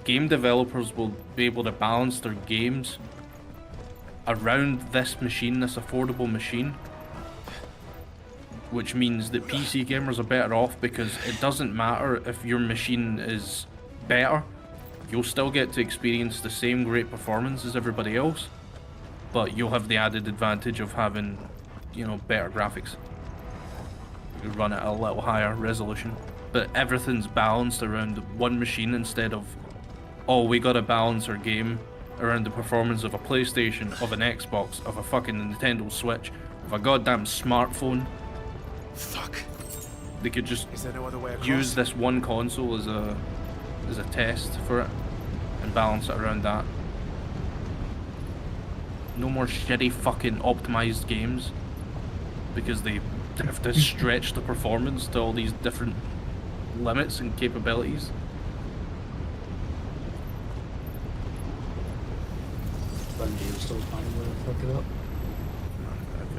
game developers will be able to balance their games around this machine, this affordable machine, which means that PC gamers are better off because it doesn't matter if your machine is better, you'll still get to experience the same great performance as everybody else, but you'll have the added advantage of having, you know, better graphics. You run at a little higher resolution, but everything's balanced around one machine instead of, oh, we gotta balance our game around the performance of a PlayStation, of an Xbox, of a fucking Nintendo Switch, of a goddamn smartphone. Fuck. They could just Is there no other way across? use this one console as a test for it and balance it around that. No more shitty fucking optimized games because they have to stretch the performance to all these different limits and capabilities. Bungie will still find a way to fuck it up.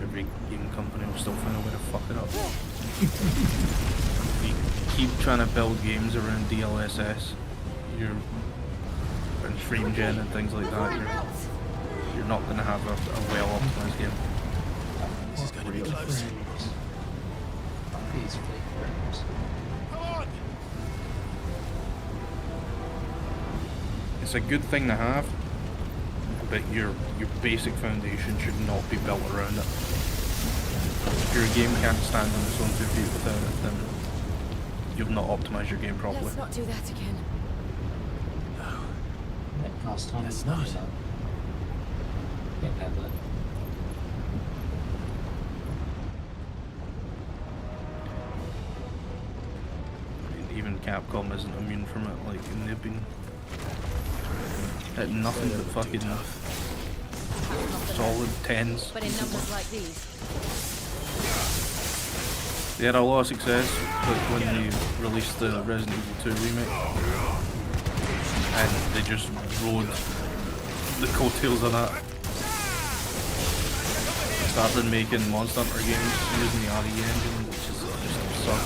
Every game company will still find a way to fuck it up. If you keep trying to build games around DLSS, and frame gen and things like that, you're not going to have a well optimized game. This is going to be close. These fake frames. It's a good thing to have, but your basic foundation should not be built around it. If your game can't stand on its own 2 feet without it, then you've not optimized your game properly. Let's not do that again. That costs time. That's not. Can't have that. Even Capcom isn't immune from it, like, and they've been hitting nothing but fucking solid 10s. But in numbers like these, They had a lot of success when they released the Resident Evil 2 remake, and they just rode the coattails of that. Started making Monster Hunter games using the RE engine, which is just absurd.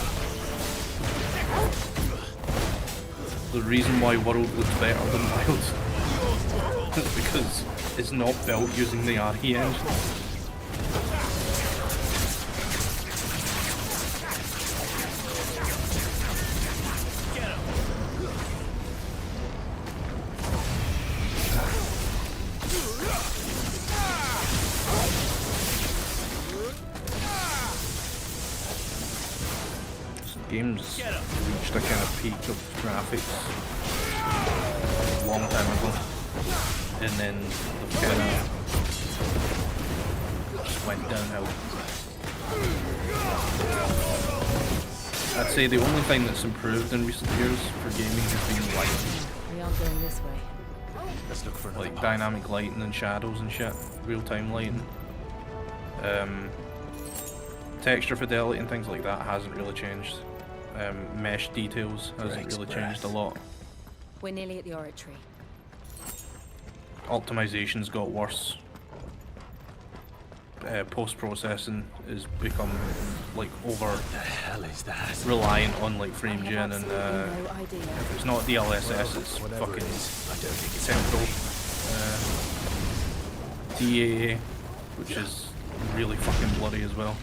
The reason why World looks better than Wild is because it's not built using the RE engine. Games reached a kind of peak of graphics a long time ago, and then the kind of just went downhill. I'd say the only thing that's improved in recent years for gaming has been lighting. We aren't going this way. Let's look for another Like path. dynamic lighting and shadows and shit, real-time lighting. Texture fidelity and things like that hasn't really changed. Mesh details hasn't really changed a lot. we're nearly at the oratory. Optimization's got worse. Post-processing has become like over The hell is that? reliant on like frame gen and if it's not DLSS, it's Whatever fucking it is, I don't think it's temporal. TAA, which is really fucking bloody as well.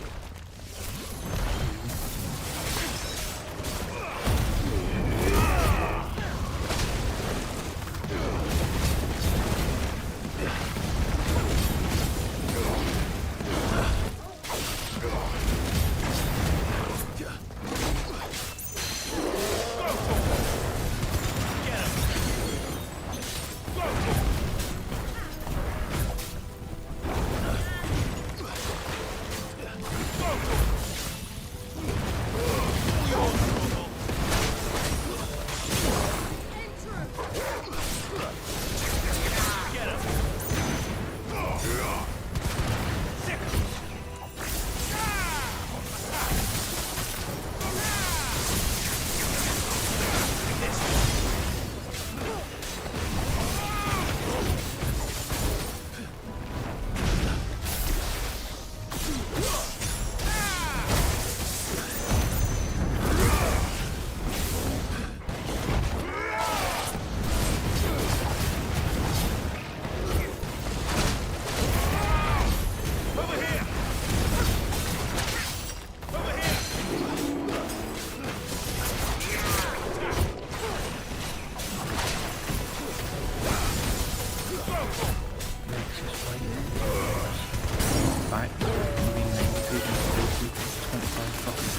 back maybe 90 pages, 25 fucking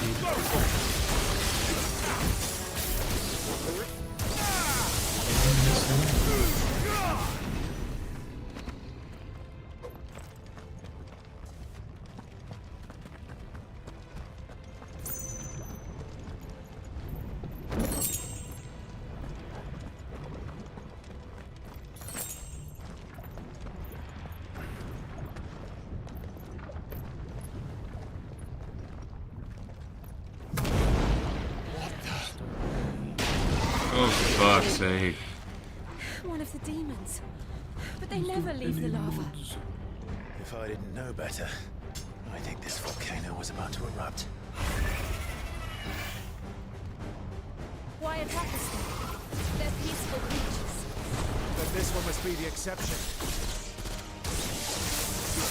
Oh, for fuck's sake. One of the demons. But they never leave the lava. If I didn't know better, I think this volcano was about to erupt. Why attack us then? They're peaceful creatures. But this one must be the exception.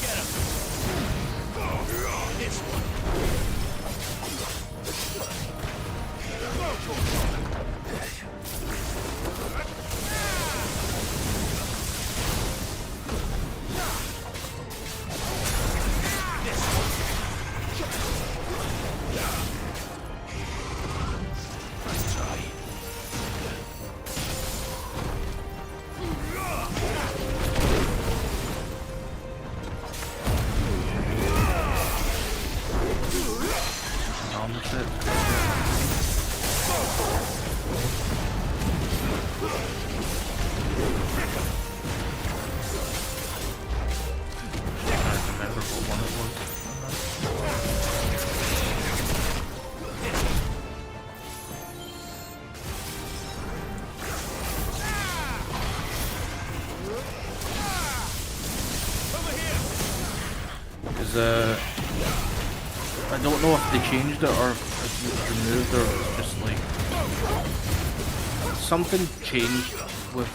Get him! This one! I don't know if they changed it or if it was removed or it's just like something changed with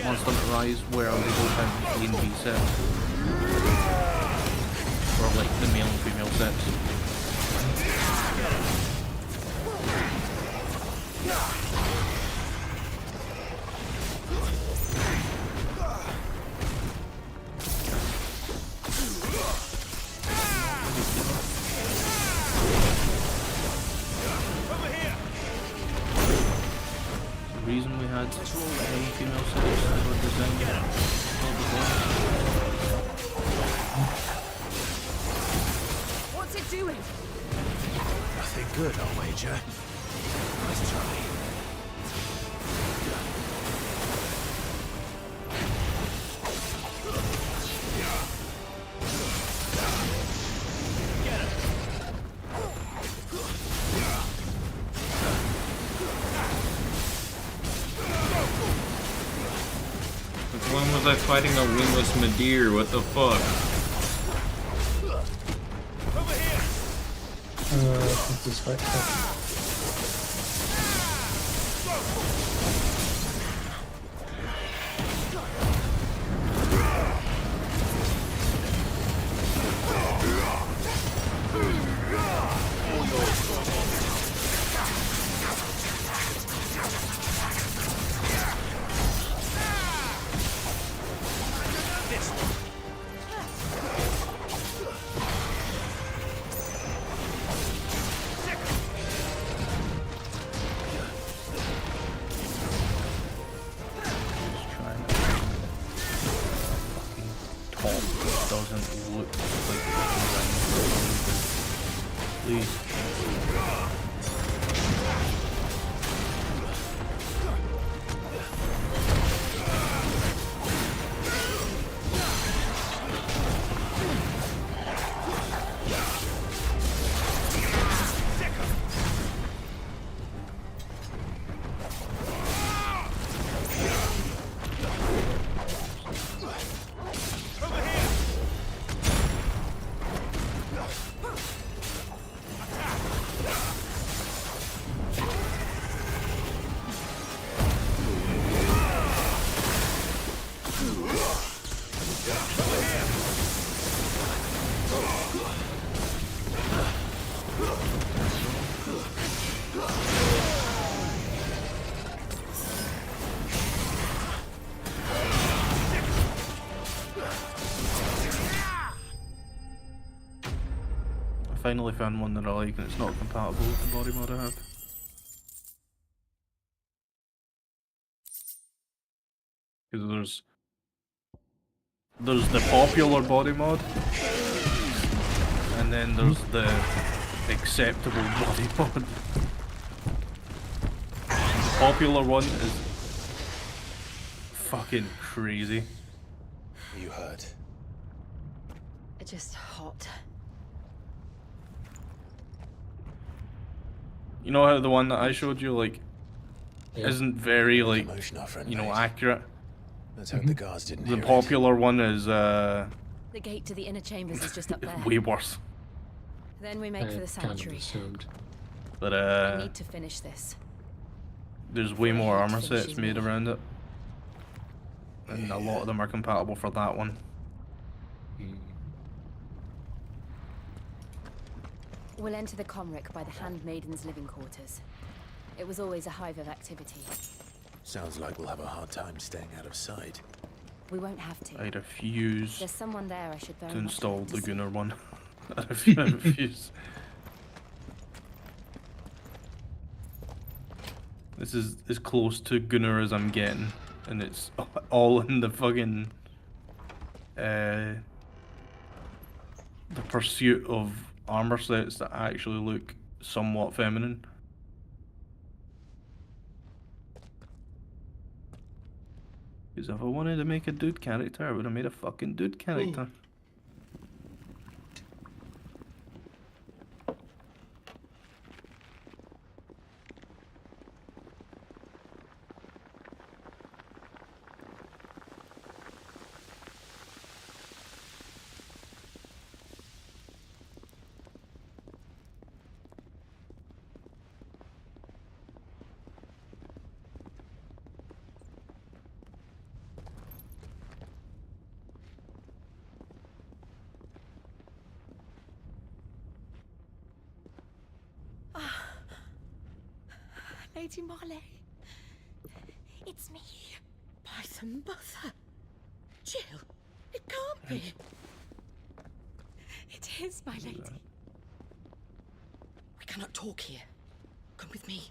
Monster Hunter Rise where they both have A and B sets, or like the male and female sets. Reason we had female sets were designed What's it doing? Nothing good, I'll wager. Nice try. When was I fighting a wingless Madeir? What the fuck? What's this fight? Doesn't look like please. finally found one that I like, and it's not compatible with the body mod I have. Because there's the popular body mod, and then there's the acceptable body mod. The popular one is fucking crazy. You heard. It's just hot. You know how the one that I showed you, like, isn't very, like, you know, accurate? Let's hope the guards didn't The hear popular one is, The gate to the inner chambers is just up there. way worse. Then we make for the sanctuary. But, I need to finish this. there's way more armor sets made around it. And a lot of them are compatible for that one. We'll enter the Comric by the Handmaiden's living quarters. It was always a hive of activity. Sounds like we'll have a hard time staying out of sight. We won't have to. I refuse There's someone there I should very to much install like to the see. Gunner one. I refuse. This is as close to Gunner as I'm getting, and it's all in the fucking the pursuit of armor sets that actually look somewhat feminine. Because if I wanted to make a dude character, I would have made a fucking dude character. Lady Marley, it's me. By the mother. Jill, it can't be. It is, my lady. We cannot talk here. Come with me.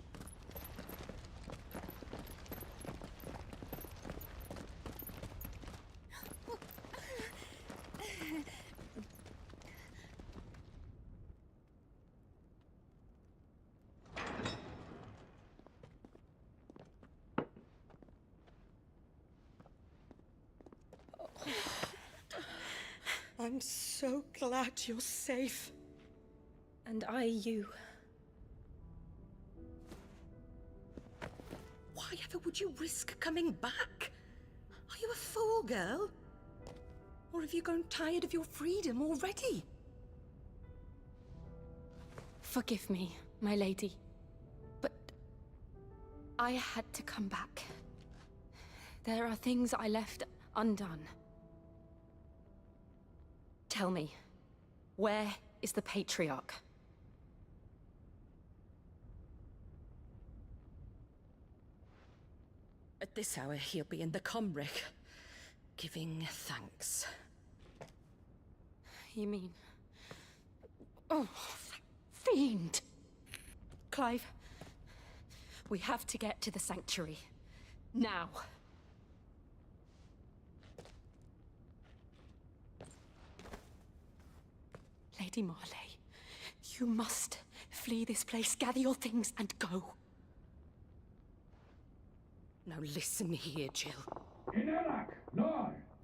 I'm so glad you're safe. And you. Why ever would you risk coming back? Are you a fool, girl? Or have you grown tired of your freedom already? Forgive me, my lady. But I had to come back. There are things I left undone. Tell me, where is the Patriarch? At this hour, he'll be in the Comric, giving thanks. You mean... Oh, fiend! Clive, we have to get to the sanctuary. Now. Lady Marley, you must flee this place, gather your things, and go. Now listen here, Jill.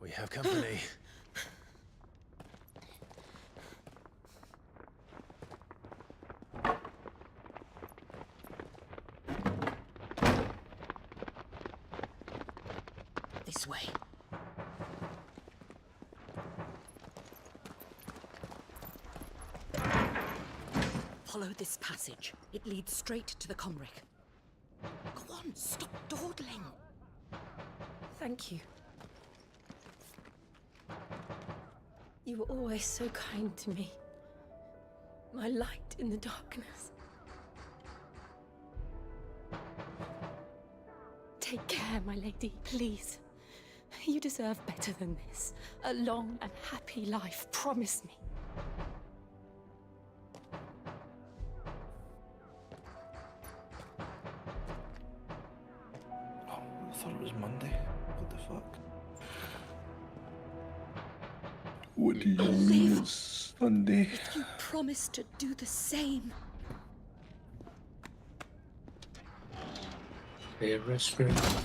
We have company. This way. Follow this passage. It leads straight to the Comric. Go on, stop dawdling. Thank you. You were always so kind to me. My light in the darkness. Take care, my lady, please. You deserve better than this. A long and happy life, promise me. thought it was Monday. What the fuck? What do you mean it's Sunday? You promised to do the same. Hey, respirate.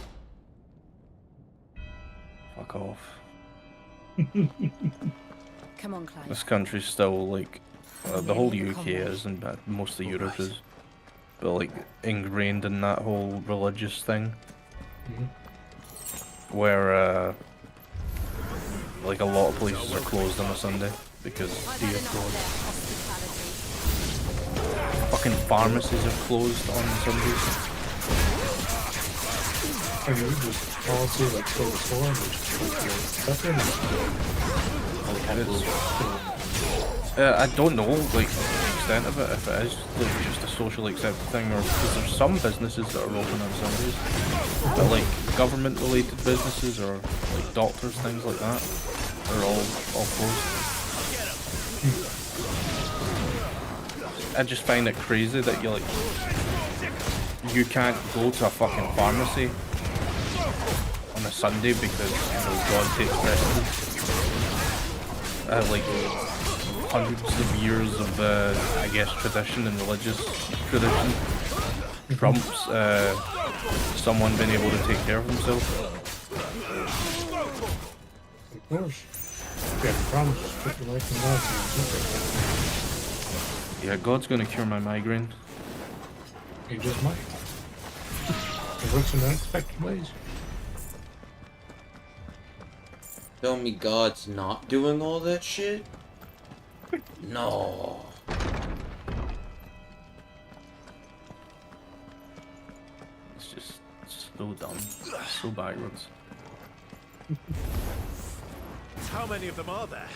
Fuck off. Come on, Clive. This country's still like the whole UK is, and most of Europe is, but like ingrained in that whole religious thing, where like a lot of places are closed on a Sunday because they are closed. Fucking pharmacies are closed on Sundays. I mean, just policy like close the store and just nothing. I don't know, like, the extent of it, if it is like just a socially accepted thing, or because there's some businesses that are open on Sundays, but like government-related businesses or like doctors, things like that, are all closed. I just find it crazy that you can't go to a fucking pharmacy on a Sunday because, you know, God takes precedence. Like hundreds of years of, I guess, tradition and religious tradition trumps someone being able to take care of himself. Of course. You have a promise to put your life in God. Yeah, God's gonna cure my migraine. He just might. It works in unexpected ways. Tell me God's not doing all that shit? No. It's just so dumb, so backwards. How many of them are there?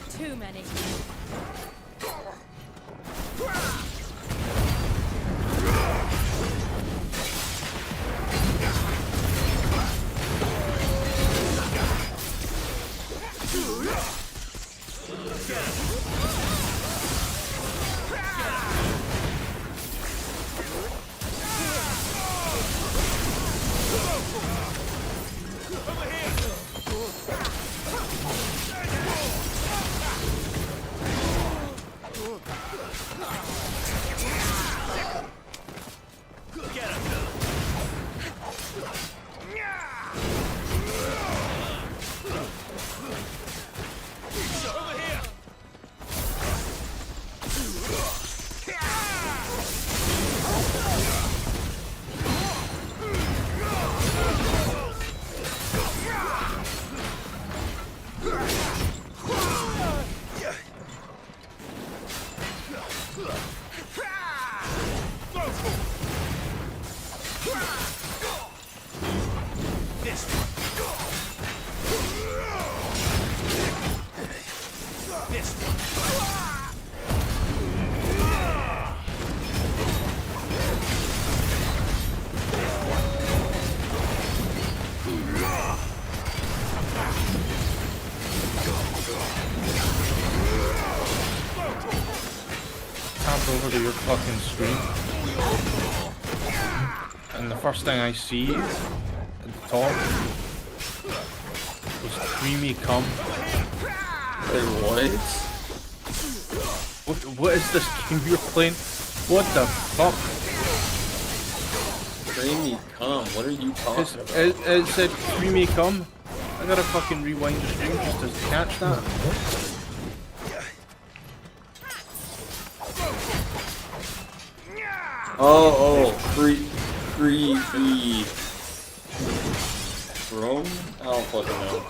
Too many. Over to your fucking screen, and the first thing I see at the top was creamy cum. Wait, what? What is this game you're playing? What the fuck? Creamy cum, what are you talking about? It said creamy cum. I gotta fucking rewind the stream just to catch that. Oh, creepy. Rome? I don't fucking know.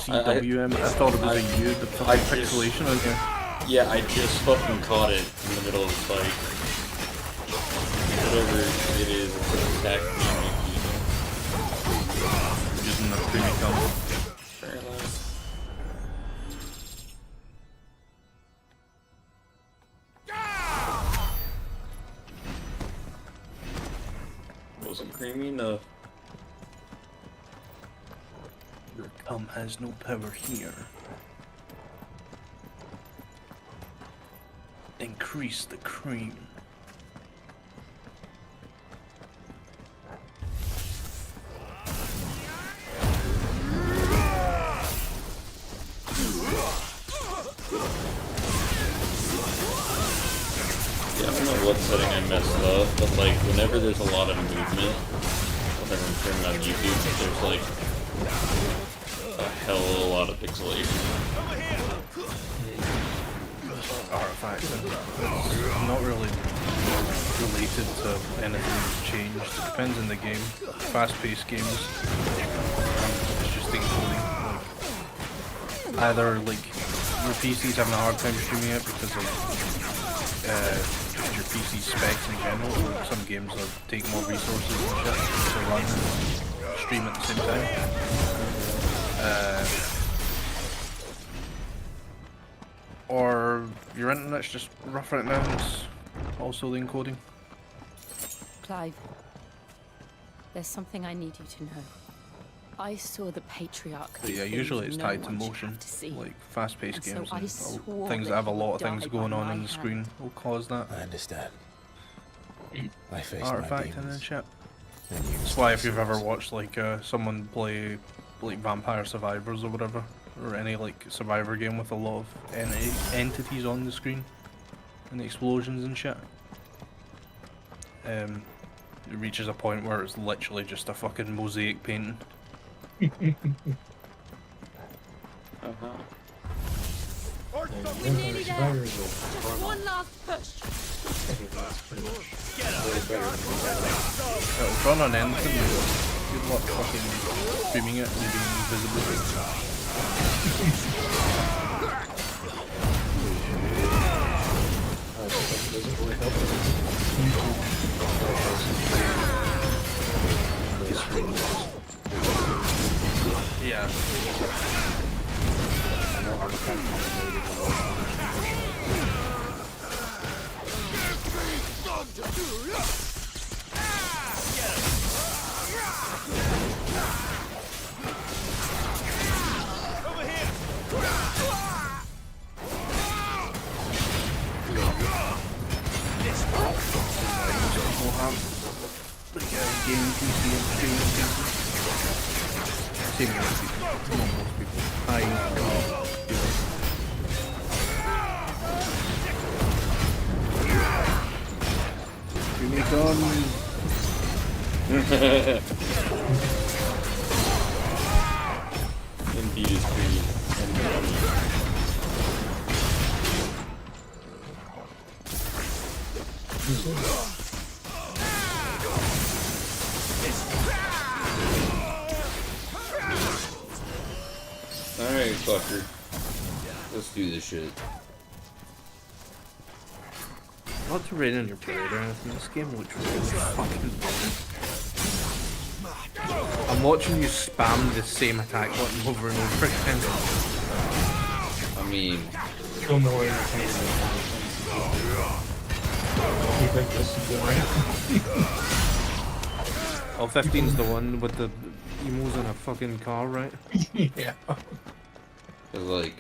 CWM, I thought it was a U, the fucking pixelation on here. Yeah, I just fucking caught it in the middle of the fight. Whatever it is, it's attacking me. Using the creamy cum. Apparently. Wasn't creamy enough. Your cum has no power here. Increase the cream. what setting I messed up, but like whenever there's a lot of movement, whenever I'm turning on YouTube, there's like a hell of a lot of pixelation. Artifact. It's not really related to anything that's changed. It depends on the game. Fast-paced games, it's just encoding. Like, either like your PC's having a hard time streaming it because of just your PC specs in general. Like some games will take more resources and shit to run and stream at the same time. Or your internet's just rough right now and it's also the encoding. Clive, there's something I need you to know. I saw the Patriarch. But yeah, usually it's tied to motion, like fast-paced games and things that have a lot of things going on the screen will cause that. I understand. I face Artifact and then shit. That's why if you've ever watched like someone play like Vampire Survivors or whatever, or any like survivor game with a lot of entities on the screen and the explosions and shit, it reaches a point where it's literally just a fucking mosaic painting. We're nearly there. Just one last push. It'll run on anything. Good luck fucking streaming it and being invisible. Yeah. Indeed is pretty. Alright, fucker. Let's do this shit. Not to rain on your parade or anything, this game looks really fucking boring. I'm watching you spam the same attack button over and over again. I mean... Still more entertaining. You think this is boring? Oh, 15's the one with the emos in a fucking car, right? Yeah. Cause like,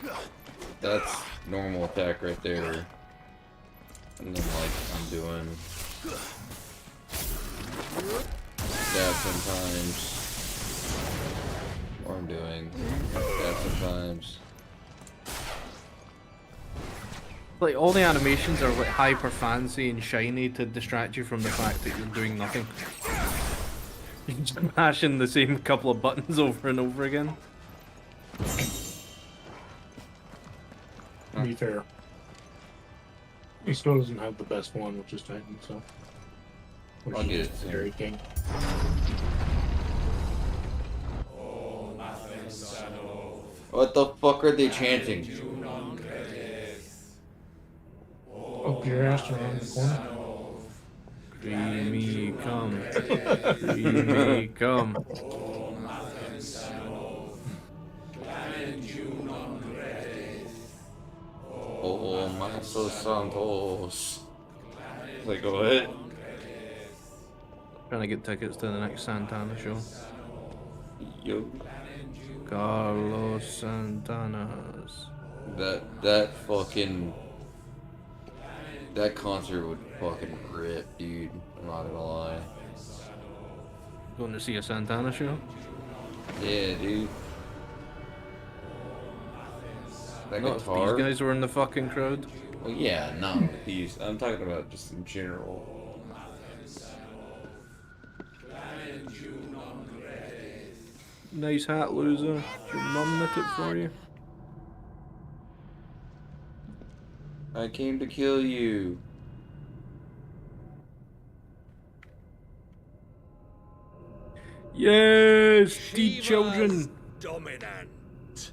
that's normal attack right there. And then like, I'm doing stab sometimes. Or I'm doing stab sometimes. Like, all the animations are like hyper fancy and shiny to distract you from the fact that you're doing nothing. You're just mashing the same couple of buttons over and over again. To be fair, he still doesn't have the best one, which is Titan, so. I'll get it. Fairy King. What the fuck are they chanting? Up your ass around the corner. Dreamy come. Dreamy come. Oh, Master Santos. Like, go ahead. Trying to get tickets to the next Santana show. Yo. Carlos Santana's. That fucking... That concert would fucking rip, dude. I'm not gonna lie. Going to see a Santana show? Yeah, dude. That Not guitar. if these guys were in the fucking crowd. Well, yeah, not with these. I'm talking about just in general. Nice hat, loser. Your mum knit it for you. I came to kill you. Yes, the children. Dominant.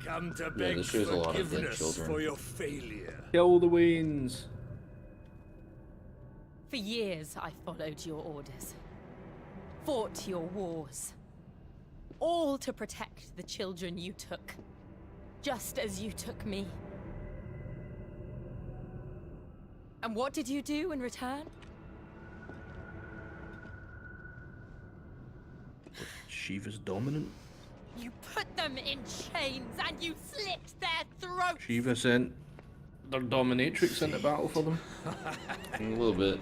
Come to Yeah, beg this shows a lot of dead forgiveness children. for your failure. Kill the Waynes. For years, I followed your orders. Fought your wars. All to protect the children you took. Just as you took me. And what did you do in return? Shiva's dominant. You put them in chains and you slit their throats! Shiva sent their dominatrix into battle for them. A little bit.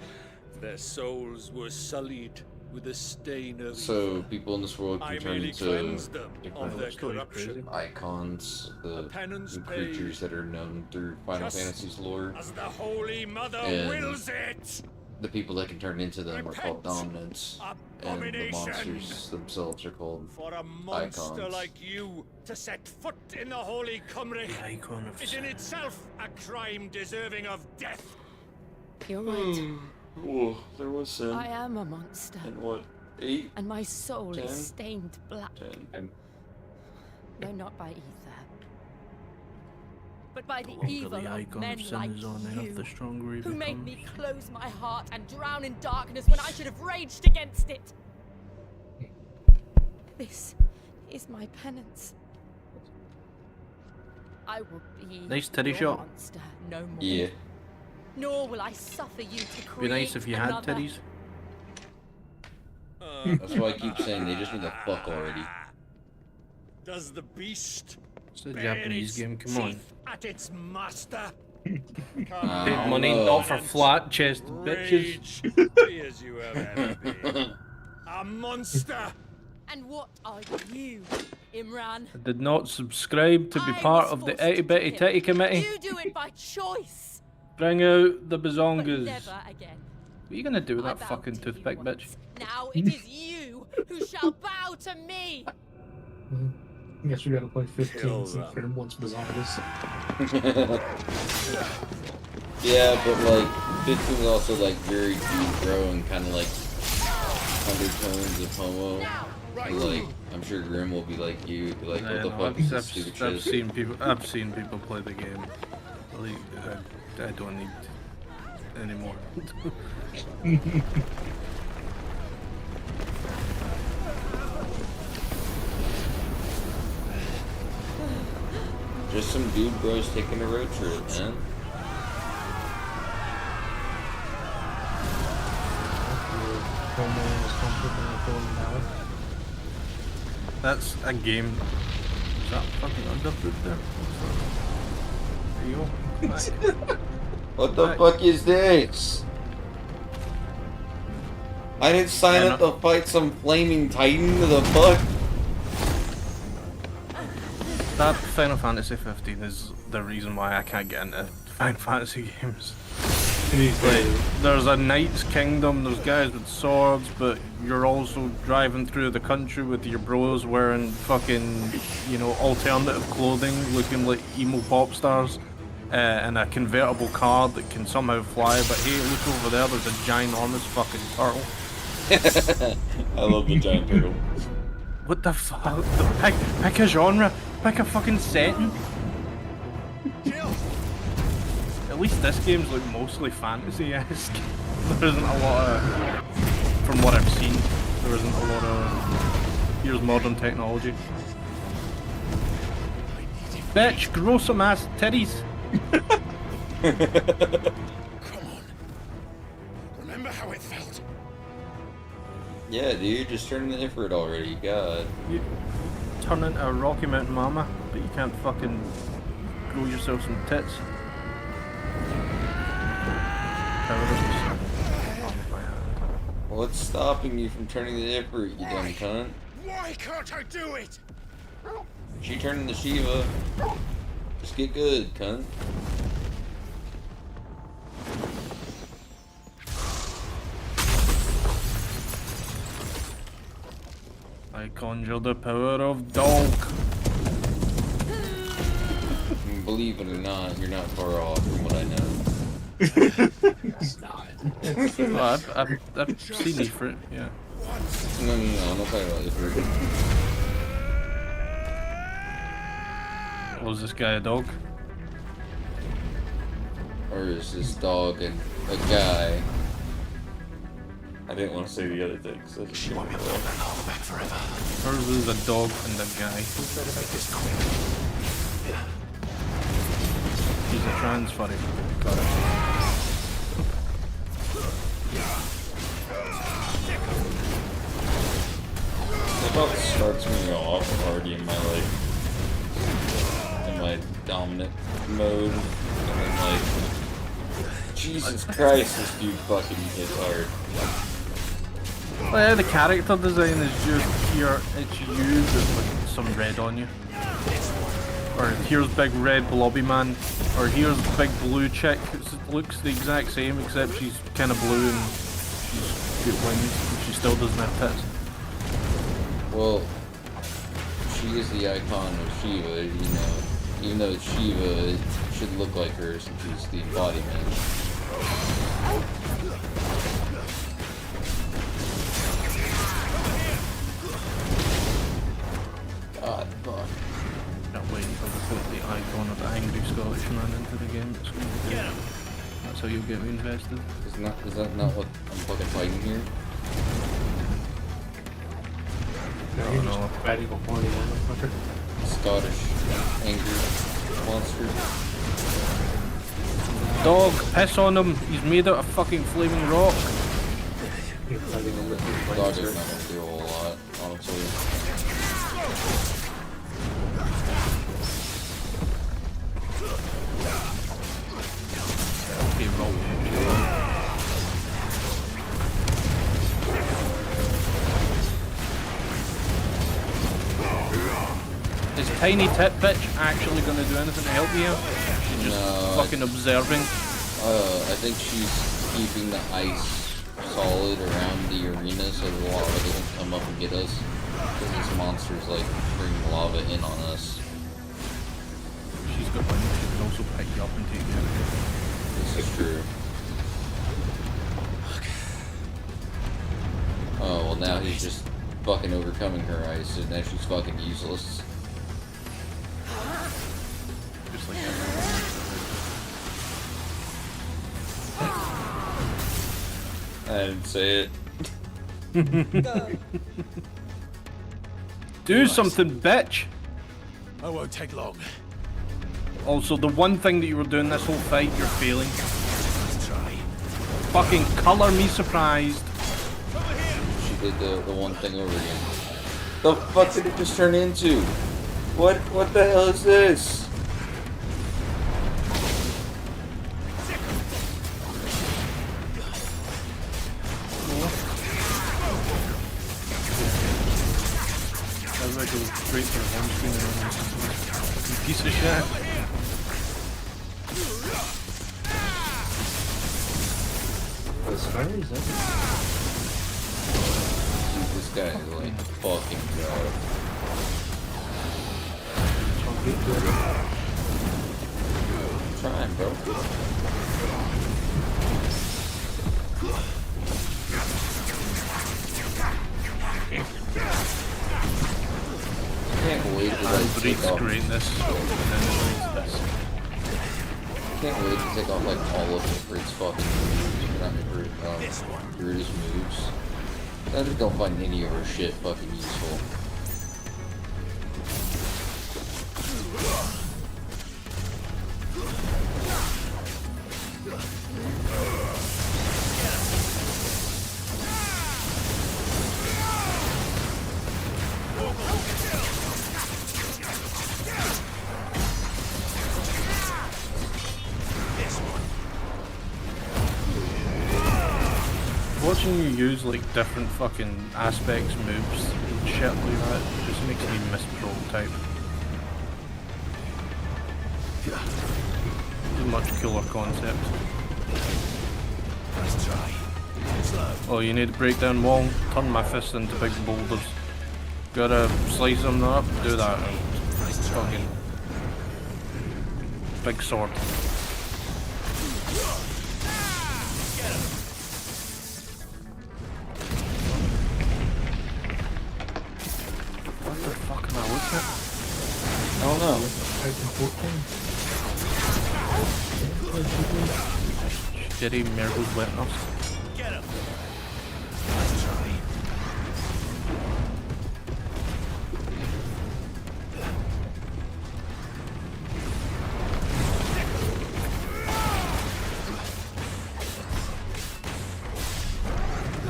Their souls were sullied with a stain of So evil. people in this world can I turn merely into cleansed them of their corruption. icons, the penance new creatures paid, that are known through Final just Fantasy's lore. as the Holy Mother And wills it. the people that can turn into them are called Repent, dominants, and the monsters themselves are called For a monster icons. like you to set foot in the Holy Cymru Icon of is in itself a crime deserving of death. You're right. Oh, there was sin. I am a monster. And what? 8? And my soul 10? is stained black. 10. No, not by ether. But by the longer evil the of icon men of sin like is on earth, you, the stronger he who made becomes. me close my heart and drown in darkness when I should have raged against it. This is my penance. I will be Nice titty your shot. monster no more. Yeah. Nor will I suffer you to create Be nice if you had another. titties. That's why I keep saying they just need to fuck already. Does the beast It's a bare Japanese its game, come on. teeth at its master? Paid money not for flat chested bitches. Rage, be as you have ever been. A monster. And what are you, Imran? I did not subscribe to be part of the Itty Bitty Titty Committee. You do it by choice. Bring out the But bazongas. never again. What are you gonna do with that fucking toothpick, bitch? Now it is you who shall bow to me. I guess we gotta play 15 Kill since them. they're once bizarres. Yeah, but like 15 is also like very deep growing, kind of like undertones of homo. And, like I'm sure Grim will be like you, be like, what the fuck is this stupid I've shit? seen people play the game. Like, I don't need any more. Just some dude bros taking a road trip, man. That's a game. Is that fucking underfoot there? There you go. What the fuck is this? I didn't sign up to fight some flaming titan. The fuck? That Final Fantasy 15 is the reason why I can't get into Final Fantasy games. Like, there's a Knight's Kingdom, there's guys with swords, but you're also driving through the country with your bros wearing fucking, you know, alternative clothing, looking like emo pop stars, and a convertible car that can somehow fly, but hey, look over there, there's a ginormous fucking turtle. I love the giant turtle. What the fuck? Pick a genre, pick a fucking setting. At least this game's like mostly fantasy-esque. There isn't a lot of, from what I've seen, there isn't a lot of, here's modern technology. Bitch, grow some ass titties. Come on. Remember how it felt? Yeah, dude, just turn the Ifrit already. God. You turn into a Rocky Mountain mama, but you can't fucking grow yourself some tits. What's stopping you from turning the Ifrit, you dumb cunt? Why can't I do it? She turned into Shiva. Just get good, cunt. I conjure the power of dog. Believe it or not, you're not far off from what I know. It's not. Well, I've seen Ifrit, yeah. No, I'm not talking about Ifrit. Was this guy a dog? Or is this dog a guy? I didn't want to say the other thing, so she won't be able to hold back forever. Hers is a dog and a guy. He's a trans furry. Got it. It about starts me off already in my dominant mode, and then like, Jesus Christ, this dude fucking hits hard. Well, yeah, the character design is just here, it's you with like some red on you. Or here's big red blobby man. Or here's big blue chick. It looks the exact same except she's kind of blue and she's got wings, but she still doesn't have tits. Well, she is the icon of Shiva, you know. Even though Shiva should look like her since she's the embodiment. God, fuck. Not waiting for the put the icon of the angry Scottish man into the game. It's going to do. That's how you'll get me invested. Is that not what I'm fucking fighting here? No. Fighting a horny motherfucker. Scottish angry monster. Dog, piss on him. He's made out of fucking flaming rock. Dog is not gonna do a whole lot, honestly. Okay, roll. Is Tiny Tit Bitch actually going to do anything to help you? She's just fucking observing. I think she's keeping the ice solid around the arena so the lava doesn't come up and get us. Because these monsters like bring lava in on us. She's got one. She can also pick you up and take you out. This is true. Oh well, now he's just fucking overcoming her ice, and now she's fucking useless. Just like I didn't say it. Do something, bitch! I won't take long. Also, the one thing that you were doing this whole fight, you're failing. Fucking colour me surprised. She did the one thing over again. The fuck did it just turn into? What the hell is this? As I go straight for one screen and then you piece of shit. This guy is like fucking god. I'm trying, bro. Can't wait to take off. Greatness. Can't wait to take off like all of Ifrit's fucking moves. Not Brutus moves. I just don't find any of her shit fucking useful. Watching you use like different fucking aspects, moves, and shit like that just makes me miss Prototype. It's a much cooler concept. Nice try. Slow. Oh, you need to break down wall, turn my fist into big boulders. Gotta slice them up, do that. Fucking big sword. What the fuck am I looking at? I don't know. Shitty Miracle's wetness. Get him. Nice try.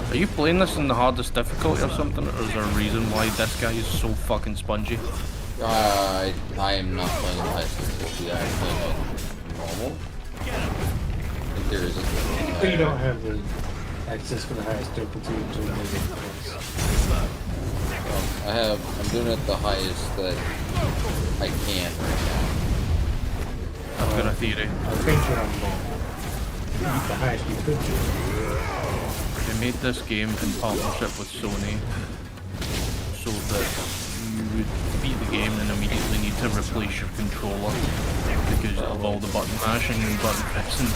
Are you playing this in the hardest difficulty or something, or is there a reason why this guy is so fucking spongy? I am not playing the highest difficulty. I'm playing on normal. I think there is a. But you don't have the access for the highest difficulty until you make it. I'm doing it the highest that I can right now. I've got a theory. I think you're on normal. The highest you could do. They made this game in partnership with Sony so that you would beat the game and immediately need to replace your controller because of all the button mashing and button pressing.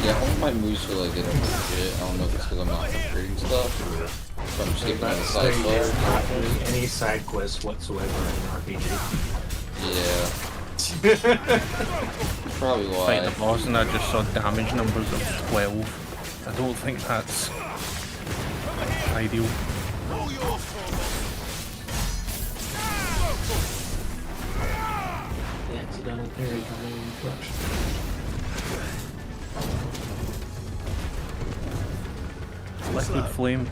Yeah, all my moves feel like they don't do shit. I don't know if it's because I'm not upgrading stuff or if I'm skipping on the side quest. Not any side quests whatsoever in RPG. Yeah. Probably why. Fight the boss and I just saw damage numbers of 12. I don't think that's ideal. The accidental parry can really crush. Liquid flame.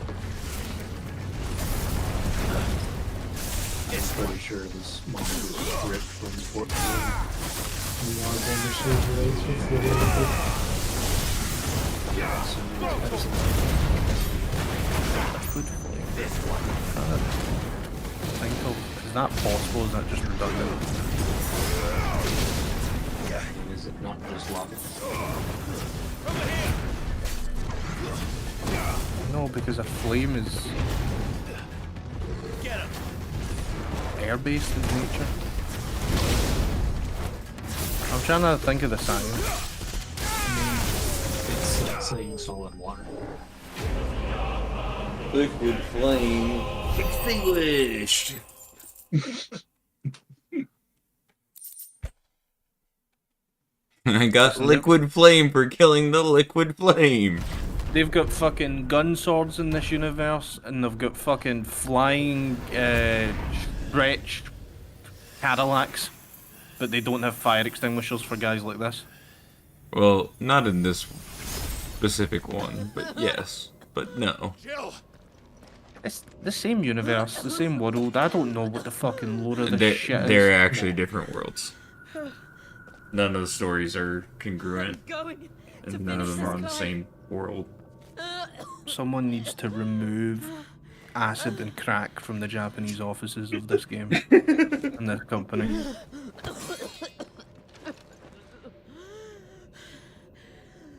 I'm pretty sure this model was ripped from 14. The Alexander series relates with the yeah, so it's Liquid flame. Think of, is that possible? Is that just redundant? Is it not just lava? No, because a flame is air-based in nature. I'm trying to think of the science. It's saying solid water. Liquid flame. Extinguished! I got liquid flame for killing the liquid flame. They've got fucking gun swords in this universe, and they've got fucking flying, stretched Cadillacs, but they don't have fire extinguishers for guys like this. Well, not in this specific one, but yes. But no. It's the same universe, the same world. I don't know what the fucking lore of this shit is. They're actually different worlds. None of the stories are congruent, and none of them are on the same world. Someone needs to remove acid and crack from the Japanese offices of this game and this company.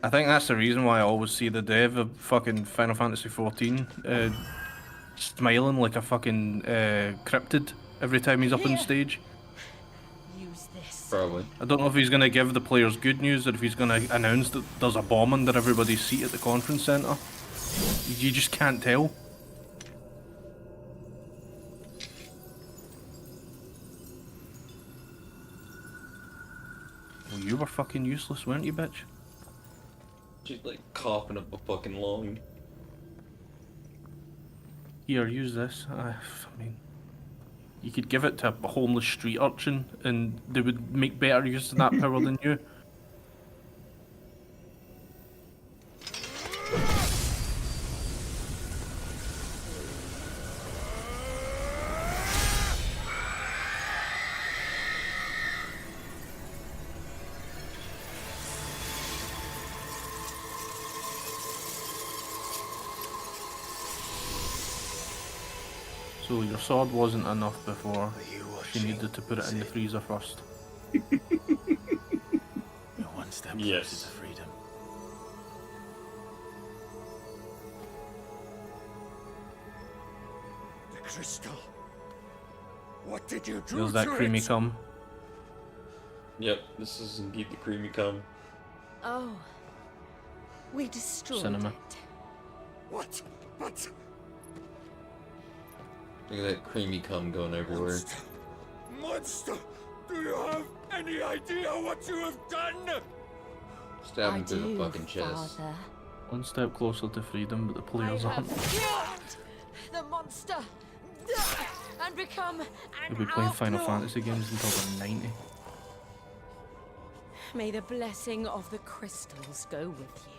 I think that's the reason why I always see the dev of fucking Final Fantasy XIV smiling like a fucking cryptid every time he's up on stage. Probably. I don't know if he's going to give the players good news or if he's going to announce that there's a bomb under everybody's seat at the conference centre. You just can't tell. Well, you were fucking useless, weren't you, bitch? Just like coughing up a fucking lung. Here, use this. I mean, you could give it to a homeless street urchin and they would make better use of that power than you. So your sword wasn't enough before. You needed to put it in the freezer first. You're one step Yes. closer to freedom. The crystal. What did you do Feels that to creamy it? cum. Yep, this is indeed the creamy cum. Oh. We destroyed Cinema. it. What? But Look at that creamy cum going everywhere. monster, do you have any idea what you have done? Stab him through the fucking chest. Father. One step closer to freedom, but the players I have aren't. killed the monster and become an We'll be playing Final outlaw. Fantasy games until they're 90. May the blessing of the crystals go with you.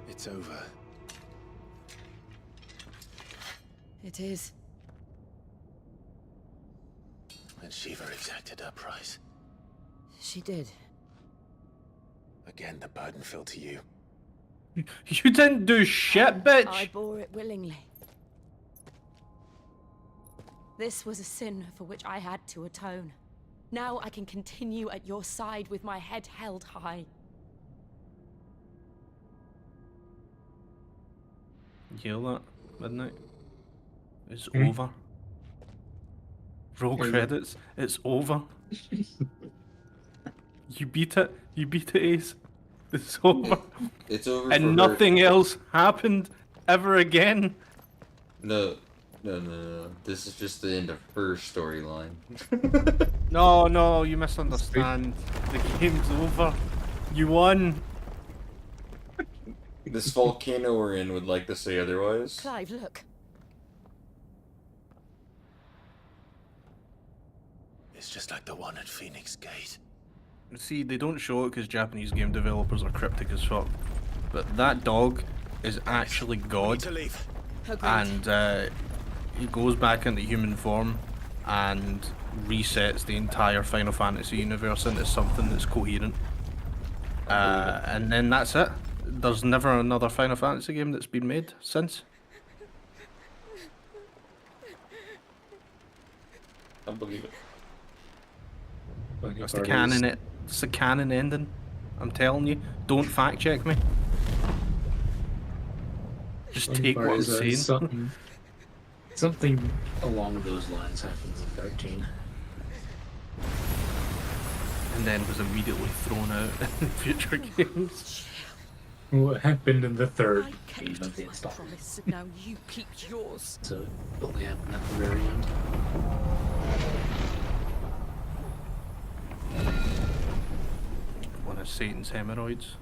It's over. It is. And Shiva exacted her price. She did. Again, the burden fell to you. You didn't do shit, bitch! I bore it willingly. This was a sin for which I had to atone. Now I can continue at your side with my head held high. You hear that? Midnight? It's over. Roll credits. It's over. You beat it. You beat it, Ace. It's over. It's over And for nothing else happened ever again. No. This is just the end of her storyline. No, you misunderstand. The game's over. You won. This volcano we're in would like to say otherwise. Clive, look. It's just like the one at Phoenix Gate. See, they don't show it because Japanese game developers are cryptic as fuck. But that dog is actually God. And he goes back into human form and resets the entire Final Fantasy universe into something that's coherent. And then that's it. There's never another Final Fantasy game that's been made since. I believe it. That's the canon. It's the canon ending. I'm telling you. Don't fact check me. Just take what I'm saying. Something along those lines happens in 13. And then was immediately thrown out in future games. What happened in the third I game kept of the my installment? promise, and now you keep yours. So it only happened at the very end. One of Satan's hemorrhoids.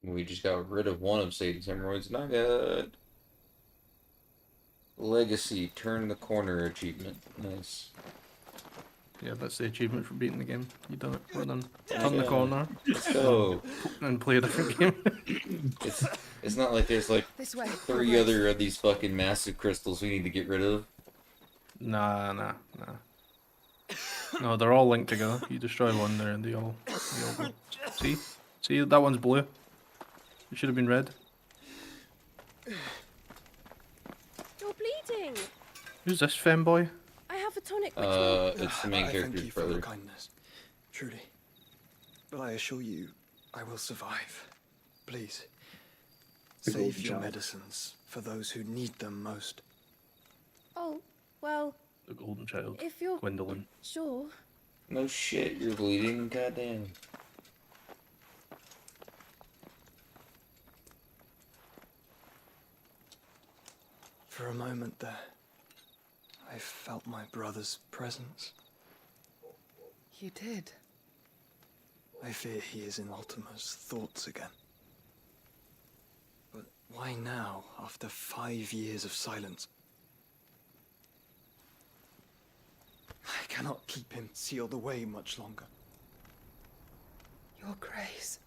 We just got rid of one of Satan's hemorrhoids. Not good. Legacy, turn the corner achievement. Nice. Yeah, that's the achievement for beating the game. You done it. Well done. Turn the corner. Let's go. And play a different game. It's not like there's like This way. 3 other of these fucking massive crystals we need to get rid of. Nah. No, they're all linked together. You destroy one there and they all go. See, that one's blue. It should have been red. You're bleeding. Who's this femboy? I have a tonic. It's the main I thank character's you for your brother. kindness, truly. But I assure you, I will survive. Please, The save golden your child. medicines for those who need them most. Oh, well, The golden child. if you're Gwendolyn. sure. No shit, you're bleeding, goddamn. For a moment there, I felt my brother's presence. You did. I fear he is in Ultima's thoughts again. But why now, after 5 years of silence? I cannot keep him sealed away much longer. Your grace.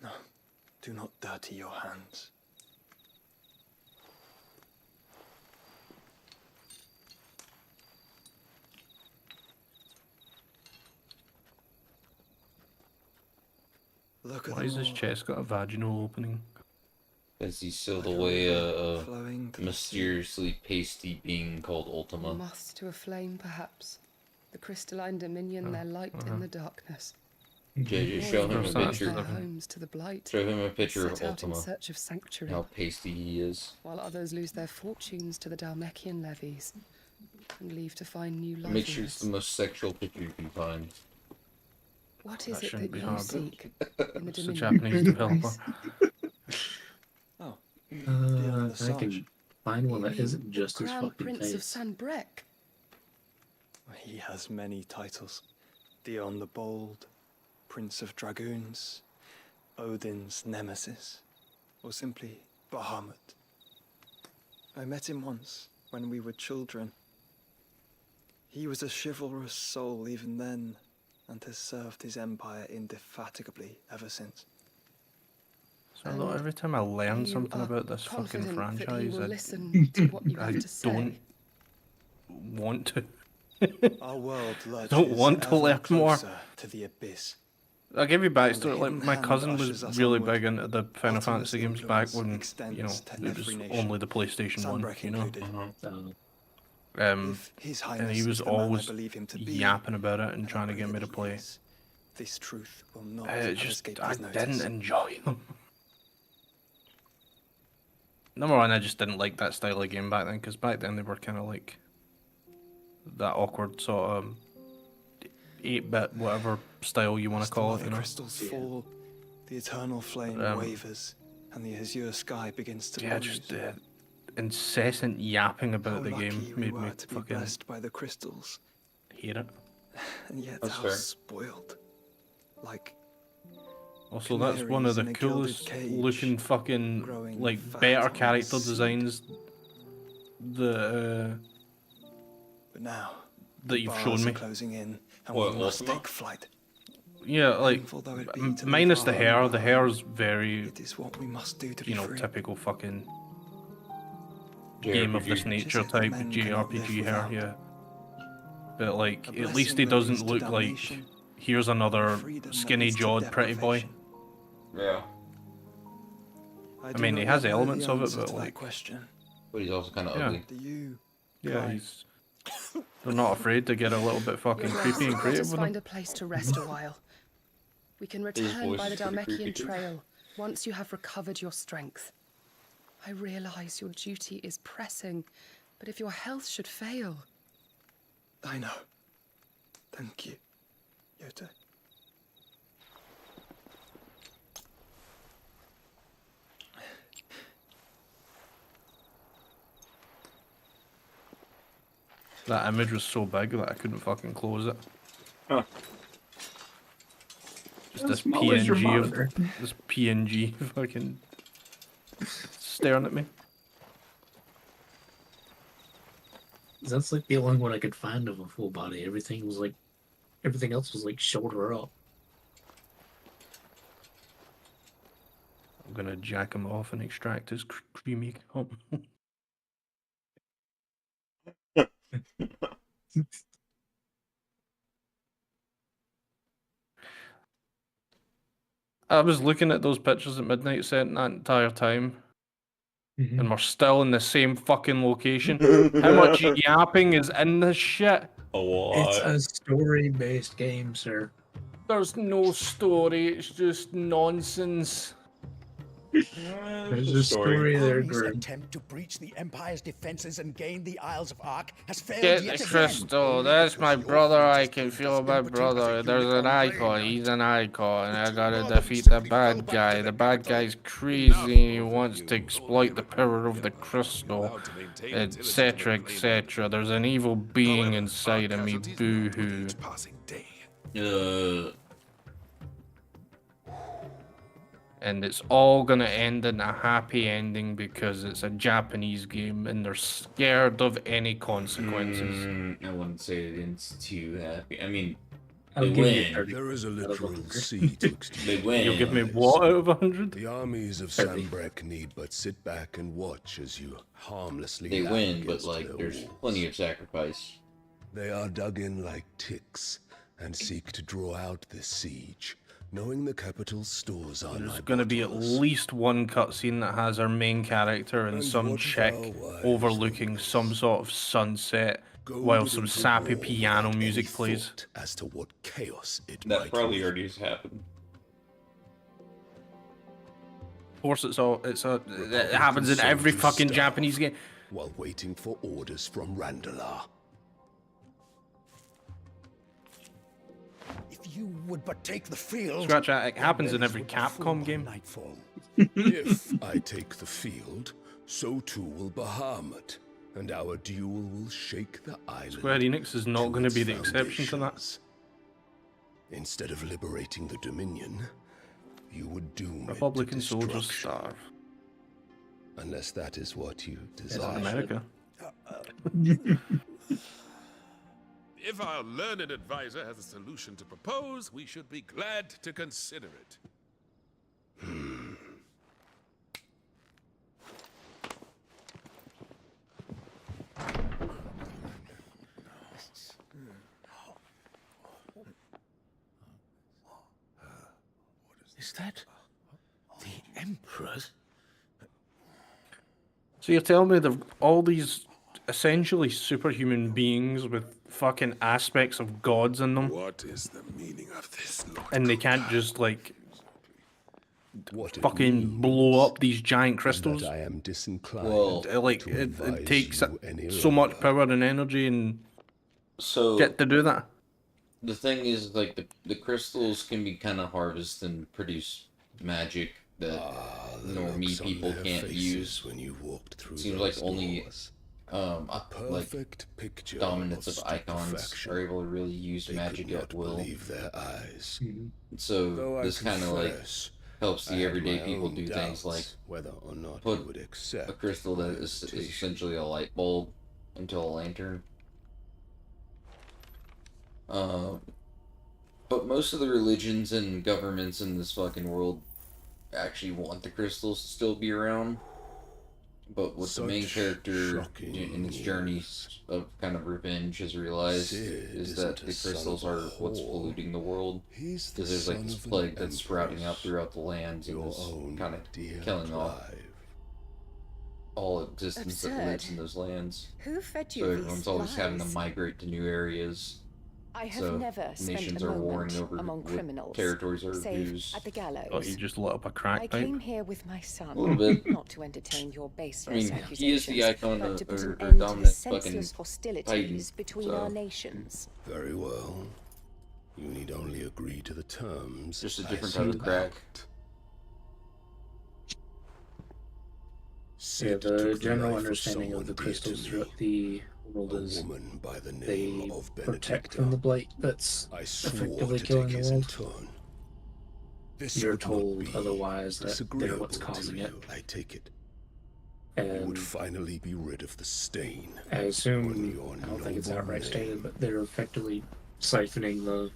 No, do not dirty your hands. Look at Why has his chest got a vaginal opening? Because he sealed away a mysteriously pasty being called Ultima. Moths to a flame, perhaps. The crystalline dominion, their light in the darkness. JJ, show him a picture. Their homes to the blight. Show him a picture of set out in Ultima. search of sanctuary. How pasty he is. While others lose their fortunes to the Dalmekian levies and leave to find new life. Make sure it's the most sexual picture you can find. What is it that you seek in the It's a dominion? Japanese developer. Oh, I can find one that isn't just his Crown fucking Prince of face. Sanbrek. He has many titles. Dion the Bold, Prince of Dragoons, Odin's Nemesis, or simply Bahamut. I met him once when we were children. He was a chivalrous soul even then, and has served his empire indefatigably ever since. So although every time I learn something about this fucking franchise, I don't want to. Our world I don't want to learn more. to the abyss. I'll give you backstory. Like my hand cousin ushers was us really onward. big into the Final Ultima's Fantasy games back when extends you know to it was every nation, only the PlayStation 1. Sanbrek You know. included. And His he Highness was is the man I always believe him to be, yapping about it and trying to get me to play. This truth will not It just escape I his notice. didn't enjoy them. Number one, I just didn't like that style of game back then, because back then they were kind of like that awkward sort of 8-bit whatever style you want to call it, you know. Crystals fall, the eternal flame wavers, and the azure sky begins to Yeah, bruise. just the incessant yapping about the game made me to be fucking blessed by the crystals, hate it. and yet That's how fair. spoiled. Like Also, that's one of the canaries in a gilded coolest cage, looking fucking growing like fat better on character the seed. designs But now that the you've bars shown are me. closing in, and What, we must Ultima? take flight. Yeah, like Painful though it be to leave minus the our hair. home The hair's very, It is what we must do to you be know, free. typical fucking game of this nature type JRPG hair. Yeah, but like at least he doesn't look like here's another skinny-jawed pretty boy. Yeah. I mean, he has elements of it, but like, But he's also kind of yeah. ugly. Do you? Yeah, he's. They're not afraid to get a little bit fucking creepy and Let creative us with find him. a place to rest a while. We can His return voice by the is pretty Dalmekian creepy too. trail once you have recovered your strength. I realize your duty is pressing, but if your health should fail... I know. Thank you, Yota. That image was so big that I couldn't fucking close it. Huh. Just How this small is your PNG monitor? of this PNG fucking staring at me. That's like the only one I could find of a full body. Everything else was like shoulder up. I'm gonna jack him off and extract his creamy hump. I was looking at those pictures at midnight set that entire time, and we're still in the same fucking location. How much yapping is in this shit? It's a story-based game, sir. There's no story, it's just nonsense. There's a story there, Army's Grim. attempt to breach the Empire's defenses and gain the Isles of Ark has failed Get yet the again. crystal, that's my brother, I can feel my brother. There's an icon, he's an icon, and I gotta defeat the bad guy. The bad guy's crazy and he wants to exploit the power of the crystal, etc, etc. There's an evil being inside of me, boo-hoo. And it's all gonna end in a happy ending because it's a Japanese game and they're scared of any consequences. I wouldn't say it's too happy. I mean, I'll they give you win. 30. There is a literal sea twixt They win. You'll give me what out of 100? The armies of Sanbrek need but sit back and watch as you harmlessly They lap win, but against like, their there's walls. plenty of sacrifice. They are dug in like ticks and seek to draw out this siege, Knowing the capital's stores are There's going to be at least one cutscene that has our main character and some chick overlooking some sort of sunset while some sappy piano music plays. As to what chaos it that probably already has happened. Of course, it happens in every fucking Japanese game. While waiting for orders from Randalar. If you would but take the field. Scratch that, it happens in every Capcom game. If I take the field, so too will Bahamut, and our duel will shake the island. Square Enix is not going to be the exception to that. Instead of liberating the Dominion, you would doom Republican it to soldiers destruction. starve. Unless that is what you It's desire. America. If our learned advisor has a solution to propose, we should be glad to consider it. Is that the Emperor's? So you're telling me that all these essentially superhuman beings with fucking aspects of gods in them, What is the meaning of this, Lord? and they can't just like fucking blow up these giant crystals? I am disinclined. Well, it takes so much power and energy and So get to do that. the thing is, like, the crystals can be kind of harvested and produce magic that normie people can't use. When you walked through Seems like those only doors. like picture dominants of stupid icons perfection. are able to really use They magic could at not will. believe their eyes. So Though I this kind of like confess, helps I the had everyday my people own do things doubts like whether or not put you would accept a crystal that is essentially a light bulb into a lantern. But most of the religions and governments in this fucking world actually want the crystals to still be around. But what the main Such character shocking in its journey of kind of revenge has realized Sid is that isn't a the son crystals of a are what's whore. polluting the world. He's the Because there's like son this of an plague that's sprouting out empress, throughout the lands and your is own kind of dear killing off Clive. all existence that lives Absurd. in those lands. Who fed you So these everyone's always having to lies? migrate to new areas. I have So never spent nations a are warring moment over among what criminals, territories are save whose. at the gallows. Oh, you just lit up a I crack pipe. came here with my son, A little bit. not to entertain your I baseless mean, accusations, he is the icon but of, to put or an end to the dominant fucking senseless hostilities titan, between so. our nations. Very well. You need only agree to the terms. Just a I different set type of crack. out. Yeah, Sid the took general life of understanding someone of the dear crystals to throughout me. the world A is woman by the they name of protect Benedicta. from the blight that's I swore effectively to killing take the his in world. turn. This You're would not told be otherwise that they're disagreeable what's to causing you, it. I take it. You And would finally be rid of the stain. I assume, on your I don't think it's noble outright name. stated, but they're effectively siphoning the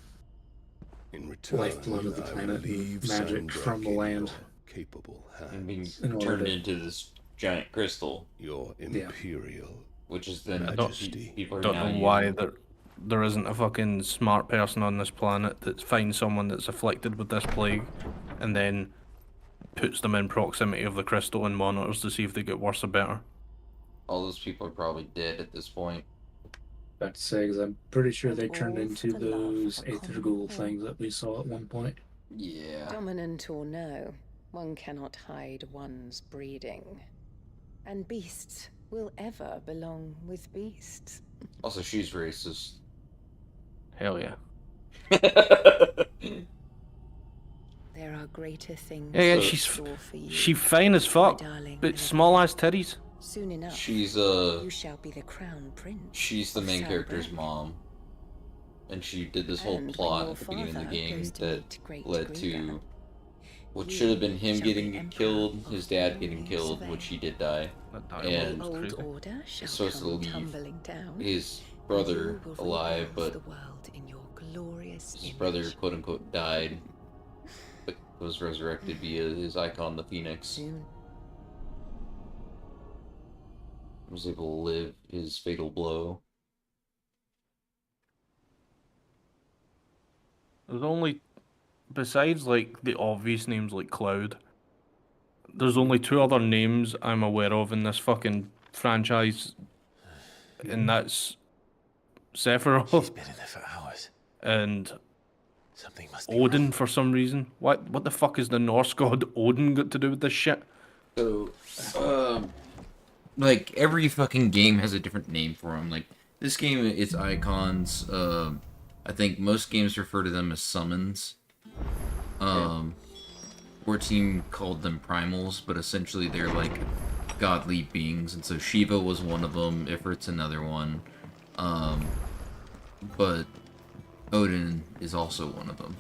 In return, lifeblood of the I planet will leave and magic Sandbrook from the in land. your capable And being hands. In order turned to- into this giant crystal, Your imperial which is then majesty. people are Don't now know why using. there isn't a fucking smart person on this planet that finds someone that's afflicted with this plague and then puts them in proximity of the crystal and monitors to see if they get worse or better. All those people are probably dead at this point. About to say, because I'm pretty sure they And turned all into for the love of those a common aetherghoul cause. things that we saw at one point. Yeah. Dominant or no, one cannot hide one's breeding. And beasts will ever belong with beasts. Also, she's racist. Hell yeah. There are greater things Yeah, in she's store for you. she fine as fuck, darling but small ass titties. Soon enough, She's you shall be the crown prince. she's the of main Salbrook. character's mom, and she did this whole And when plot your at the beginning of the father game goes to that meet great led to Griever, what you should have been him shall be getting emperor killed, of his dad all getting you killed, survey. which he did die, That dialogue and was Old crazy. order shall supposed to come leave tumbling down. his and brother you will alive, rebuild but the world in your glorious his image. brother quote unquote died, but was resurrected via his icon, the Phoenix. Soon. Was able to live his fatal blow. There's only besides like the obvious names like Cloud, there's only 2 other names I'm aware of in this fucking franchise, and that's Sephiroth. She's been in there for hours. And Something must be Odin for some reason. What the fuck is the Norse god Odin got to do with this shit? So, like every fucking game has a different name for them. Like this game, it's icons. I think most games refer to them as summons. 14 called them primals, but essentially they're like godly beings, and so Shiva was one of them. Ifrit's another one. But Odin is also one of them.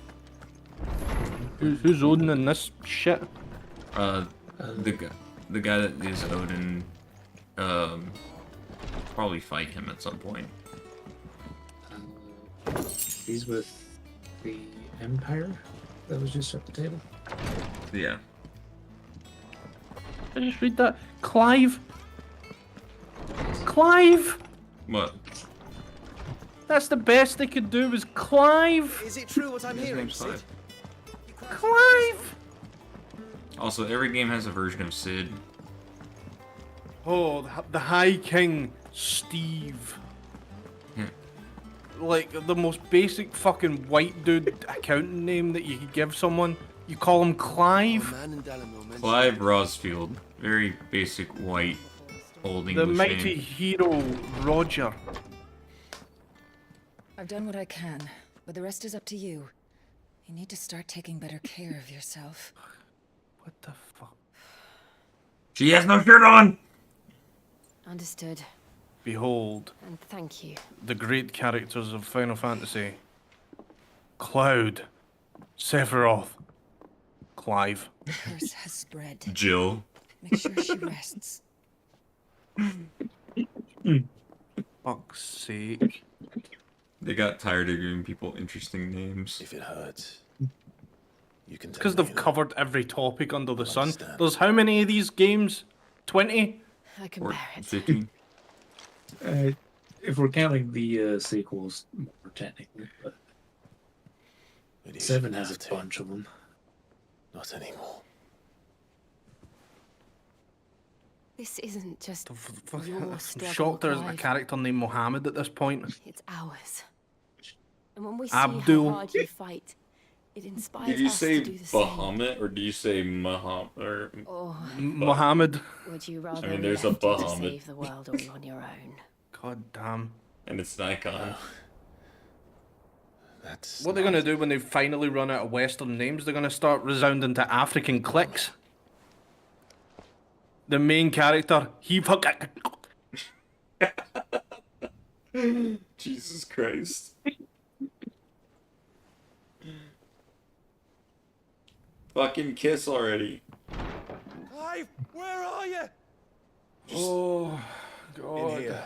Who's Odin in this shit? The guy that is Odin, probably fight him at some point. He's with the Empire that was just at the table. Yeah. I just read that. Clive. Clive. What? That's the best they could do was Clive. Is it true what I'm His hearing, name's Sid? Clive. Clive. Also, every game has a version of Sid. Oh, the High King Steve. Like the most basic fucking white dude accountant name that you could give someone. You call him Clive. Clive Rosfield. Very basic white old English The mighty name. hero Roger. I've done what I can, but the rest is up to you. You need to start taking better care of yourself. What the fuck? She has no shirt on! Understood. Behold, And thank you. the great characters of Final Fantasy. Cloud, Sephiroth, Clive. The curse has spread. Jill. Make sure she rests. Fuck's sake. They got tired of giving people interesting names. If it hurts, you can. Because they've covered every topic under the sun. There's how many of these games? 20? I can Or bear it. 15. If we're counting the sequels, more technically, but 7 has a bunch of them. Not anymore. This isn't just I'm your struggle, shocked there's a Clive. character named Mohammed at this point. It's ours. And when we see Abdul. how hard you fight, it inspires Did you us say to do the same. Bahamut or do you say Muhammad? Or Or Mohammed. would you rather I mean, there's a left it to Bahamut. save the world all on your own? God damn. And it's an icon. That's What they're going to do when they finally run out of Western names, they're going to start resounding to African clicks. The main character, he fuck. Jesus Christ. Fucking kiss already. Clive, where are you? Oh, God. In here.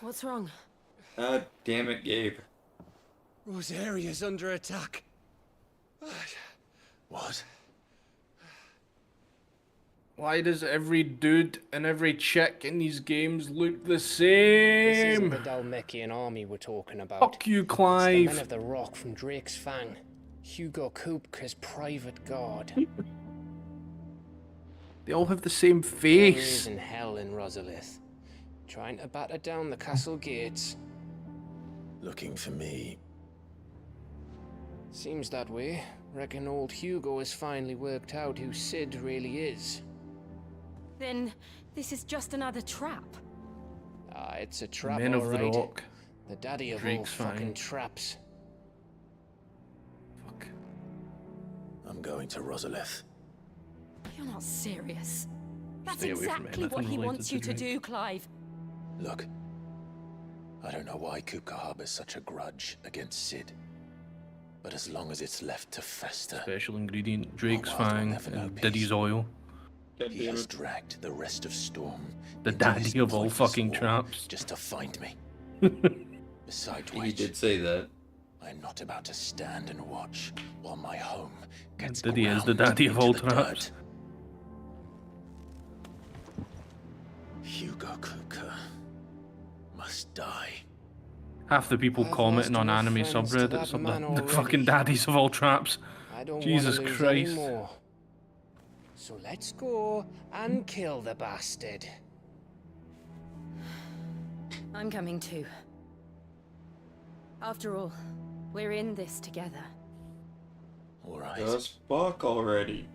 What's wrong? God damn it, Gabe. Rosaria's under attack. What? Why does every dude and every chick in these games look the This isn't same? the Dalmekian army we're talking about. Fuck you, It's the Clive. men of the Rock from Drake's Fang. Hugo Kupka's private guard. They all have the same There face. is in hell in Rosalith. Trying to batter down the castle gates. Looking for me. Seems that way. Reckon old Hugo has finally worked out who Sid really is. Then this is just another trap. Ah, it's a trap, Men of the alright. Rock. The daddy of Drake's all fucking Fang. traps. I'm going to Rosalith. You're not serious. That's Stay away from exactly what anything he related wants to you to Drake. do, Clive. Look, I don't know why Kupka harbors such a grudge against Sid. But as long as it's left to fester, Special ingredient, Drake's Wild will Fang never know and peace. Diddy's Oil. he has dragged the rest of Storm The into this daddy of all pointless fucking war traps. just to find me. Besides He which, did say that. I'm not about to stand and watch while my home gets Diddy is the ground daddy of into all the traps. dirt. Hugo Kupka, must die. Half the people I've commenting lost on enough anime friends to subreddits that are man the already. fucking daddies of all traps. I don't Jesus want to lose any Christ. more. So let's go and kill the bastard. I'm coming too. After all, we're in this together. All right. Just fuck already.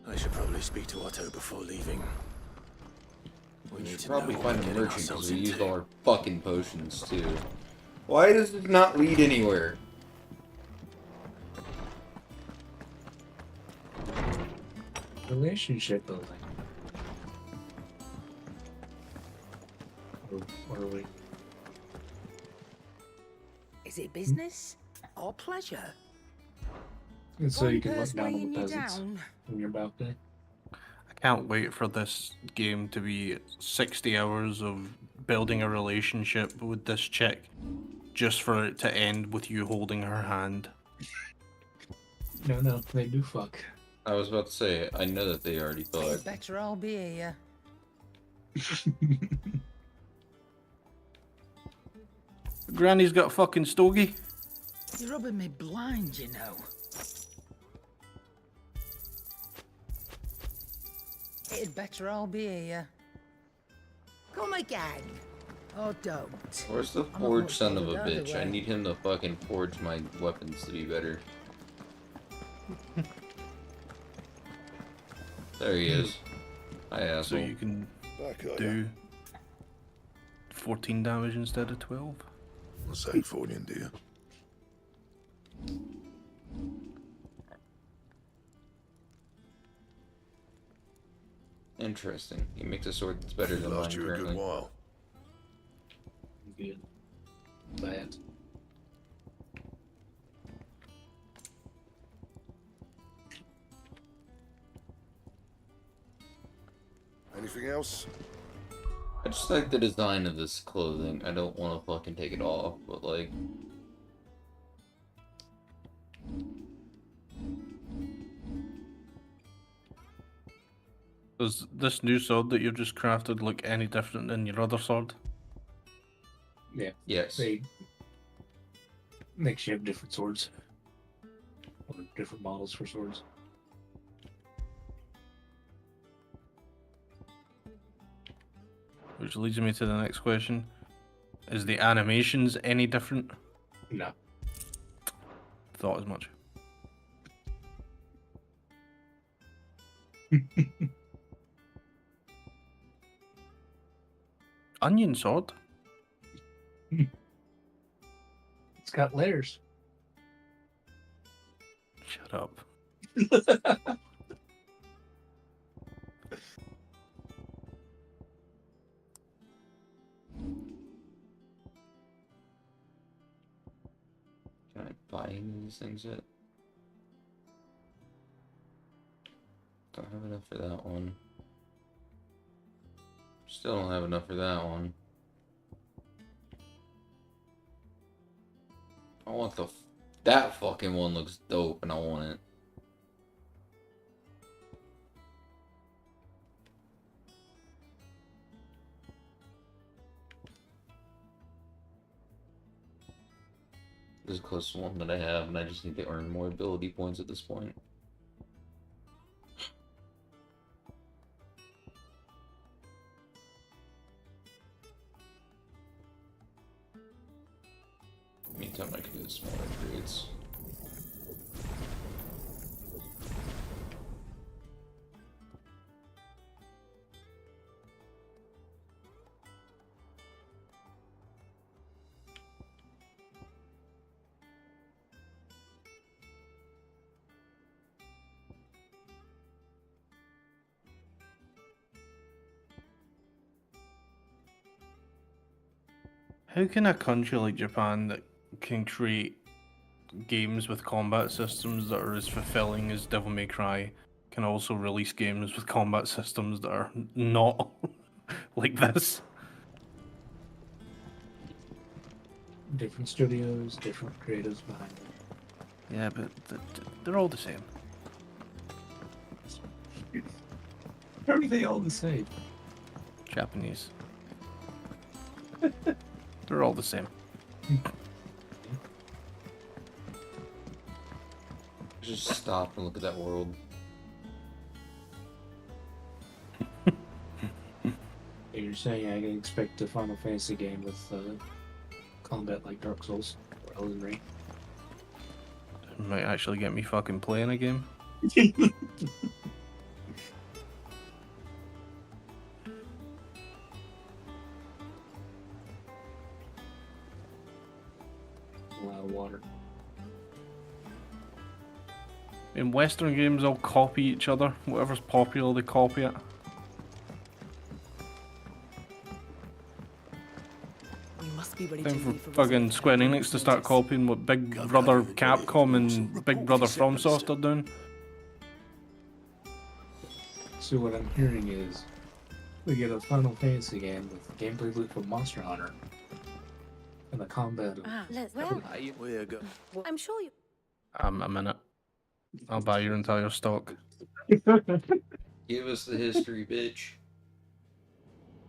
I should probably speak to Otto before leaving. We need to Probably know what find we're a getting merchant because ourselves we used into. all our fucking potions too. Why does it not lead anywhere? Relationship building. Or are we? Is it business or pleasure? And so you can One look down on weighing the you peasants down. on your balcony. I can't wait for this game to be 60 hours of building a relationship with this chick, just for it to end with you holding her hand. No, they do fuck. I was about to say, I know that they already It's fucked. better I'll be here. Granny's got a fucking stogie. You're rubbing me blind, you know. It'd better I'll be here. Come again. Or don't. Where's the I'm not forge much son of a bothered either bitch? I way. need him to fucking forge my weapons to be better. There he is. Hi, So asshole. you can Back on do 14 damage instead of 12. What's that for you, dear? Interesting. He makes a sword that's better than mine Last you a good currently. while. Good. Bad. Anything else? I just like the design of this clothing. I don't want to fucking take it off, but like... Does this new sword that you've just crafted look any different than your other sword? Yeah. Yes. They makes you have different swords. Or different models for swords. Which leads me to the next question. Is the animations any different? No. Thought as much. Onion sword? It's got layers. Shut up. Can I buy any of these things yet? Don't have enough for that one. Still don't have enough for that one. I want the... That fucking one looks dope and I want it. This is the closest one that I have, and I just need to earn more ability points at this point. Meantime, I can do the smaller upgrades. How can a country like Japan that can create games with combat systems that are as fulfilling as Devil May Cry can also release games with combat systems that are not like this? Different studios, different creatives behind it. Yeah, but they're all the same. How are they all the same? Japanese. They're all the same. Just stop and look at that world. You're saying I can expect a Final Fantasy game with combat like Dark Souls or Elden Ring? Might actually get me fucking playing a game. A lot of water. In Western games, they'll copy each other. Whatever's popular, they copy it. Time for fucking Square Enix to start copying what Big Brother Capcom and Big Brother FromSoft are doing. So what I'm hearing is we get a Final Fantasy game with gameplay loop from Monster Hunter and the combat of I'm sure you. A minute. I'll buy your entire stock. Give us the history, bitch.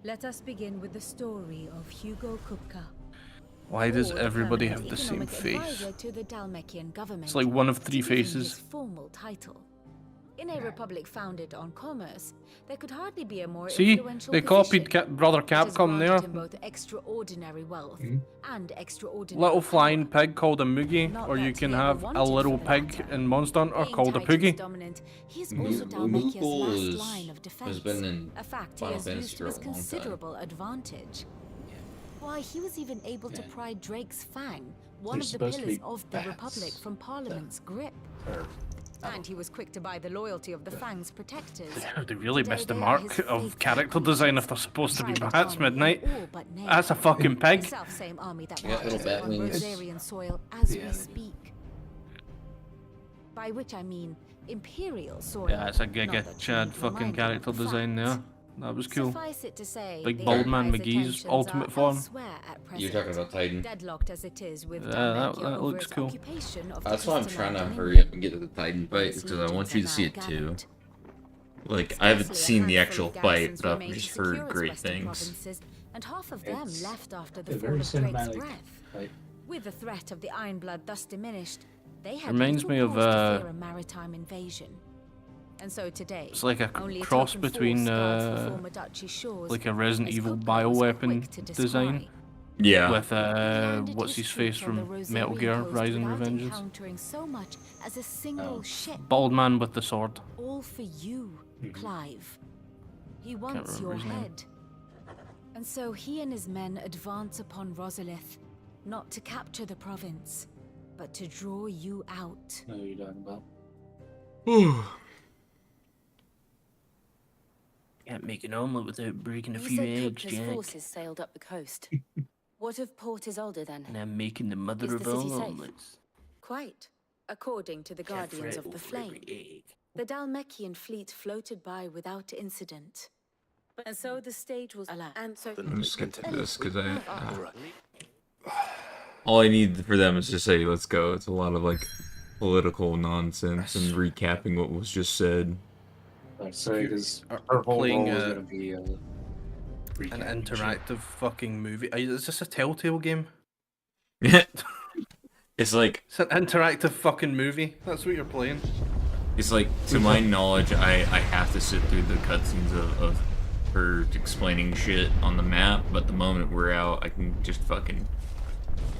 Let us begin with the story of Hugo Kupka. Why does Lord everybody Permanent have the same Economic face? Advisor to the Dalmekian government. It's like one of three It's even faces. his formal title. In a republic founded on commerce, there could hardly be a more See, influential they position. copied Brother It has Capcom granted there. him both extraordinary wealth and extraordinary Little power. flying pig called a Moogie, Not or you that can he ever have a wanted little for the pig latter. in Monster Hunter Being called a Titan's Poogie. dominant, he is also Dalmekia's Moogle last is- line of defense. has been in a fact he Final has Fantasy used to for a his long time. considerable advantage. Why, he was even able to pry Drake's Fang, one They're of the supposed to pillars be of the bats. Republic, from Parliament's grip. And he was quick to buy the loyalty of the Fang's protectors. They really Today missed the they are mark his of faithful character design if they're supposed to be private bats army in midnight. all but name. That's a fucking The pig. self-same army that Yeah, little marches bat upon wings. Rosarian soil as Yeah. we speak. By which I mean imperial soil. Yeah, it's a not Giga that you Chad need fucking reminding character of the design fact. there. That was cool. Suffice it to say, Big the bald man Empire's McGee's attentions ultimate are form. elsewhere at present, You're talking about Titan. deadlocked as it is with Yeah, Dalmekia that over looks its cool. occupation of the That's why I'm Crystalline trying to Dominion. hurry up and get to the Titan fight, Its because I want legions you to are see now it too. gathered. Like, I haven't Scarcely a seen the handful actual of fight, garrisons but I've remain to just secure heard its great western things. provinces, and half of them It's left after the a fall very of Drake's cinematic breath. fight. With the threat of the Ironblood thus diminished, they had Reminds little me of, cause to fear a maritime invasion. And so today, It's like a only cross token force between guards the former duchy shores, like a Resident as Evil Kupka was quick bioweapon to design. descry. Yeah. With Landed what's his face troops on the from Metal Rosarian Gear coast Rising without Revengeance. encountering so much as a single ship. Bald man with the sword. All for you, Clive. He wants remember your his name. head. And so he and his men advance upon Rosalith, not to capture the province, but to draw you out. Know what you're talking about. Can't make an omelet without breaking a You few said eggs, Kupka's Jack. forces sailed up the coast. What of Port Isolde then? And I'm making the mother Is of the city all safe? omelets. Quite, according to the Guardians of the Flame. The Dalmekian fleet floated by without incident. And so the stage was and so I'm just gonna take this because all I need for them is to say let's go. It's a lot of like political nonsense and recapping what was just said. Sorry, because Are our whole playing role is a- going to be An recapping shit. interactive fucking movie. Is this a Telltale game? It's like It's an interactive fucking movie. That's what you're playing. It's like, to my knowledge, I have to sit through the cutscenes of her explaining shit on the map, but the moment we're out, I can just fucking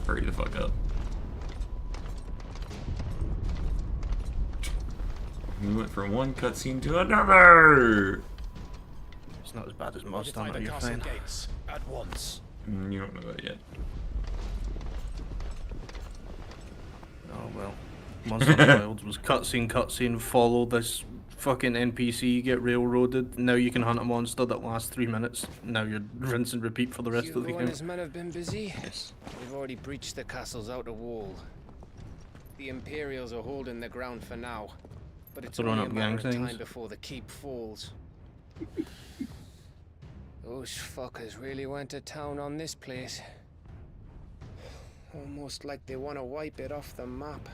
hurry the fuck up. We went from one cutscene to another! It's not as bad as Monster Notify Hunter, the you're castle fine. gates at once. You don't know that yet. Oh well. Monster Hunter Wilds was cutscene, follow this fucking NPC, get railroaded. Now you can hunt a monster that lasts 3 minutes. Now you're rinse and repeat for the rest of the Hugo and game. his men have been busy. Yes. They've already breached the castle's outer wall. The Imperials are holding the ground for now, but it's Throwing only a up matter gang of time signs. before the keep falls. Those fuckers really went to town on this place. Almost like they want to wipe it off the map.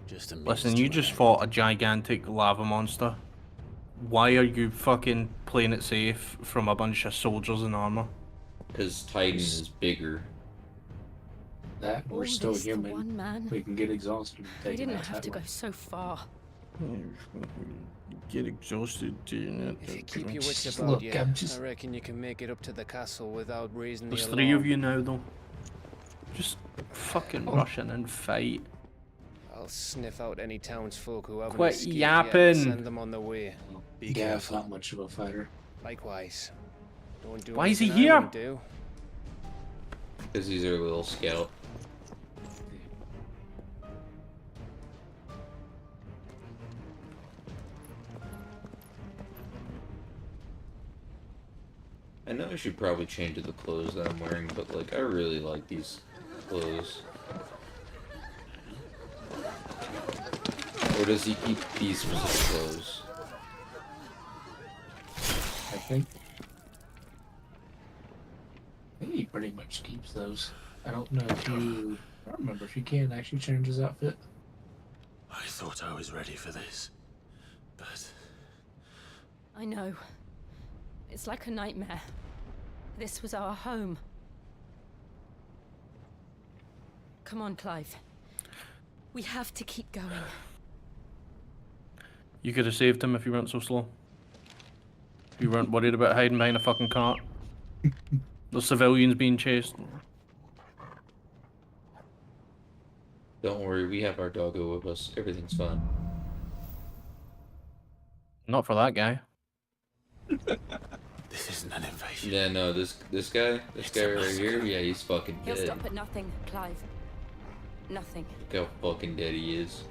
Just a Listen, you just fought a gigantic lava monster. Why are you fucking playing it safe from a bunch of soldiers in armor? Because Titan is bigger. That we're All still this for human. one man. We can get exhausted. We taking didn't that have to title. go so far. Get exhausted doing it. If you keep your wits Look, about you, I'm just- I reckon you can make it up to the castle without raising the There's alarm. 3 of you now, though. Just fucking rush in and fight. I'll sniff out any townsfolk who haven't Quit escaped yapping. yet and send them on their way. Be careful. Not much of a fighter. Likewise. Don't do Why is he anything I here? wouldn't do. Because he's our little scout. I know I should probably change the clothes that I'm wearing, but like I really like these clothes. Or does he keep these specific clothes? I think he pretty much keeps those. I don't know if you. I don't remember if you can actually change his outfit. I thought I was ready for this, but I know. It's like a nightmare. This was our home. Come on, Clive. We have to keep going. You could have saved him if you weren't so slow. If you weren't worried about hiding behind a fucking cart. The civilians being chased. Don't worry, we have our doggo with us. Everything's fine. Not for that guy. this isn't an invasion. Yeah, no, this guy right here, yeah, he's fucking He'll dead. stop at nothing, Clive. Nothing. Look how fucking dead he is.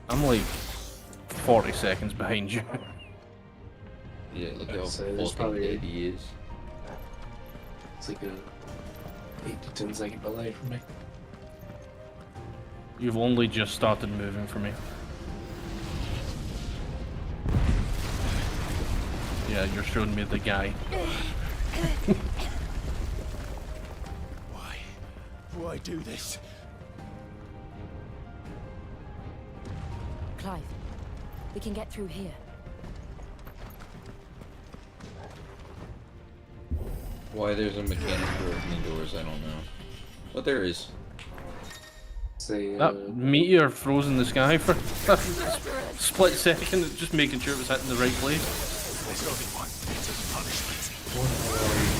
I'm like 40 seconds behind you. Yeah, look how So there's fucking probably- dead he is. It's like a 8 to 10 second delay for me. You've only just started moving for me. Yeah, you're showing me the guy. Why do this? Clive, we can get through here. Why there's a mechanic for opening doors, I don't know. But there is. Say, That meteor froze in the sky for a split second, just making sure it was hitting the right place. There's only one bit of punishment.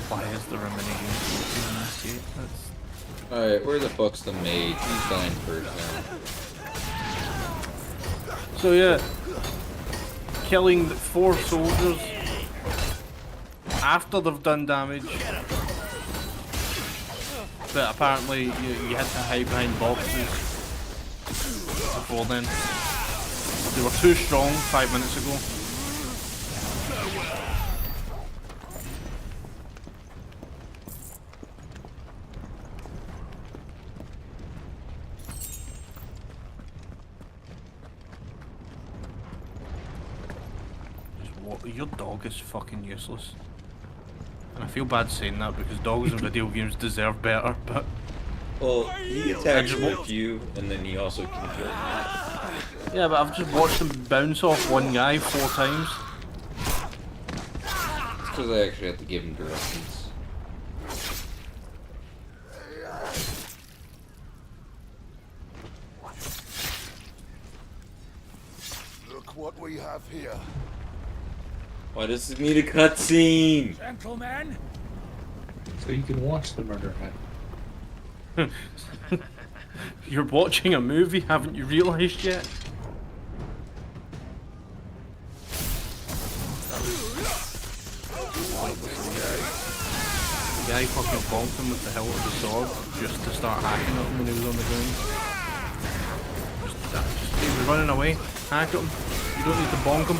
Why is the remaining in this gate? That's... Alright, where the fuck's the mage? He's dying first now. So yeah, killing 4 soldiers after they've done damage. But apparently you had to hide behind boxes before then. They were too strong 5 minutes ago. Your dog is fucking useless. And I feel bad saying that because dogs in video games deserve better, but... Well, he attacks with you, and then he also can kill you. Yeah, but I've just watched him bounce off one guy 4 times. It's because I actually have to give him directions. Look what we have here. Why does this need a cutscene? Gentlemen! So you can watch the murder happen. You're watching a movie, haven't you realised yet? The guy fucking bonked him with the hilt of the sword just to start hacking at him when he was on the ground. He was running away, hack at him. You don't need to bonk him.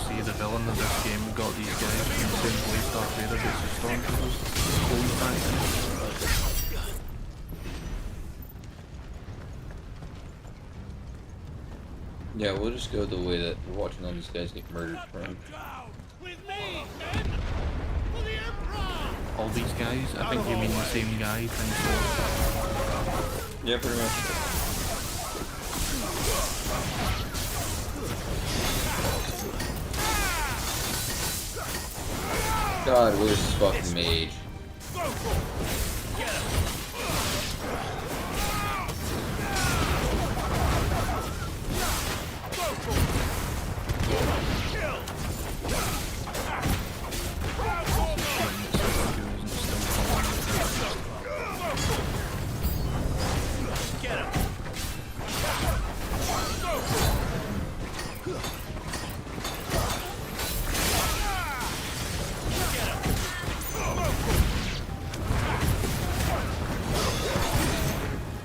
See, the villain of this game got these guys from the same place. Yeah, we'll just go the way that we're watching all these guys get murdered from. All these guys? I think you mean the same guy times 4. Yeah, pretty much. God, where's this fucking mage?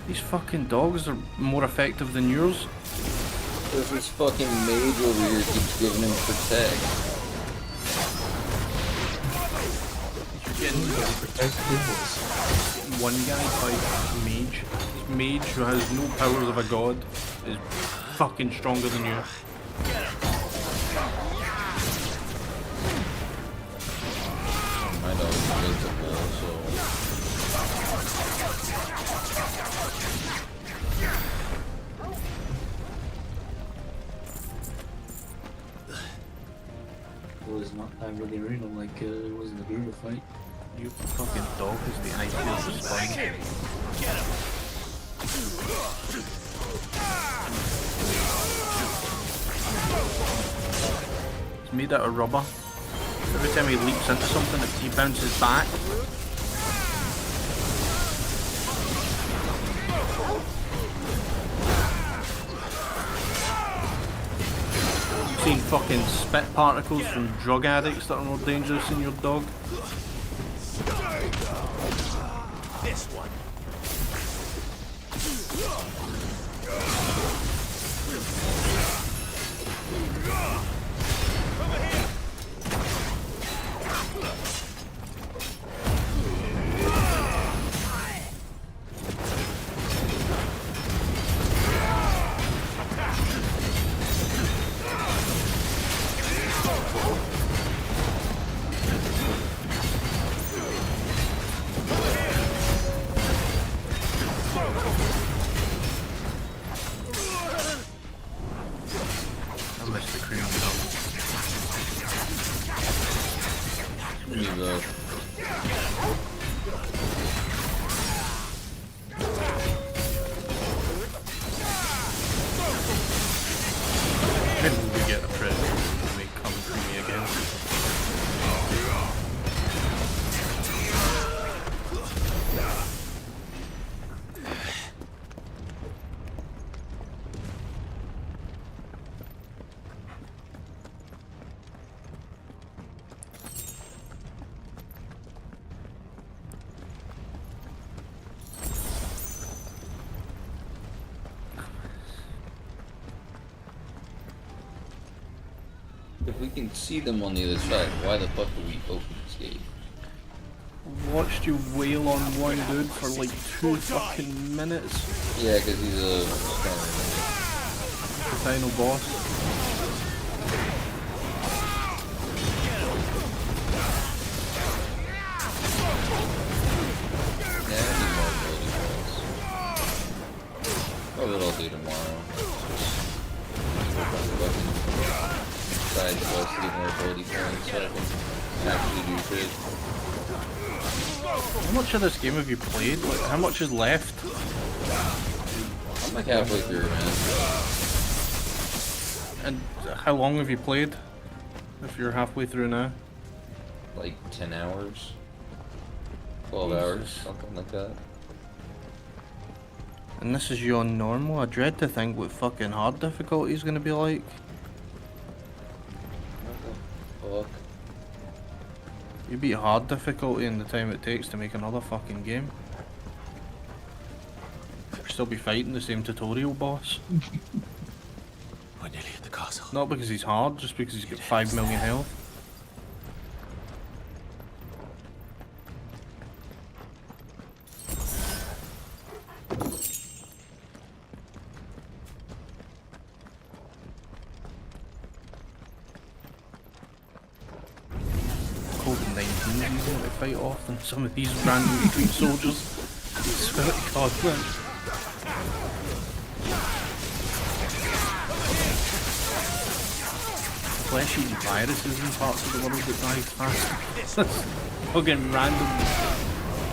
These fucking dogs are more effective than yours. There's this fucking mage over here keeps giving him protect. One guy fights mage. This mage who has no powers of a god is fucking stronger than you. My dog is invincible, so... Well, it's not that really real, like it wasn't a brutal fight. You fucking dog is the idea of the spine. It's made out of rubber. Every time he leaps into something, he bounces back. You've seen fucking spit particles from drug addicts that are more dangerous than your dog. This one. If we can see them on the other side, why the fuck do we open this gate? Watched you wail on one dude for like 2 fucking minutes. Yeah, because he's a The final boss. Yeah, I need more ability points. Probably what I'll do tomorrow. Side quest to get more ability points so I can actually do shit. How much of this game have you played? Like, how much is left? I'm like halfway through, man. And how long have you played? If you're halfway through now? Like 10 hours. 12 hours, something like that. And this is you on normal? I dread to think what fucking hard difficulty is going to be like. Fuck. You beat hard difficulty in the time it takes to make another fucking game. You'll still be fighting the same tutorial boss. We're nearly at the castle. Not because he's hard, just because he's got 5 million health. COVID-19 using it to fight off than some of these random street soldiers. I swear to God, man. Flesh-eating viruses in parts of the world that die fast. Fucking random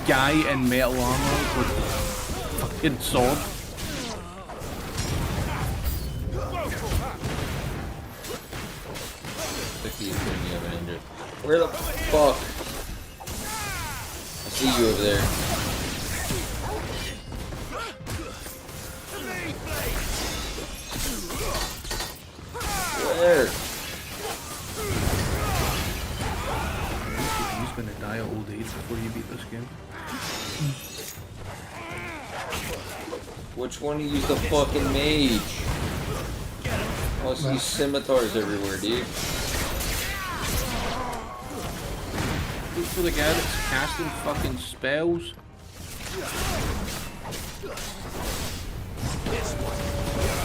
guy in metal armor with a fucking sword. Where the fuck? I see you over there. Where? He's gonna die of old age before you beat this game. Which one of you's the fucking mage? Oh, I see scimitars everywhere, dude. Look for the guy that's casting fucking spells.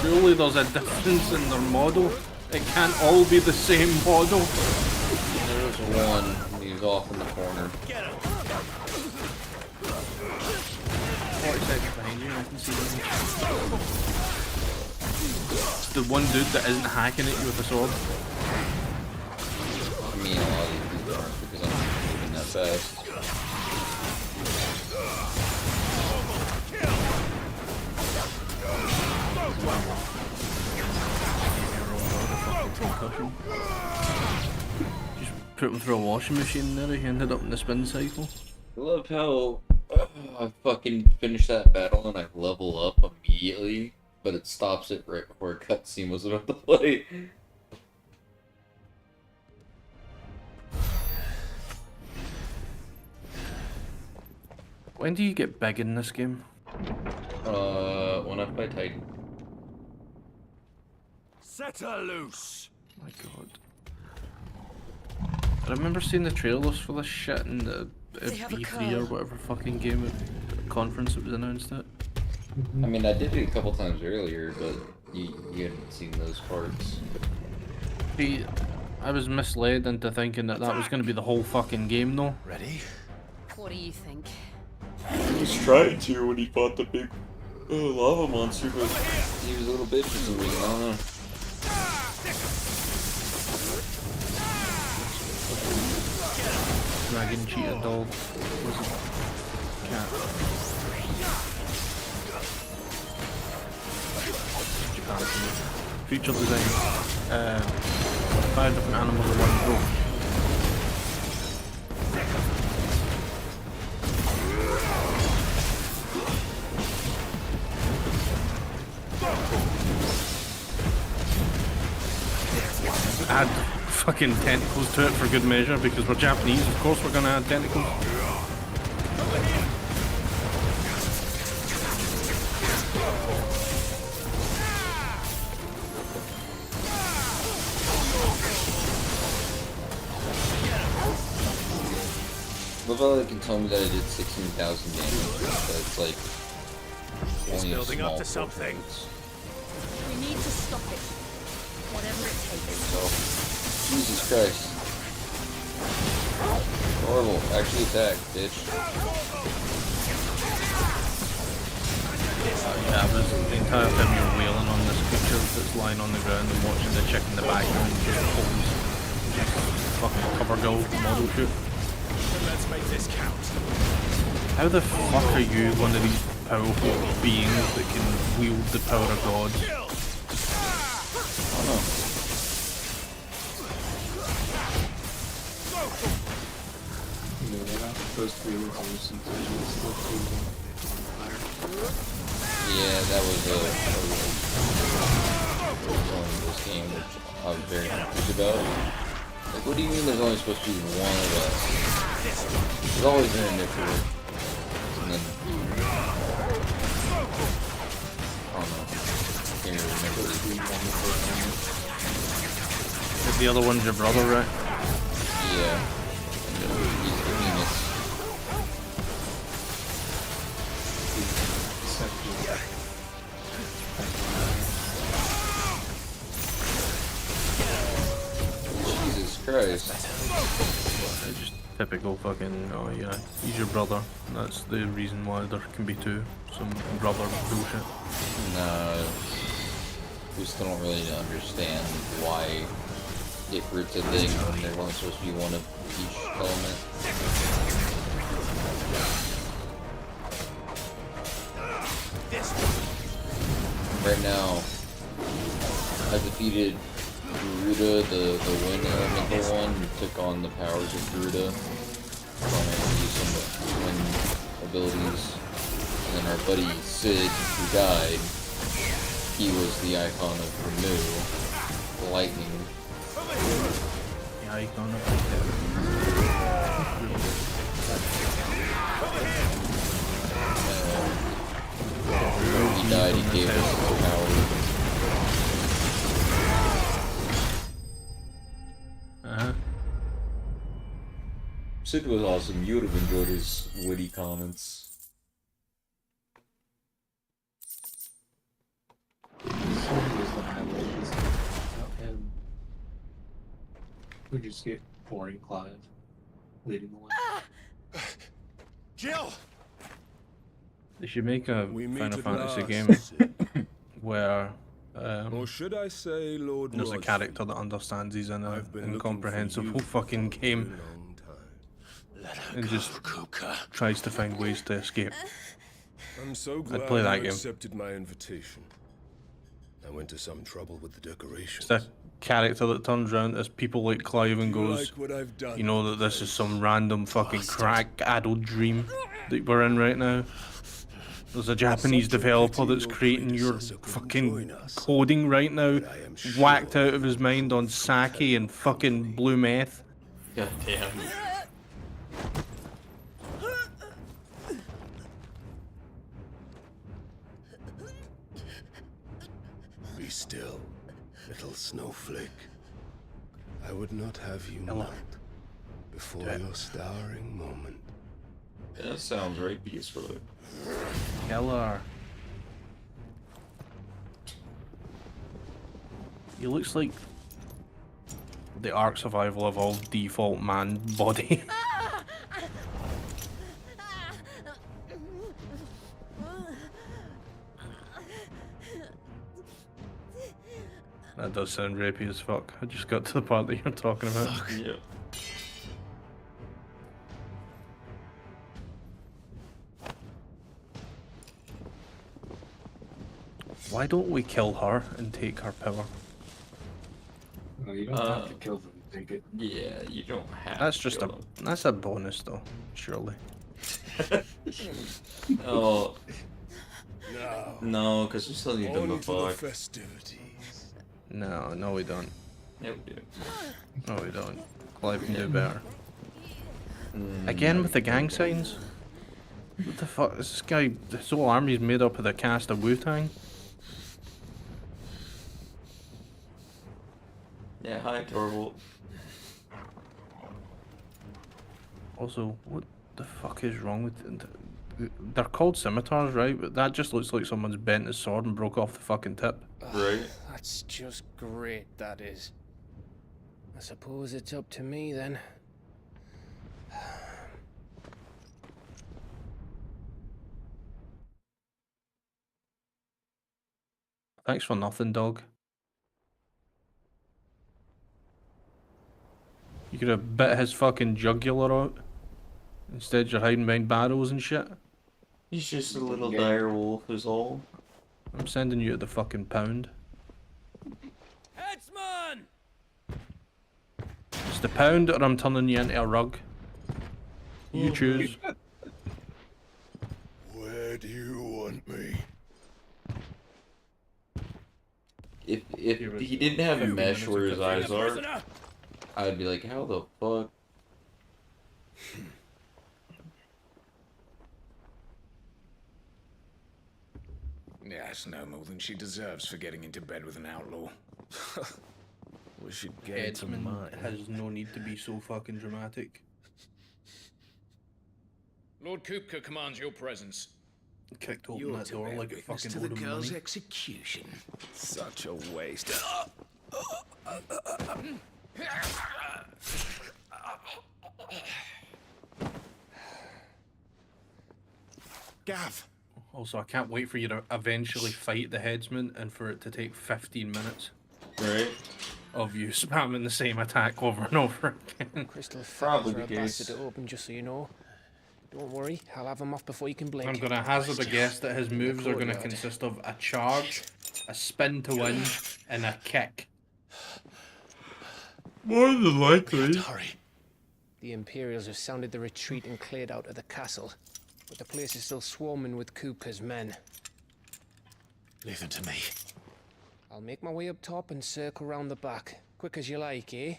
Surely there's a difference in their model. It can't all be the same model. There's one. He's off in the corner. 40 seconds behind you, I can see them. It's the one dude that isn't hacking at you with a sword. I mean, a lot of these people aren't because I'm not moving that fast. Just put him through a washing machine there, he ended up in the spin cycle. I love how I fucking finish that battle and I level up immediately, but it stops it right before a cutscene was about to play. When do you get big in this game? When I fight Titan. Set her loose. My God. I remember seeing the trailers for this shit in the E3 or whatever fucking game conference it was announced at. I mean, I did it a couple times earlier, but you hadn't seen those parts. See, I was misled into thinking that that was going to be the whole fucking game though. Ready? What do you think? He was trying to when he fought the big lava monster, but he was a little bitch for some reason, I don't know. Dragon cheetah dog. Was it cat? Japan. Feature design. 5 different animals in one row. Add fucking tentacles to it for good measure because we're Japanese, of course we're gonna add tentacles. Love how they can tell me that I did 16,000 damage, but it's like It's only building a up to small something. We need to stop it. Whatever it takes. So, Jesus Christ. Horrible. Actually attack, bitch. Yeah, I was the entire time you're wailing on this creature that's lying on the ground and watching the chick in the background just pose. Fucking cover girl model shoot. Let's make this count. How the fuck are you one of these powerful beings that can wield the power of God? I don't know. Yeah, that was one of this game which I was very confused about. Like, what do you mean there's only supposed to be one of us? There's always been a nuclear. And then I don't know. Can't even remember. If the other one's your brother, right? Yeah. He's the meanest. Jesus Christ. Typical fucking, oh yeah, he's your brother. That's the reason why there can be two. Some brother bullshit. No, we still don't really understand why Ifrit's a thing when there only supposed to be one of each element. Right now, I defeated Garuda, the wind elemental one, who took on the powers of Garuda, trying to use some wind abilities. And then our buddy Sid, who died, he was the icon of Renew, lightning. The icon of he died, he gave us the power. Sid was awesome. You would have enjoyed his witty comments. We just get boring Clive leading the way. Jill! They should make a We Final meet at Fantasy last, game Sid. where Or should I say Lord there's a Rodford? character that understands he's in an been incomprehensible looking for you fucking game and just tries to find ways to escape. I'm so glad I'd play that you game. accepted my invitation. I went to some trouble with the decorations. It's a character that turns around as people like Clive and Do you goes, like what I've done, you know that this is some random fucking crack-addled dream that we're in right now. There's a Japanese developer that's creating your fucking coding right now, whacked out of his mind on sake and fucking blue meth. God damn. Be still, little snowflake. I would not have you melt before your starring moment. Yeah, that sounds very peaceful. Killer. He looks like the Ark survival of all default man body. That does sound rapey as fuck. I just got to the part that you're talking about. Yeah. Why don't we kill her and take her power? No, you don't have to kill them. Take it. Yeah, you don't have That's to just kill a them. that's a bonus though, surely. Oh. Now, No, because we still need them on to to the fuck. festivities. No, we don't. Yeah, we do. No, we don't. Clive can do better. Mm, Again with the gang signs? What the fuck? Is this guy, his whole army's made up of the cast of Wu-Tang? Yeah, hi, Torvald. Also, what the fuck is wrong with... They're called scimitars, right? But that just looks like someone's bent his sword and broke off the fucking tip. Right. That's just great, that is. I suppose it's up to me then. Thanks for nothing, dog. You could have bit his fucking jugular out. Instead, you're hiding behind barrels and shit. He's just a little dire wolf, is all. I'm sending you to the fucking pound. Headsman! It's the pound or I'm turning you into a rug. You choose. Where do you want me? If he didn't have a mesh where his eyes are, I'd be like, how the fuck? Yes, no more than she deserves for getting into bed with an outlaw. We should get into Edmund mine. has no need to be so fucking dramatic. Lord Kupka commands your presence. Kicked open You're that to door bear like a witness fucking to the load of girl's money. execution. Such a waste. Gav. Also, I can't wait for you to eventually fight the headsman and for it to take 15 minutes. Right. Of you spamming the same attack over and over again. Crystal Probably filters the are a case. bastard to open, just so you know. Don't worry, I'll have them off before you can blink. I'm gonna hazard a guess that his moves are gonna consist of a charge, a spin to win, and a kick. More than likely. The Imperials have sounded the retreat and cleared out of the castle, but the place is still swarming with Kupka's men. Leave them to me. I'll make my way up top and circle round the back. Quick as you like, eh?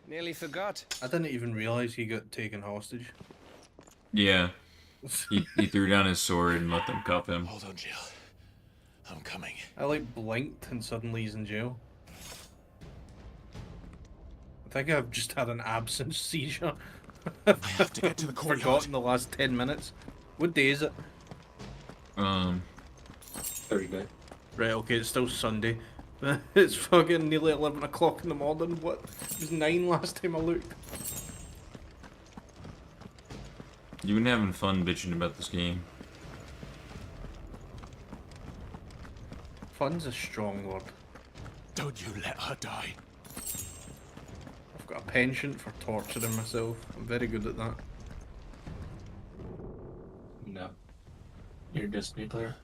Nearly forgot. I didn't even realize he got taken hostage. Yeah. He threw down his sword and let them cuff him. Hold on, Jill. I'm coming. I like blinked and suddenly he's in jail. I think I've just had an absence seizure. I have to get to the courtyard. Forgotten the last 10 minutes. What day is it? Thursday. Right, okay, it's still Sunday. It's fucking nearly 11 o'clock in the morning. What? It was 9 last time I looked. You've been having fun bitching about this game. Fun's a strong word. Don't you let her die. I've got a penchant for torturing myself. I'm very good at that. No. You're a Destiny player.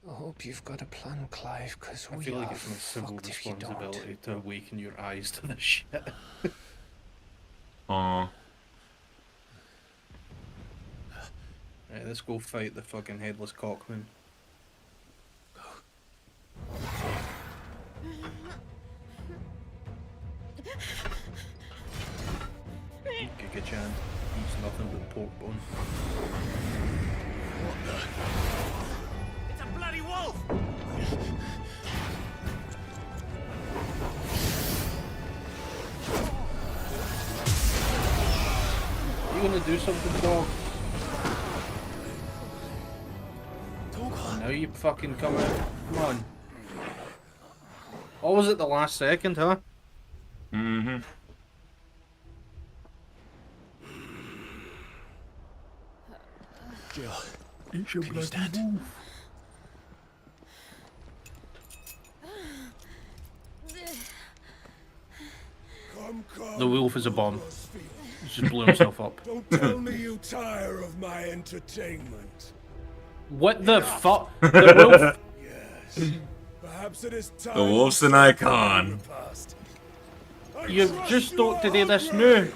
I hope you've got a plan, Clive, because I we feel like are it's my civil fucked if you don't. responsibility to awaken your eyes to this shit. Aww. Right, let's go fight the fucking headless cockman. Giga-chan eats nothing but pork bone. It's a bloody wolf! You gonna do something, dog? Now you fucking come out. Come on. What was it the last second, huh? Mm-hmm. Jill, eat your can you stand? The wolf is a bomb. He just blew himself up. Don't tell me you tire of my entertainment. What the fuck? The wolf? Yes. Perhaps it is time. The wolf's an icon. You've just started to do this now.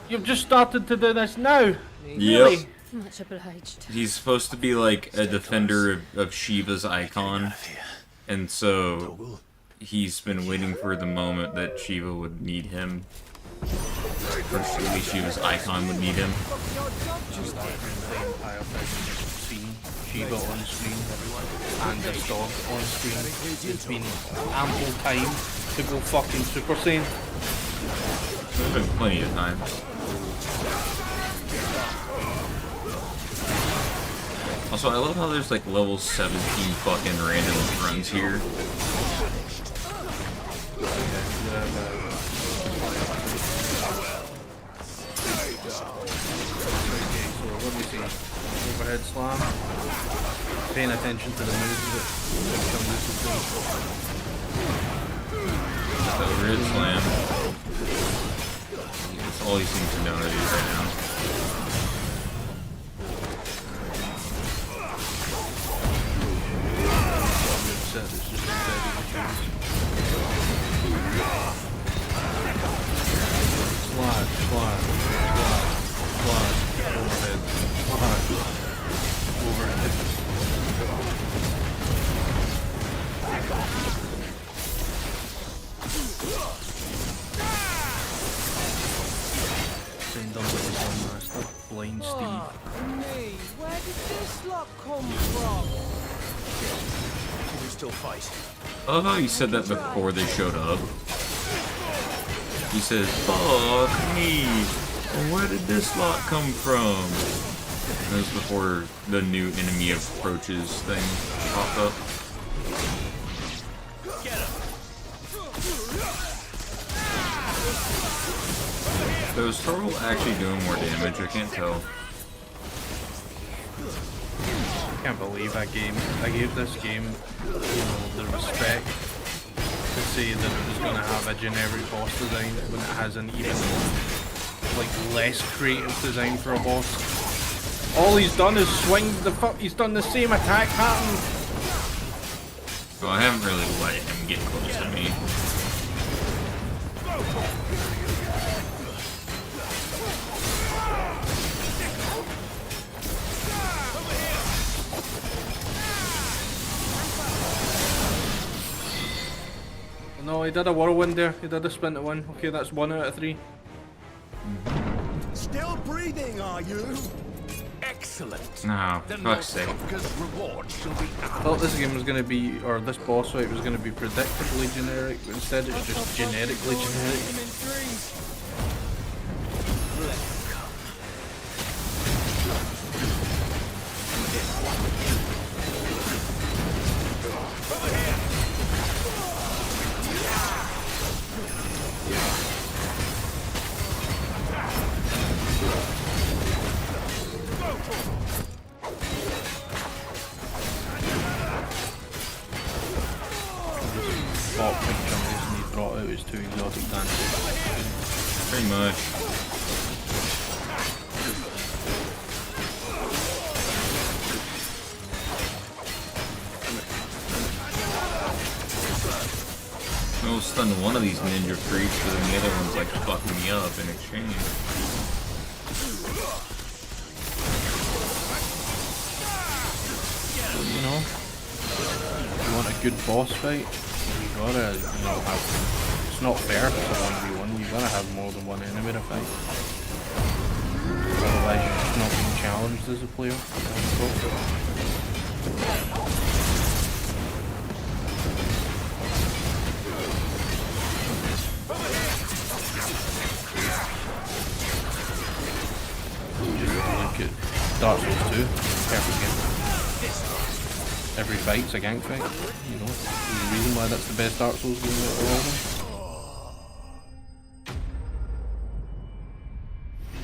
You've just started to do this now. Yep. Much obliged. He's supposed to be like a defender of Shiva's icon. And so he's been waiting for the moment that Shiva would need him. Or at least Shiva's icon would need him. Just like the entire scene, Shiva on screen, and this dog on screen. It's been ample time to go fucking Super Saiyan. There's been plenty of time. Also, I love how there's like level 17 fucking random runs here. What do we see? Overhead slam. Paying attention to the moves that Overhead slam. That's all he seems to know how to do right now. Slide, slide, overhead, overhead. Send them with his own master, Blind Steve. Me, where did this lot come from? Can we still fight? I love how he said that before they showed up. He says, "Fuck me. Where did this lot come from?" That was before the new enemy approaches thing popped up. So is Turtle actually doing more damage? I can't tell. I can't believe I gave this game, you know, the respect to say that it was going to have a generic boss design when it has an even like less creative design for a boss. All he's done is swing he's done the same attack pattern. Well, I haven't really let him get close to me. No, he did a whirlwind there. He did a spin to win. Okay, that's 1 out of 3. Still breathing, are you? Excellent. No, fuck's sake. Reward shall be I thought this game was going to be, or this boss fight was going to be predictably generic, but instead it's just generically generic. Too exotic dances. Pretty much. I'll stun one of these ninja freaks, but then the other one's like fucking me up in exchange. You know, if you want a good boss fight, you gotta, you know, have. It's not fair for 1v1, you gotta have more than one enemy to fight. Otherwise you're just not being challenged as a player. Just look at Dark Souls 2, perfect game. Every fight's a gang fight, you know. There's a reason why that's the best Dark Souls game out of all of them.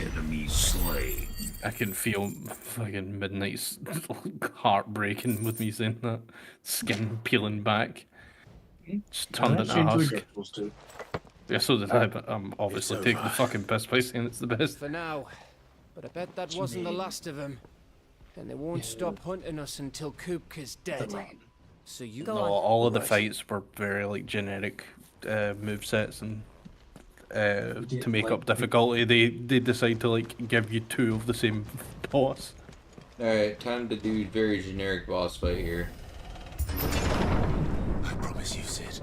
Enemy slain. I can feel fucking Midnight's heart breaking with me saying that. Skin peeling back. Just turned into a husk. Yeah, so did I, but I'm obviously taking the fucking piss by saying it's the best. For now. But I bet that wasn't the last of them. And they won't stop hunting us until Kupka's dead. So you No, all of the fights were very like generic movesets and to make up difficulty, they decide to like give you 2 of the same boss. Alright, time to do very generic boss fight here. I promise you, Sid.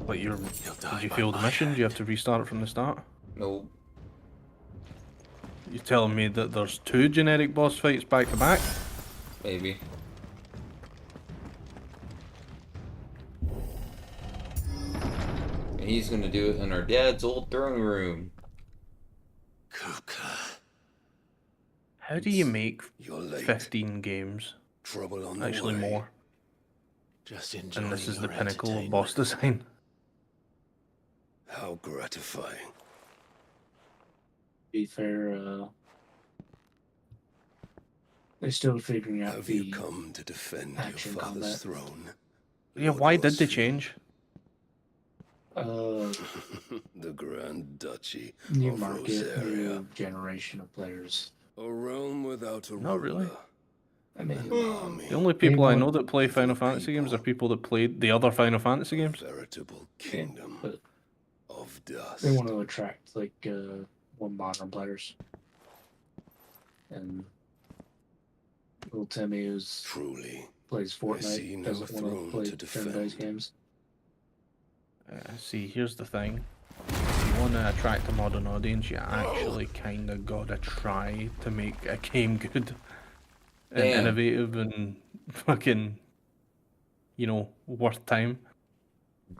But did you fail the mission? Do you have to restart it from the start? No. You're telling me that there's 2 generic boss fights back to back? Maybe. And he's gonna do it in our dad's old throne room. How do you make 15 games? Trouble on Actually the way. more. Just And this is the your pinnacle of boss design. How gratifying. Be fair, they're still figuring out Have the you come to defend your action father's combat. throne? Yeah, why did they change? The Grand Duchy New of market, Rez-Ace. new generation of players. A realm without a Not really. ruler. I mean, An army. The only people I know that play Final Fantasy games are people that played the other Final Fantasy games. Veritable kingdom of dust. they want to attract like more modern players. And little Timmy, who's truly plays I see Fortnite, no doesn't want throne to play to defend. turn-based games. See, here's the thing. If you want to attract a modern audience, you actually kind of gotta try to make a game good and Damn. innovative and fucking, you know, worth time.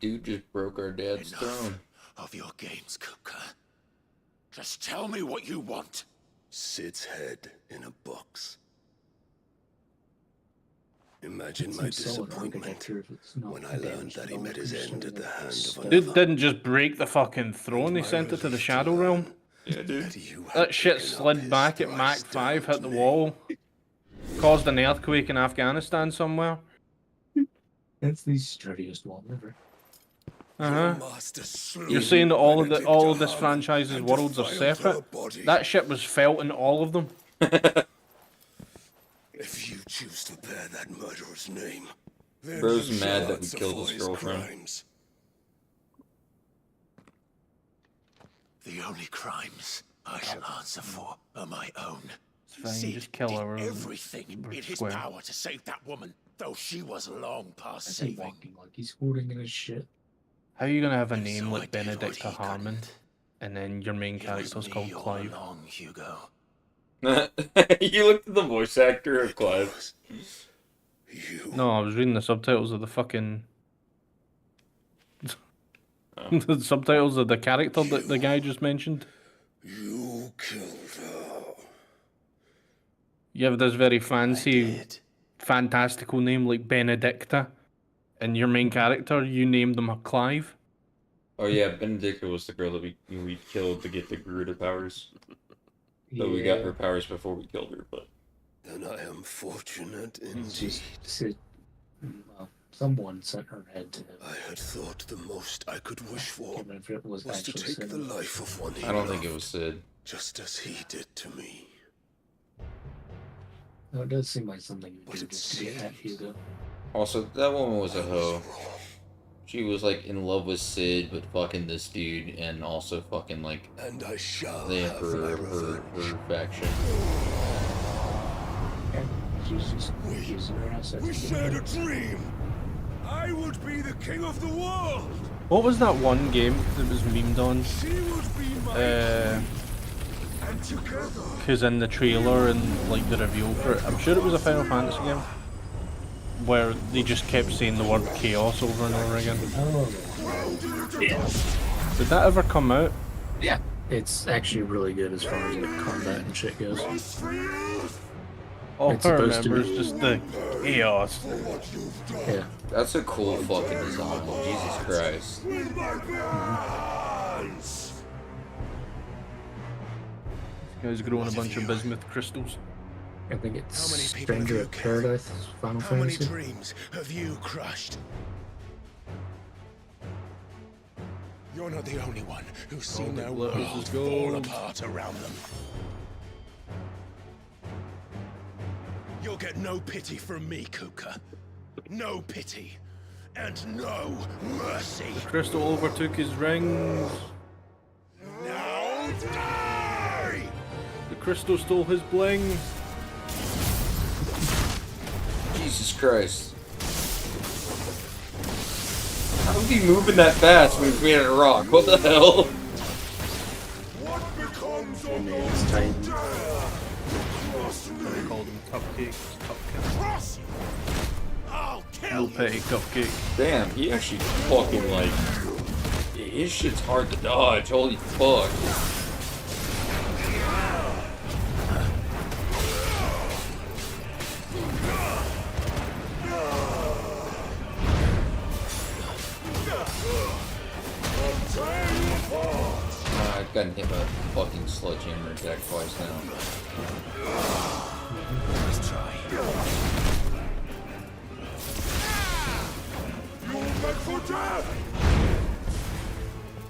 Dude just broke our dad's throne. Of your games, Kupka. Just tell me what you want, Sid's head in a box. Imagine my disappointment when I learned that he met his end at the hand of another. Dude didn't just break the fucking throne, he sent it to the Shadow Realm. Yeah, dude. That shit slid back at Mach 5, hit the wall, caused an earthquake in Afghanistan somewhere. That's the sturdiest wall ever. You're saying that all of this franchise's worlds are separate? That shit was felt in all of them. If you choose to bear that murderer's name, then Bro's you mad shall that we answer killed for his his girlfriend. crimes. The only crimes I shall answer for are my own. It's fine, Sid just kill did her. everything We're in his square. power to save that woman, though she was long past Is he saving. walking like he's holding in his shit? How are you gonna have a name like Benedict Harmon, and then your main character's called Clive? Long, Hugo. You looked at the voice actor of Clive. No, I was reading the subtitles of the fucking... the subtitles of the character that the guy just mentioned. You killed her. You have this very fancy, fantastical name like Benedicta, and your main character, you named them Clive. Oh yeah, Benedicta was the girl that we killed to get the Garuda powers. So we got her powers before we killed her, but... Then I am fortunate indeed. Someone sent her head to him. I had thought the most I could wish for was was to actually take Sid. the life of one he I don't think it loved, was Sid. just as he did to me. No, it does seem like something you do just to get at Hugo. Also, that woman was a hoe. She was like in love with Sid, but fucking this dude, and also fucking like And I shall the have Emperor my of her faction. We shared a dream. I would be the king of the world. What was that one game that was memed on? She would be my and together. Who's in the trailer and like the reveal for it? I'm sure it was a Final Fantasy game where they just kept saying the word chaos over and over again. Yeah. Did that ever come out? Yeah. It's actually really good as far as like combat and shit goes. All It's I supposed to remember be- is just the chaos. Yeah. That's a cool fucking design. Jesus Christ. This guy's growing a bunch of bismuth crystals. I think it's How many people have Stranger you of killed? Paradise, Final How many Fantasy. dreams have you crushed? You're not the only one who's seen their glitters world is fall gold. apart around them. You'll get no pity from me, Kuka. No pity. And no mercy. The crystal overtook his rings. Now die! The crystal stole his bling. Jesus Christ. How is he moving that fast when he's made out of rock? What the hell? What becomes of It's tight. They called him cupcakes. Cupcakes. Cross you? I'll No kill petty cupcake. Damn, he actually fucking like... His shit's hard to dodge, holy fuck. I've gotten hit by a fucking sledgehammer attack twice now. Let's try. You'll beg for death.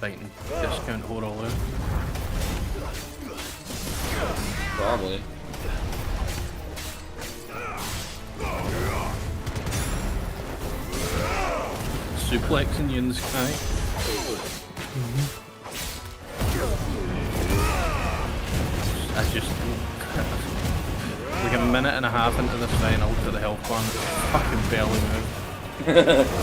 Fighting discount whore all out. Probably. Suplexing you in the sky. I just like a minute and a half into this final to the health bar, fucking barely moved.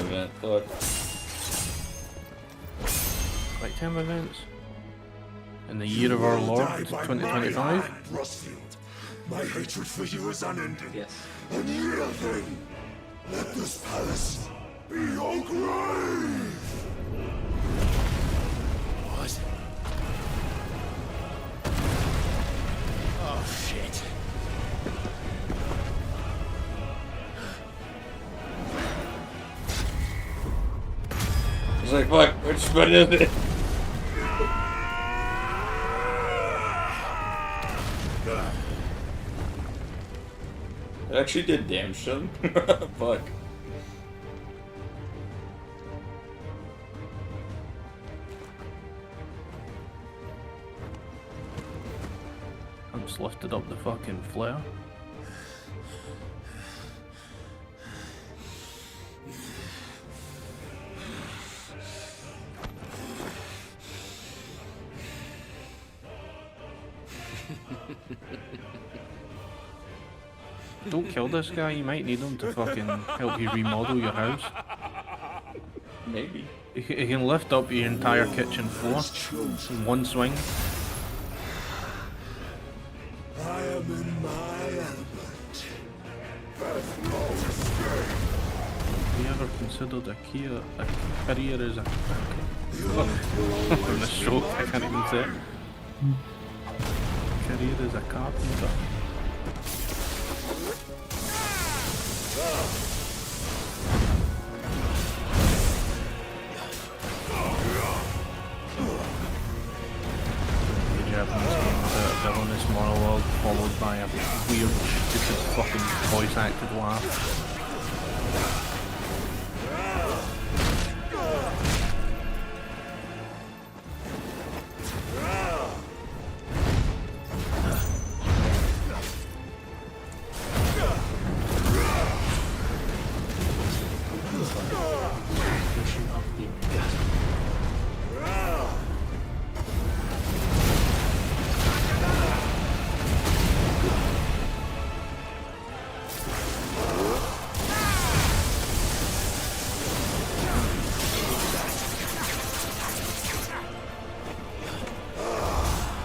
event. Fuck. Quick time events. In the year of our Lord, 2025. My hatred for you is unending. Yes. Unyielding. Let this palace be your grave. What? Oh, shit. It's like, fuck, which one is it? It actually did damage to him. Fuck. I just lifted up the fucking flare. Don't kill this guy, you might need him to fucking help you remodel your house. Maybe. He can lift up your entire kitchen floor in one swing. I am in my element. There's no escape. Have you ever considered a career as a... I'm a stroke, I can't even say it. Career as a carpenter. The Japanese game about a villainous monologue followed by a weird, stupid fucking voice acted laugh.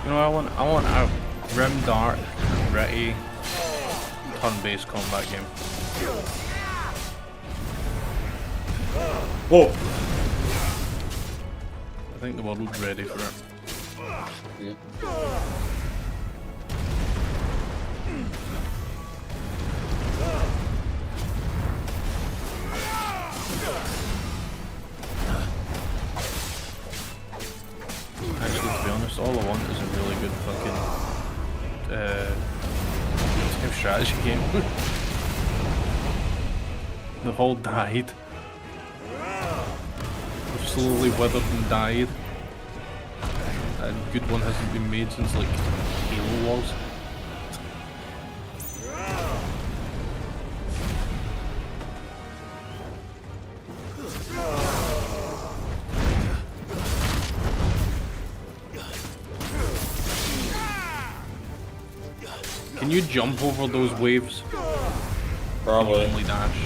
You know, I want a grim, dark, gritty, turn-based combat game. Whoa! I think the world's ready for it. Yeah. Actually, to be honest, all I want is a really good fucking strategy game. They've all died. They've slowly withered and died. A good one hasn't been made since like Halo was. Can you jump over those waves? Probably. Only dash.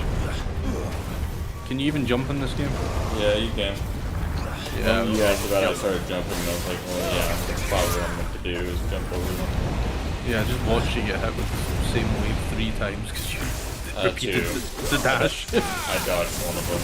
Can you even jump in this game? Yeah, you can. Yeah. When you asked about it, I started jumping, and I was like, well, yeah, that's probably what I'm meant to do is jump over them. Yeah, just watch you get hit with the same wave 3 times because you repeated the dash. I dodged one of them.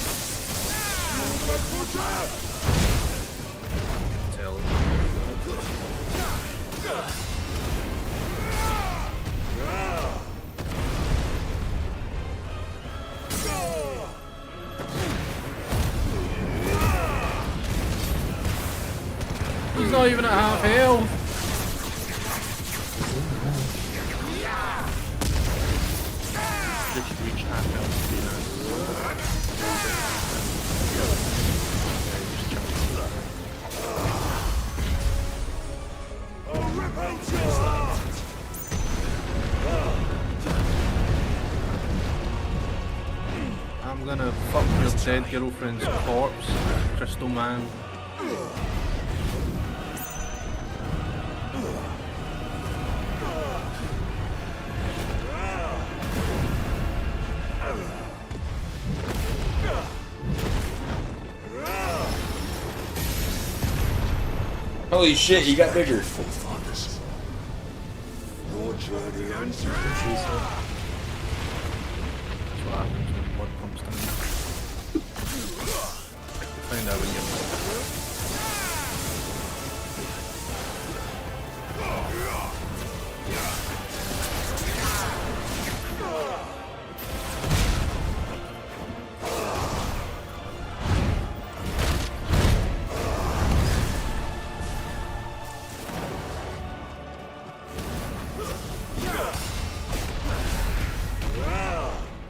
He's not even at half health. Just reach half health, you know. I'm gonna fuck your dead girlfriend's corpse, Crystal Man. Holy shit, he got bigger. Your journey ends with That's what happens when blood pumps down. Find out when you're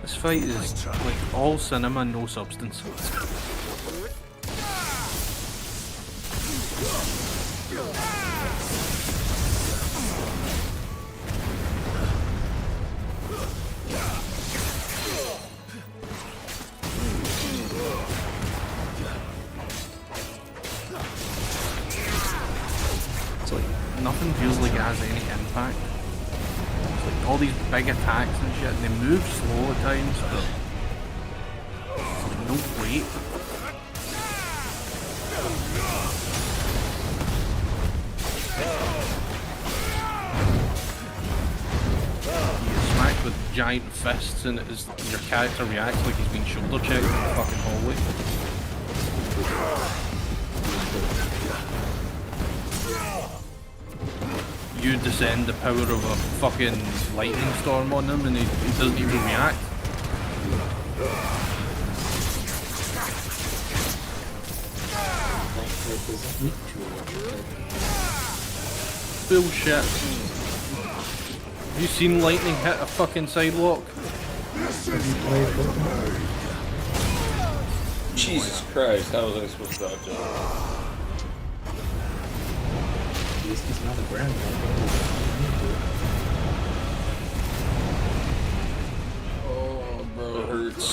This fight is like all cinema, no substance. It's like nothing feels like it has any impact. It's like all these big attacks and shit, and they move slow at times, but no weight. You get smacked with giant fists, and your character reacts like he's been shoulder checked in the fucking hallway. You descend the power of a fucking lightning storm on him and he doesn't even react. Bullshit. Have you seen lightning hit a fucking sidewalk? Jesus Christ, how was I supposed to dodge that? He's not a grand. Oh, bro, it hurts.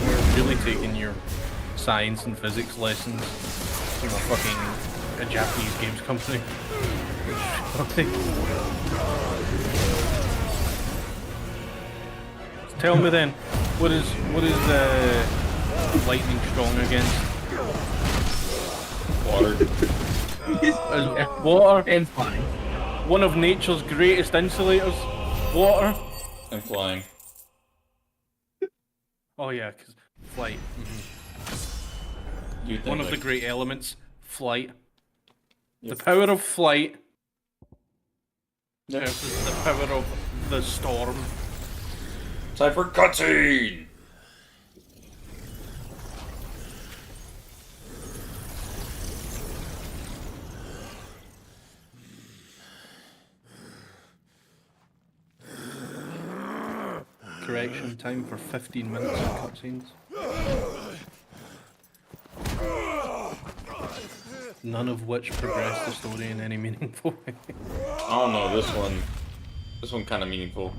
You're really taking your science and physics lessons from a fucking Japanese games company. Tell me then, what is lightning strong against? Water. Water and flying. One of nature's greatest insulators. Water and flying. Oh yeah, because flight. One of like... the great elements, flight. Yep. The power of flight versus the power of the storm. Time for cutscene! Correction, time for 15 minutes of cutscenes. None of which progress the story in any meaningful way. I don't know, this one kind of meaningful.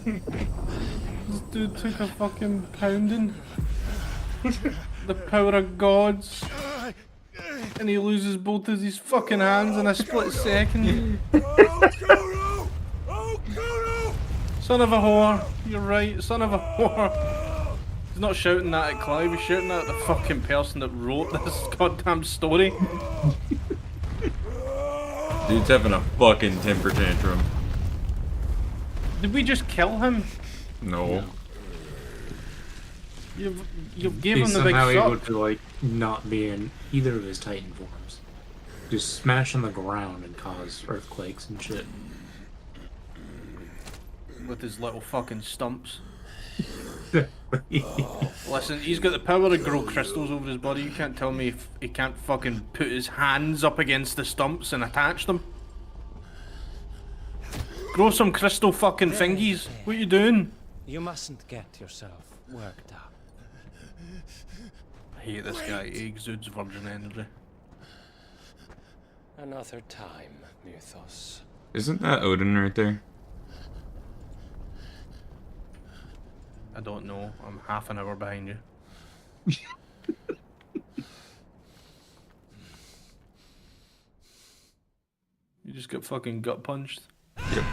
This dude took a fucking pounding. The power of gods. And he loses both of his fucking hands in a split second. Son of a whore. You're right, son of a whore. He's not shouting that at Clive, he's shouting that at the fucking person that wrote this goddamn story. Dude's having a fucking temper tantrum. Did we just kill him? No. You've given him the big somehow able suck. to like not be in either of his Titan forms. just smash on the ground and cause earthquakes and shit. With his little fucking stumps. Listen, he's got the power to grow crystals over his body. You can't tell me if he can't fucking put his hands up against the stumps and attach them. Grow some crystal fucking thingies. What you doing? You mustn't get yourself worked up. I hate this guy. He exudes virgin energy. Another time, Mythos. Isn't that Odin right there? I don't know. I'm half an hour behind you. You just got fucking gut punched. Yep.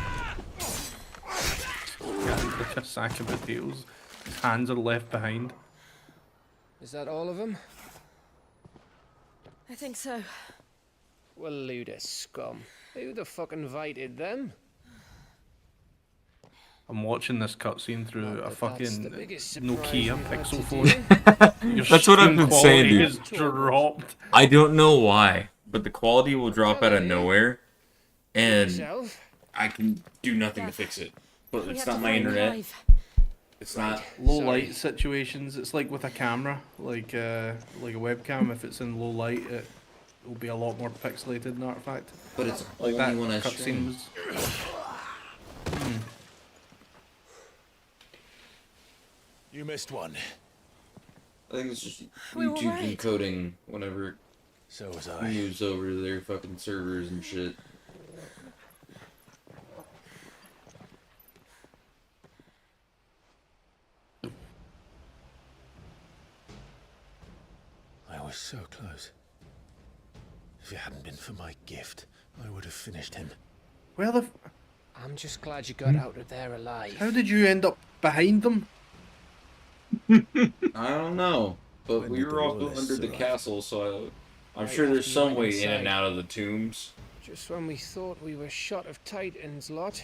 Yeah, like a sack of potatoes. His hands are left behind. Is that all of them? I think so. Well, Luda scum. Who the fuck invited them? I'm watching this cutscene through a fucking biggest Nokia surprise Pixel you've had phone. Your That's what I've stream been quality saying, dude. is dropped. I don't know why, but the quality will drop out of nowhere, and I can do nothing to fix it. But it's not my internet. It's not Low light situations. It's like with a camera, like a webcam. If it's in low light, it will be a lot more pixelated in Artifact. But it's like only that when I cutscene stream. was. You missed one. I think it's just We were YouTube right. encoding whenever So was it I. moves over to their fucking servers and shit. I was so close. If it hadn't been for my gift, I would have finished him. Where the? I'm just glad you got out of there alive. How did you end up behind them? I don't know, but we were all built under the castle, so I'm sure there's some way in and out of the tombs. Just when we thought we were shot of Titans, lot.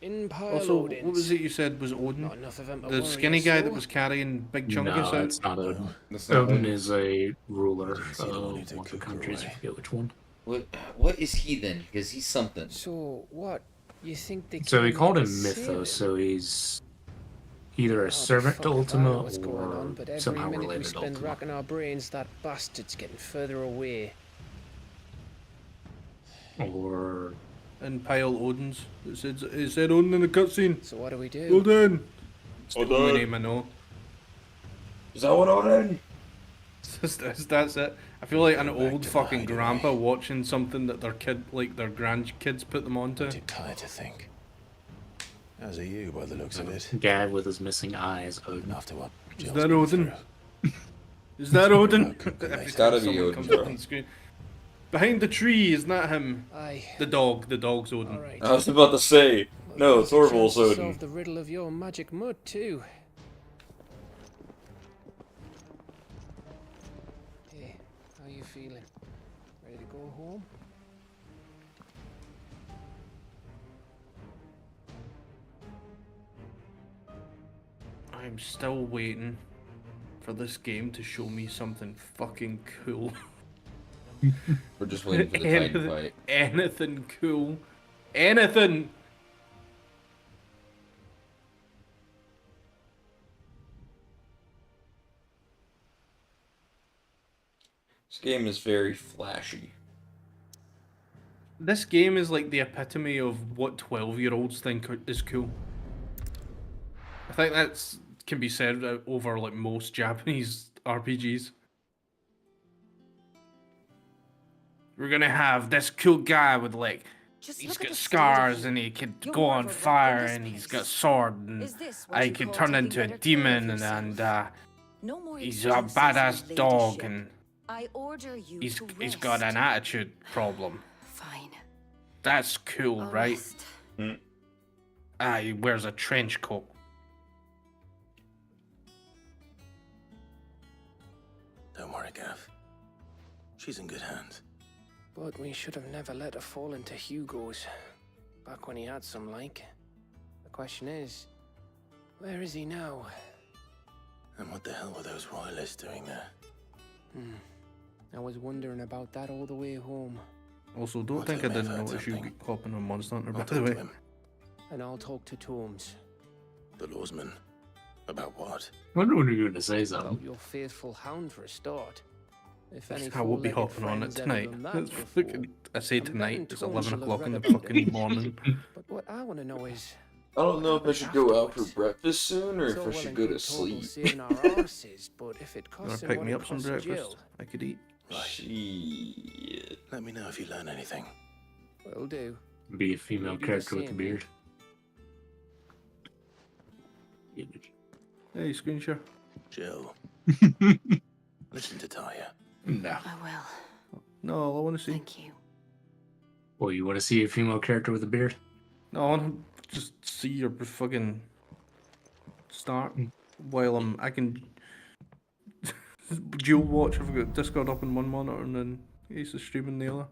In pile Also, Odins. what was it you said was Odin? Not enough of them to The worry skinny us, guy though. that was carrying big chungus No, out? it's not Odin. That's not Odin Odin. is a ruler of one of the countries. I forget which one. What is he then? Because he's something. So, what? You think they So he came called here him to save Mythos, him? so he's either a Oh, servant fuck to if I know Ultima what's going or on, but every somehow minute we related to spend Ultima. racking our brains, that bastard's getting further away. Or And pile Odin's. It said Odin in the cutscene. So what do we do? Odin! It's the Odin. only name I know. Is that what Odin? That's it. I feel like an old fucking grandpa watching something that their their grandkids put them onto. Too tired to think. As are you, by the looks of it. Gad with his missing eyes, Odin. After what? Is Jill's that been Odin? through. Is that Odin? It's Every gotta time be someone Odin, comes up bro. on the screen. Behind the tree, isn't that him? Aye. The dog's Odin. Alright. I was about to say, no, There's a chance Thorvald's to Odin. solve the riddle of your magic mud, too. Hey, how you feeling? Ready to go home? I'm still waiting for this game to show me something fucking cool. We're just waiting for the Titan fight. Anything cool. Anything! This game is very flashy. This game is like the epitome of what 12-year-olds think is cool. I think that's can be said over like most Japanese RPGs. We're gonna have this cool guy with like Just he's look at got the scars state of and you. he could You're go more on of a rock than fire this and he's place. got sword and Is this what I you could call turn taking into a better care of demon yourself? and No more he's a excuses, badass your dog ladyship. and I order you he's to got rest. an attitude problem. Fine. That's cool, I'll right? rest. He wears a trench coat. Don't worry, Gav. She's in good hands. But we should have never let her fall into Hugo's. Back when he had some like. The question is, where is he now? And what the hell were those royalists doing there? I was wondering about that all the way home. Also, don't think I didn't notice you hopping on Monster Hunter, by the way. And I'll talk to Tomes. The Lawsman. About what? I wonder when you're going to say something. About your faithful hound for a start. If any I will be four-legged hopping on it friends ever tonight. done that It's before, fucking, I say I'm tonight, betting it's Tomes 11 will have o'clock in the read about fucking it. morning. But what I want to know is, I don't know if I should go out for breakfast soon or it's if all I well should and go good to Torgal sleep. saving our arses, but if it You wanna costs him pick what me it up some costs breakfast? Jill, I could eat. Shit. Let me know if you learn anything. will do. Be a female You do the character with a same, beard. Hey, screen share. Jill. Listen to Talia. No. I will. No, I want to see. Thank you. Well, you want to see a female character with a beard? No, I want to just see your fucking start while I can dual watch. I've got Discord up in one monitor and then Ace is streaming the other.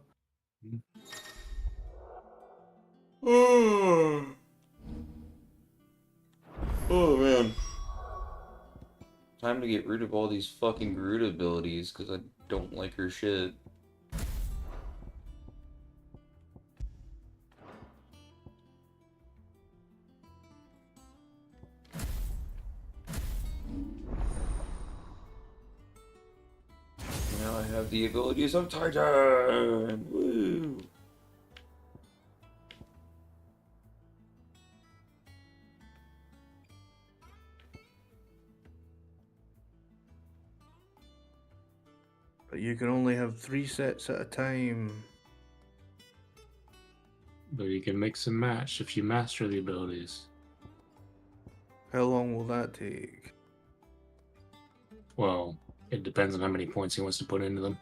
Oh man. Time to get rid of all these fucking Groot abilities because I don't like her shit. Now I have the abilities of Titan! Woo! But you can only have 3 sets at a time. But you can mix and match if you master the abilities. How long will that take? Well, it depends on how many points he wants to put into them.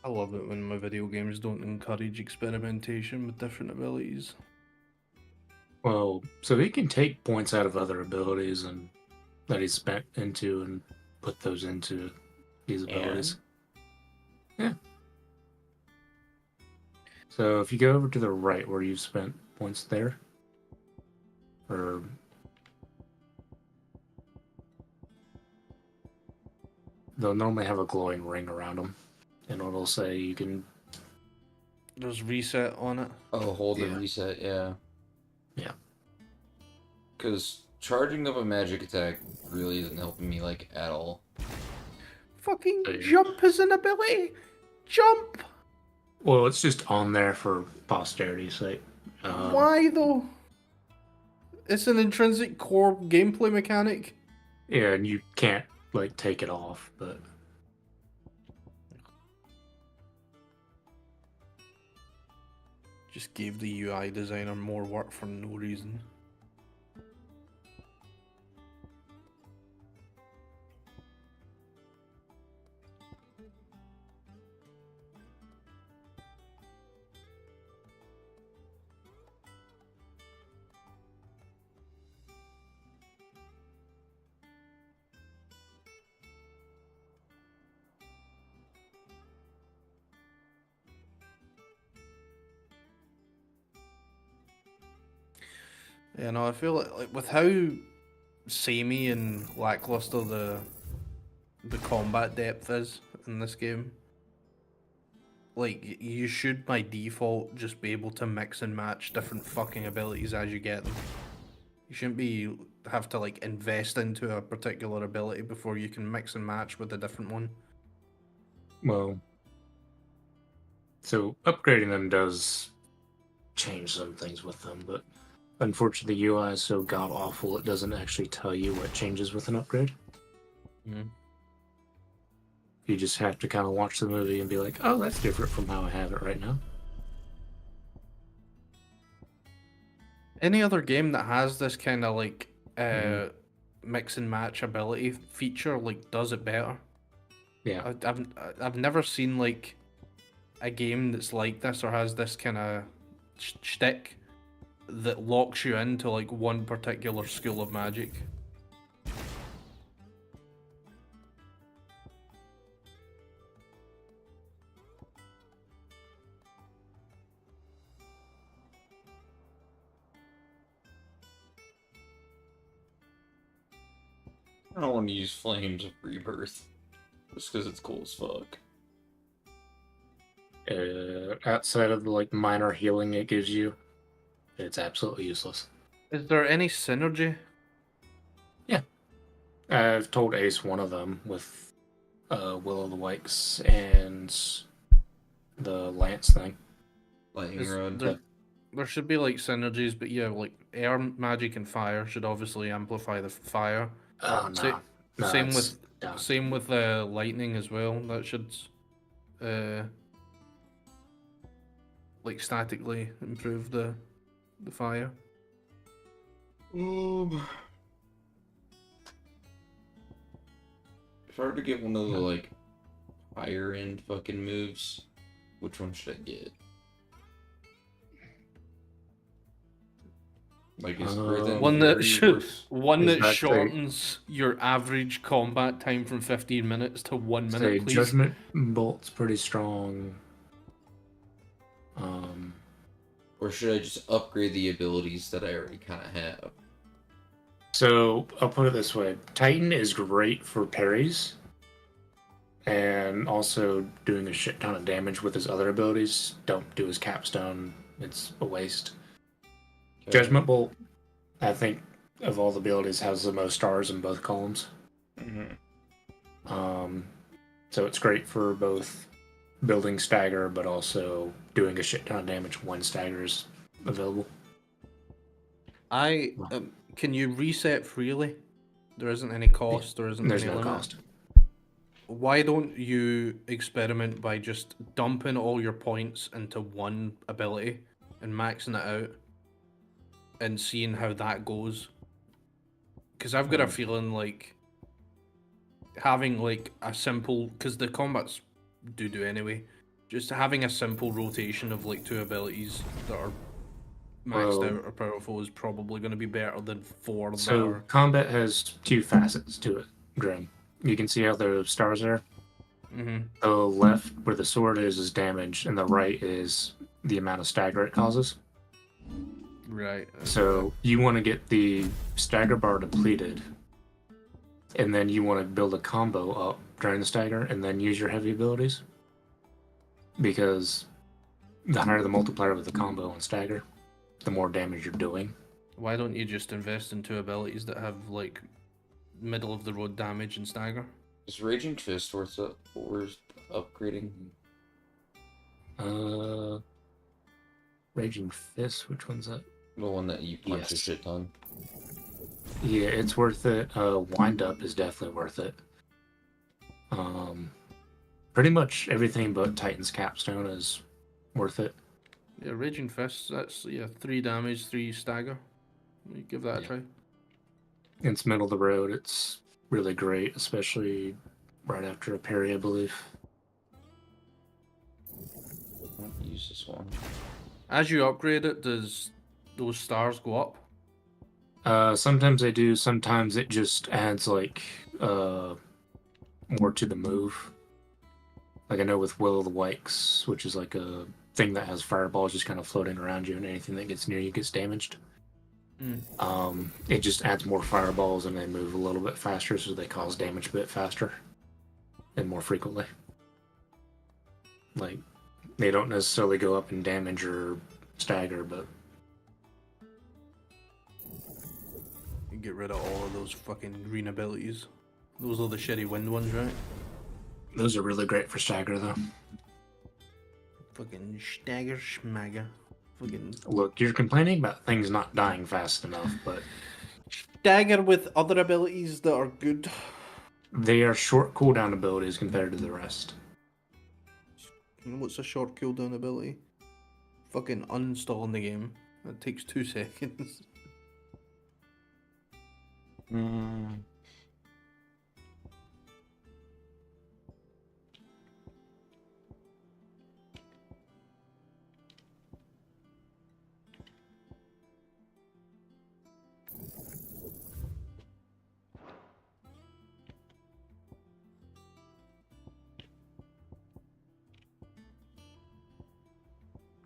I love it when my video games don't encourage experimentation with different abilities. Well, so he can take points out of other abilities and that he's spent into and put those into these abilities. Yeah. So if you go over to the right where you've spent points there, or they'll normally have a glowing ring around them, and it'll say you can. There's reset on it. Oh, hold the reset, yeah. Yeah. Because charging up a magic attack really isn't helping me, like, at all. Fucking jump is an ability! Jump! Well, it's just on there for posterity's sake. Why though? It's an intrinsic core gameplay mechanic. Yeah, and you can't, like, take it off, but... Just gave the UI designer more work for no reason. Yeah, no, I feel like with how samey and lackluster the combat depth is in this game, like you should by default just be able to mix and match different fucking abilities as you get them. You shouldn't have to like invest into a particular ability before you can mix and match with a different one. Well, so upgrading them does change some things with them, but unfortunately the UI is so god-awful it doesn't actually tell you what changes with an upgrade. Mm. You just have to kind of watch the movie and be like, oh, that's different from how I have it right now. Any other game that has this kind of like mix and match ability feature like does it better. Yeah, I've never seen like a game that's like this or has this kind of shtick that locks you into like one particular school of magic. I don't want to use Flames of Rebirth. Just because it's cool as fuck. Outside of the like minor healing it gives you, it's absolutely useless. Is there any synergy? Yeah. I've told Ace one of them with Will of the Wikes and the Lance thing. Lightning Rod. There should be like synergies, but yeah, like air magic and fire should obviously amplify the fire. Oh no. No, same with lightning as well. That should like statically improve the fire. If I were to get one of the like higher end fucking moves, which one should I get? Like is one that shortens your average combat time from 15 minutes to 1 minute, Say please. Judgment Bolt's pretty strong. Or should I just upgrade the abilities that I already kind of have? So I'll put it this way: Titan is great for parries, and also doing a shit ton of damage with his other abilities. Don't do his capstone; it's a waste. Okay. Judgment Bolt, I think, of all the abilities, has the most stars in both columns. So it's great for both building stagger, but also doing a shit ton of damage when stagger is available. Can you reset freely? There isn't any cost. There's no limit. Cost. Why don't you experiment by just dumping all your points into one ability and maxing it out and seeing how that goes? Because I've got a feeling like having like a simple, because the combats do anyway, just having a simple rotation of like 2 abilities that are maxed out or powerful is probably going to be better than 4 that So are... combat has 2 facets to it, Grim. You can see how the stars are. The left, where the sword is damage, and the right is the amount of stagger it causes. Right. So you want to get the stagger bar depleted, and then you want to build a combo up during the stagger, and then use your heavy abilities. Because the higher the multiplier with the combo and stagger, the more damage you're doing. Why don't you just invest in 2 abilities that have like middle of the road damage and stagger? Is Raging Fist worth upgrading? Raging Fist, which one's that? The one that you punch a shit ton. Yeah, it's worth it. Wind Up is definitely worth it. Pretty much everything but Titan's Capstone is worth it. Yeah, Raging Fist, that's 3 damage, 3 stagger. You give that a try. It's middle of the road. It's really great, especially right after a parry, I believe. I'll use this one. As you upgrade it, does those stars go up? Sometimes they do. Sometimes it just adds like more to the move. Like I know with Will of the Wikes, which is like a thing that has fireballs just kind of floating around you, and anything that gets near you gets damaged. It just adds more fireballs, and they move a little bit faster, so they cause damage a bit faster and more frequently. Like they don't necessarily go up in damage or stagger, but You get rid of all of those fucking green abilities. Those are the shitty wind ones, right? those are really great for stagger, though. Fucking stagger schmagger. Fucking Look, you're complaining about things not dying fast enough, but stagger with other abilities that are good. they are short cooldown abilities compared to the rest. You know what's a short cooldown ability? Fucking uninstalling the game. That takes 2 seconds.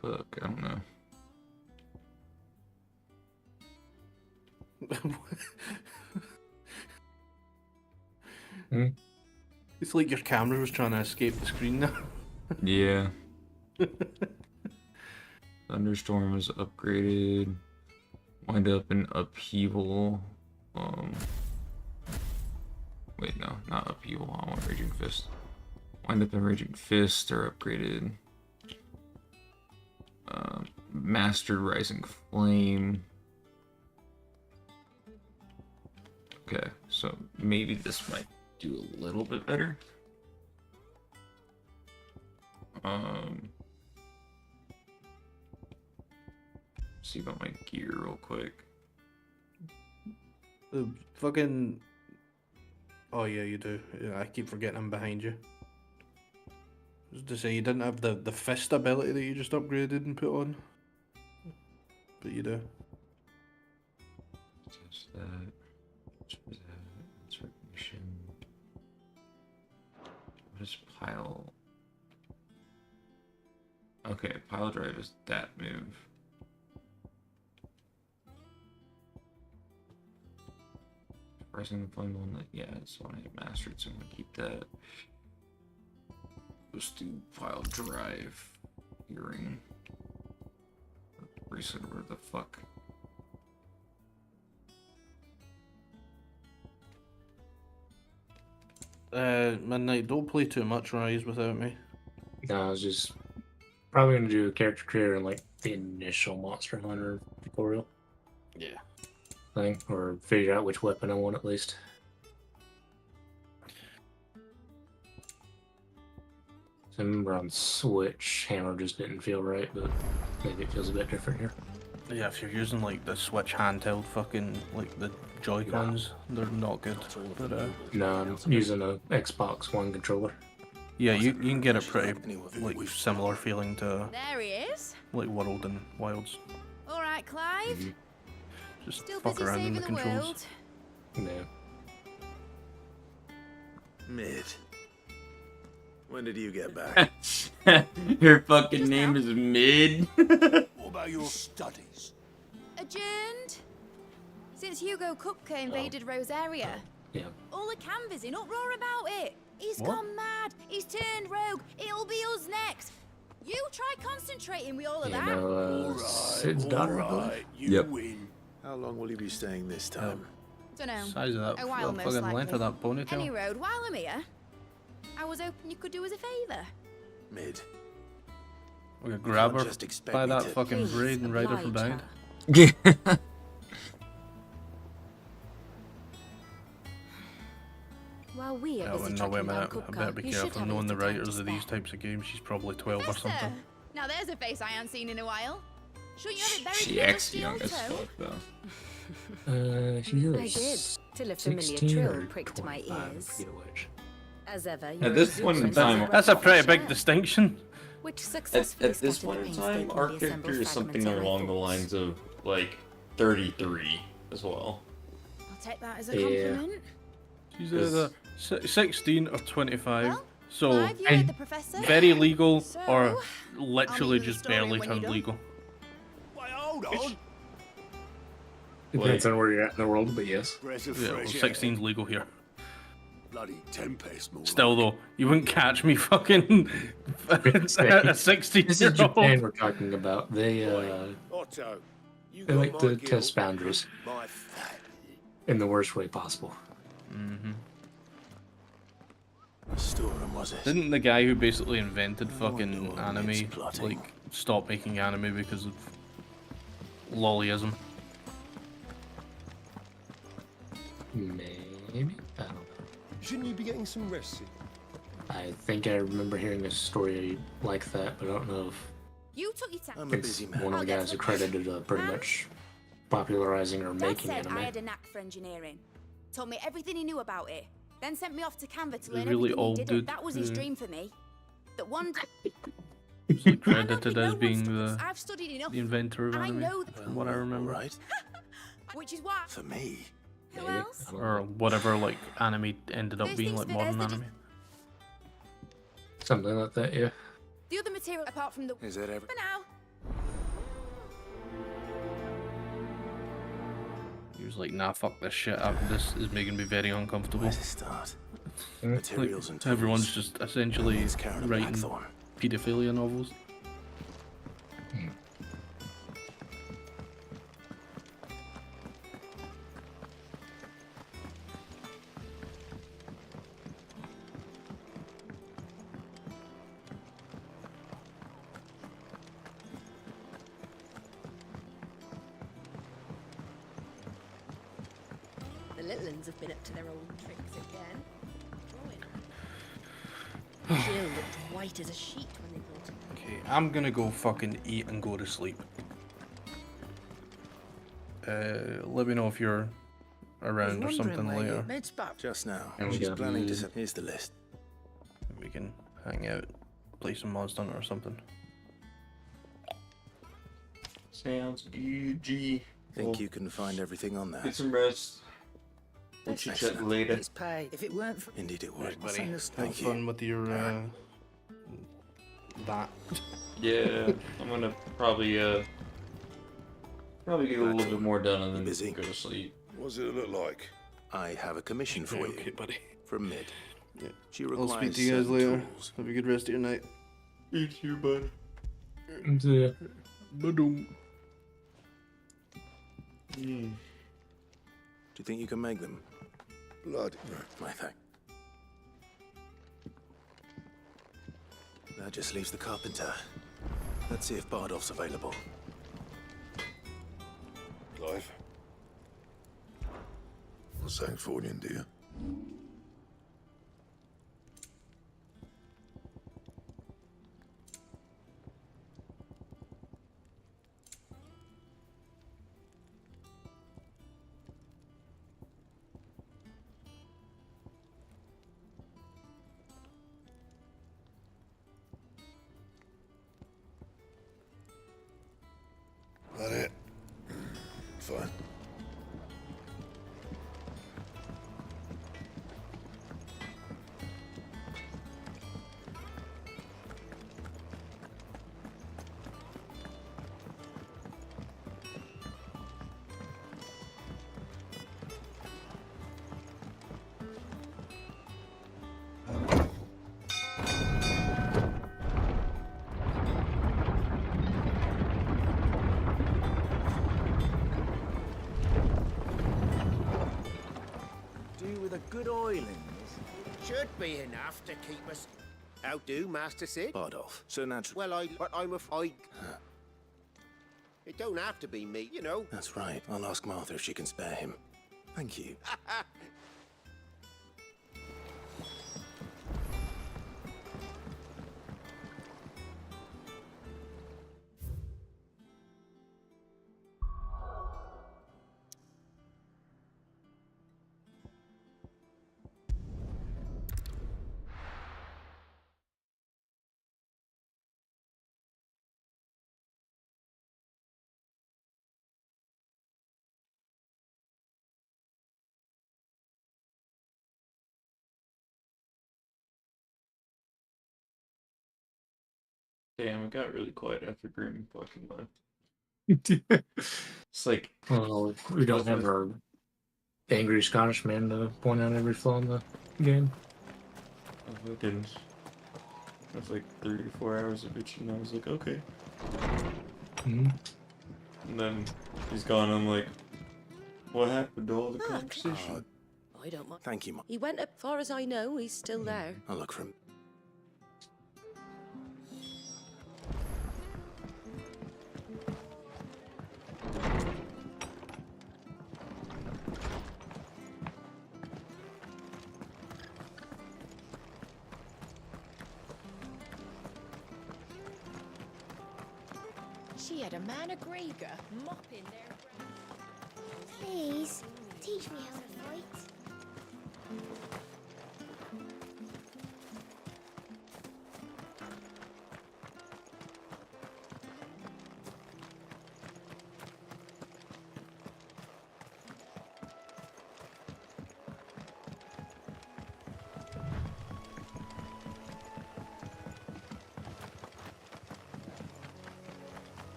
Fuck, I don't know. Hmm? It's like your camera was trying to escape the screen now. Yeah. Thunderstorm is upgraded. Wind up in upheaval. Wait, no, not upheaval. I want Raging Fist. Wind up in Raging Fist are upgraded. Mastered Rising Flame. Okay, so maybe this might do a little bit better. See about my gear real quick. The fucking... Oh yeah, you do. Yeah, I keep forgetting I'm behind you. Just to say, you didn't have the fist ability that you just upgraded and put on. But you do. Just that. That's recognition. What is pile? Okay, pile drive is that move. Rising the flame one that, yeah, it's one I mastered, so I'm gonna keep that. Let's do pile drive. Earring. Reset where the fuck. Midnight, don't play too much Rise without me. No, I was just probably gonna do a character creator in like the initial Monster Hunter tutorial. Yeah. Thing, or figure out which weapon I want at least. I remember on Switch, hammer just didn't feel right, but maybe it feels a bit different here. Yeah, if you're using like the Switch handheld fucking, like the Joy-Cons, they're not good. But no, I'm using a Xbox One controller. yeah, you can get a pretty like similar feeling to There he is. like World and Wilds. All right, Clive. Just Still fuck busy around in saving the the controls. world. Yeah. Mid. When did you get back? Your fucking name is Mid. What about your studies? Adjourned. Since Hugo Kupka invaded Rose area. Yeah. All the canvas in uproar about it. He's What? gone mad. He's turned rogue. It'll be us next. You try concentrating with all of You that. know, Sid's daughter, I believe. You win. How long will you be staying this time? Dunno. Size of that, A while, that most fucking likely. length of that ponytail. Any road, while I'm here, I was hoping you could do us a favour. Mid. We could grab can't her just expect by me that to- fucking Please braid and ride her from oblige behind. While we are Yeah, busy well, no, tracking wait a down minute. I Kupka, better be you should careful. have a Knowing the little time writers to of these spare. types of games, she's probably 12 or Professor, something. now there's a face I haven't seen in a while. Shouldn't you have it buried She in your acts dusty young old as toe? fuck though. She I did, till a familiar 16 trill or pricked my 25, I ears. forget which. As ever, At you're this point in exuberant time, as That's a pretty fresh big air, distinction. which At successfully this scattered point the in time, painstakingly our assembled character is something fragments of my along the thoughts. lines of like 33 as well. I'll take that as a Yeah. compliment. She's Is- either 16 or 25. So, Clive, you heard the professor. very legal So, or literally meet you the just story barely when you're turned done. legal. Wait, hold on. Depends on where you're at in the world, but yes. Breath of Yeah, well, fresh air. 16's legal here. Bloody tempest more. Still though, you wouldn't catch me fucking a 16 This year is Japan old. we're talking about. They Otto, you they got like my to guilt, test boundaries my fat. in the worst way possible. Storeroom, was it? Didn't the guy who basically invented fucking what anime Mid's plotting. like stop making anime because of lollyism? Maybe? I don't know. Shouldn't you be getting some rest? I think I remember hearing a story like that, but I don't know if You took your time. I'm a it's busy man. one of the guys who credited pretty much popularizing or Dad making said anime. I had a knack for engineering. Told me everything he knew about it. Then sent me off to Canva to The learn really everything old he did. dude, That was his yeah. dream for me. That one day He's like credited as being I've studied enough. the inventor of I anime, know from what I remember. Right? Which is why. For me. Who else? Or whatever like anime ended up Those being, things like fit modern as the anime. Something like that, yeah. The other material apart from the. Is that ever? For now. He was like, nah, fuck this shit. This is making me very uncomfortable. Where's it start? Materials and tools. Everyone's just essentially He's carrying a writing blackthorn. paedophilia novels. The little uns have been up to their old tricks again. Jill looked white as a sheet when they brought her. Okay, I'm gonna go fucking eat and go to sleep. Let me know if you're around or something later. Just now. And we She's got planning to food. send. Here's the list. We can hang out, play some Monster Hunter or something. Sounds good, G. Think you can find everything on that? Get some rest. We'll chit chat later. It's paid. If it weren't for... Indeed it would. Right, buddy. Send Have us- Thank you. fun with your that. Yeah, I'm gonna probably get a little bit more done and then busy? go to sleep. What does it look like? I have a commission for Okay, you. buddy. From Mid. Yeah. She I'll requires speak to you guys certain later. tools. Have a good rest of your night. You too, bud. See ya. Ba-doom. Do you think you can make them? Bloody. My thank. That just leaves the carpenter. Let's see if Bardolph's available. Clive. What's that for you, dear? That it? Fine. Do with a good oil in this. Should be enough to keep us... How do, Master Sid? Bardolph. So natural. Well, I'm afraid... It don't have to be me, you know. That's right. I'll ask Martha if she can spare him. Thank you. Damn, it got really quiet after Grim fucking left. It's like, Well, we don't have our angry Scottish man to point out every flaw in the game. I fucking, that's like 3 to 4 hours of bitching. I was like, okay. Mm-hmm. And then he's gone. I'm like, what happened to all the conversation? I don't mind. Thank you, Mom. He went, as far as I know, he's still there. I'll look for him. She had a man of Gregor mopping their... Please, teach me how to fight.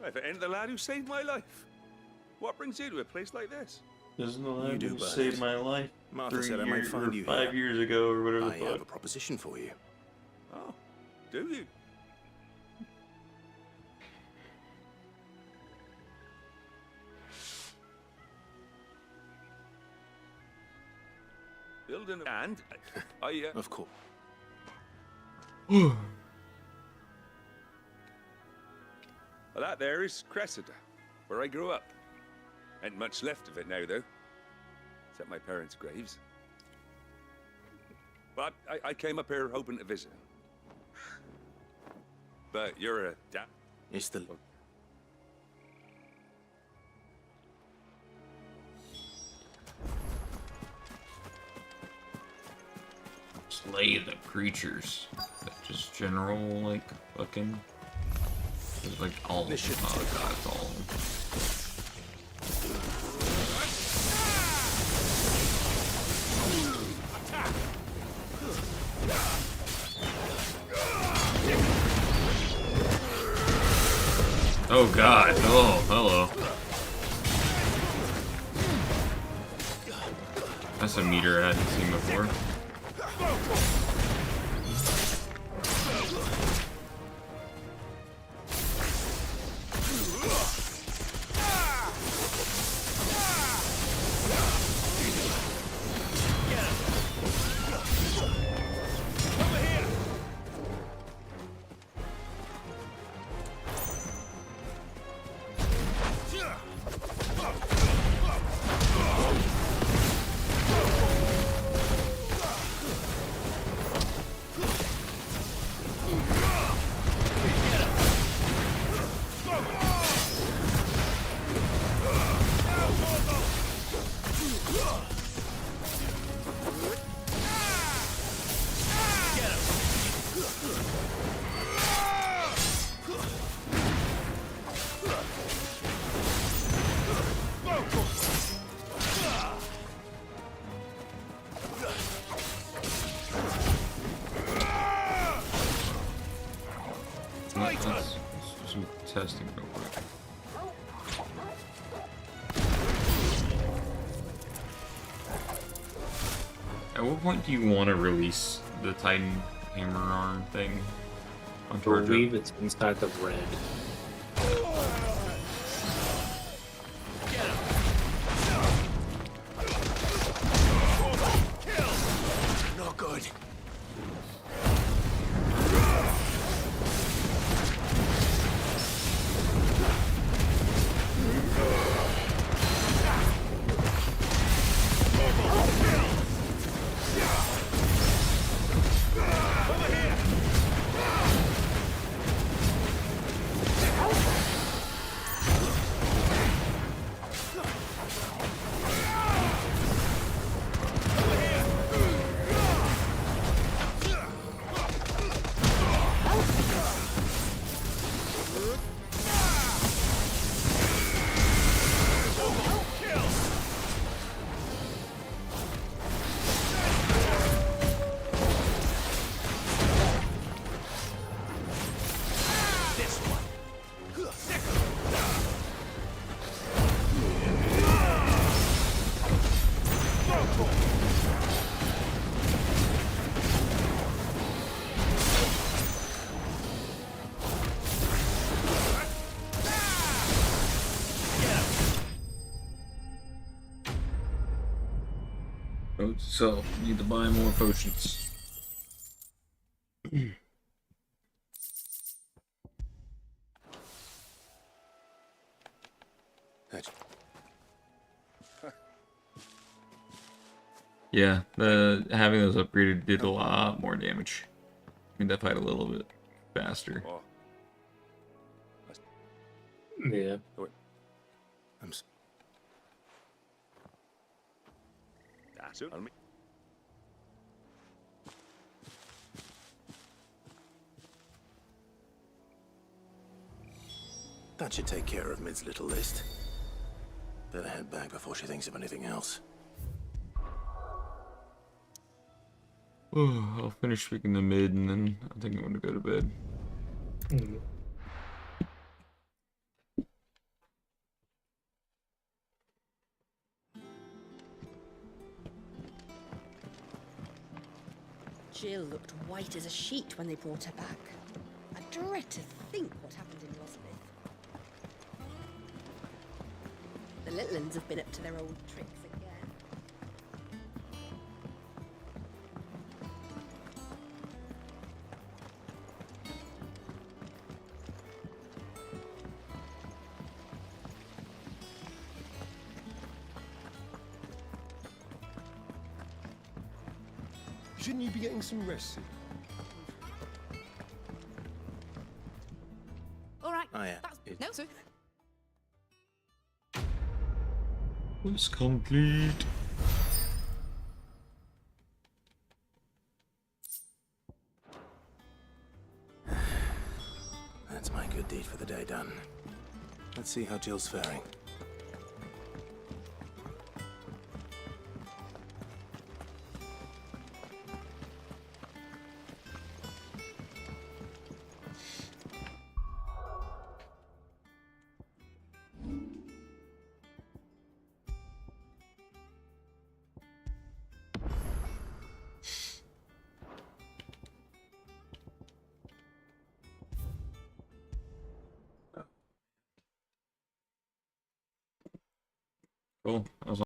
If it ain't the lad who saved my life, what brings you to a place like this? Isn't the You lad do, who Bernard. saved my life Martha 3 said I might years find or you 5 here. years ago or whatever I the fuck. have a proposition for you. Oh, do you? Building and I Of course. Well, that there is Cressida, where I grew up. Ain't much left of it now, though. Except my parents' graves. But I came up here hoping to visit. But you're a It's the... Slay the creatures. Just general, like, fucking... It's like all of them. Oh god, it's all of them. Oh god, oh, hello. That's a meter I hadn't seen before. Let's do some testing real quick. At what point do you want to release the Titan Hammer Arm thing? I believe it's inside the red. Not good. So, need to buy more potions. Yeah, having those upgraded did a lot more damage. Made that fight a little bit faster. Yeah. That should take care of Mid's little list. Better head back before she thinks of anything else. I'll finish speaking to Mid and then I think I'm gonna go to bed. Jill looked white as a sheet when they brought her back. I dread to think what happened in Rosmith. The little ones have been up to their old tricks again. Shouldn't you be getting some rest soon? All right. Oh, yeah. That's no, sir. It's complete. That's my good deed for the day done. Let's see how Jill's faring. Cool. That was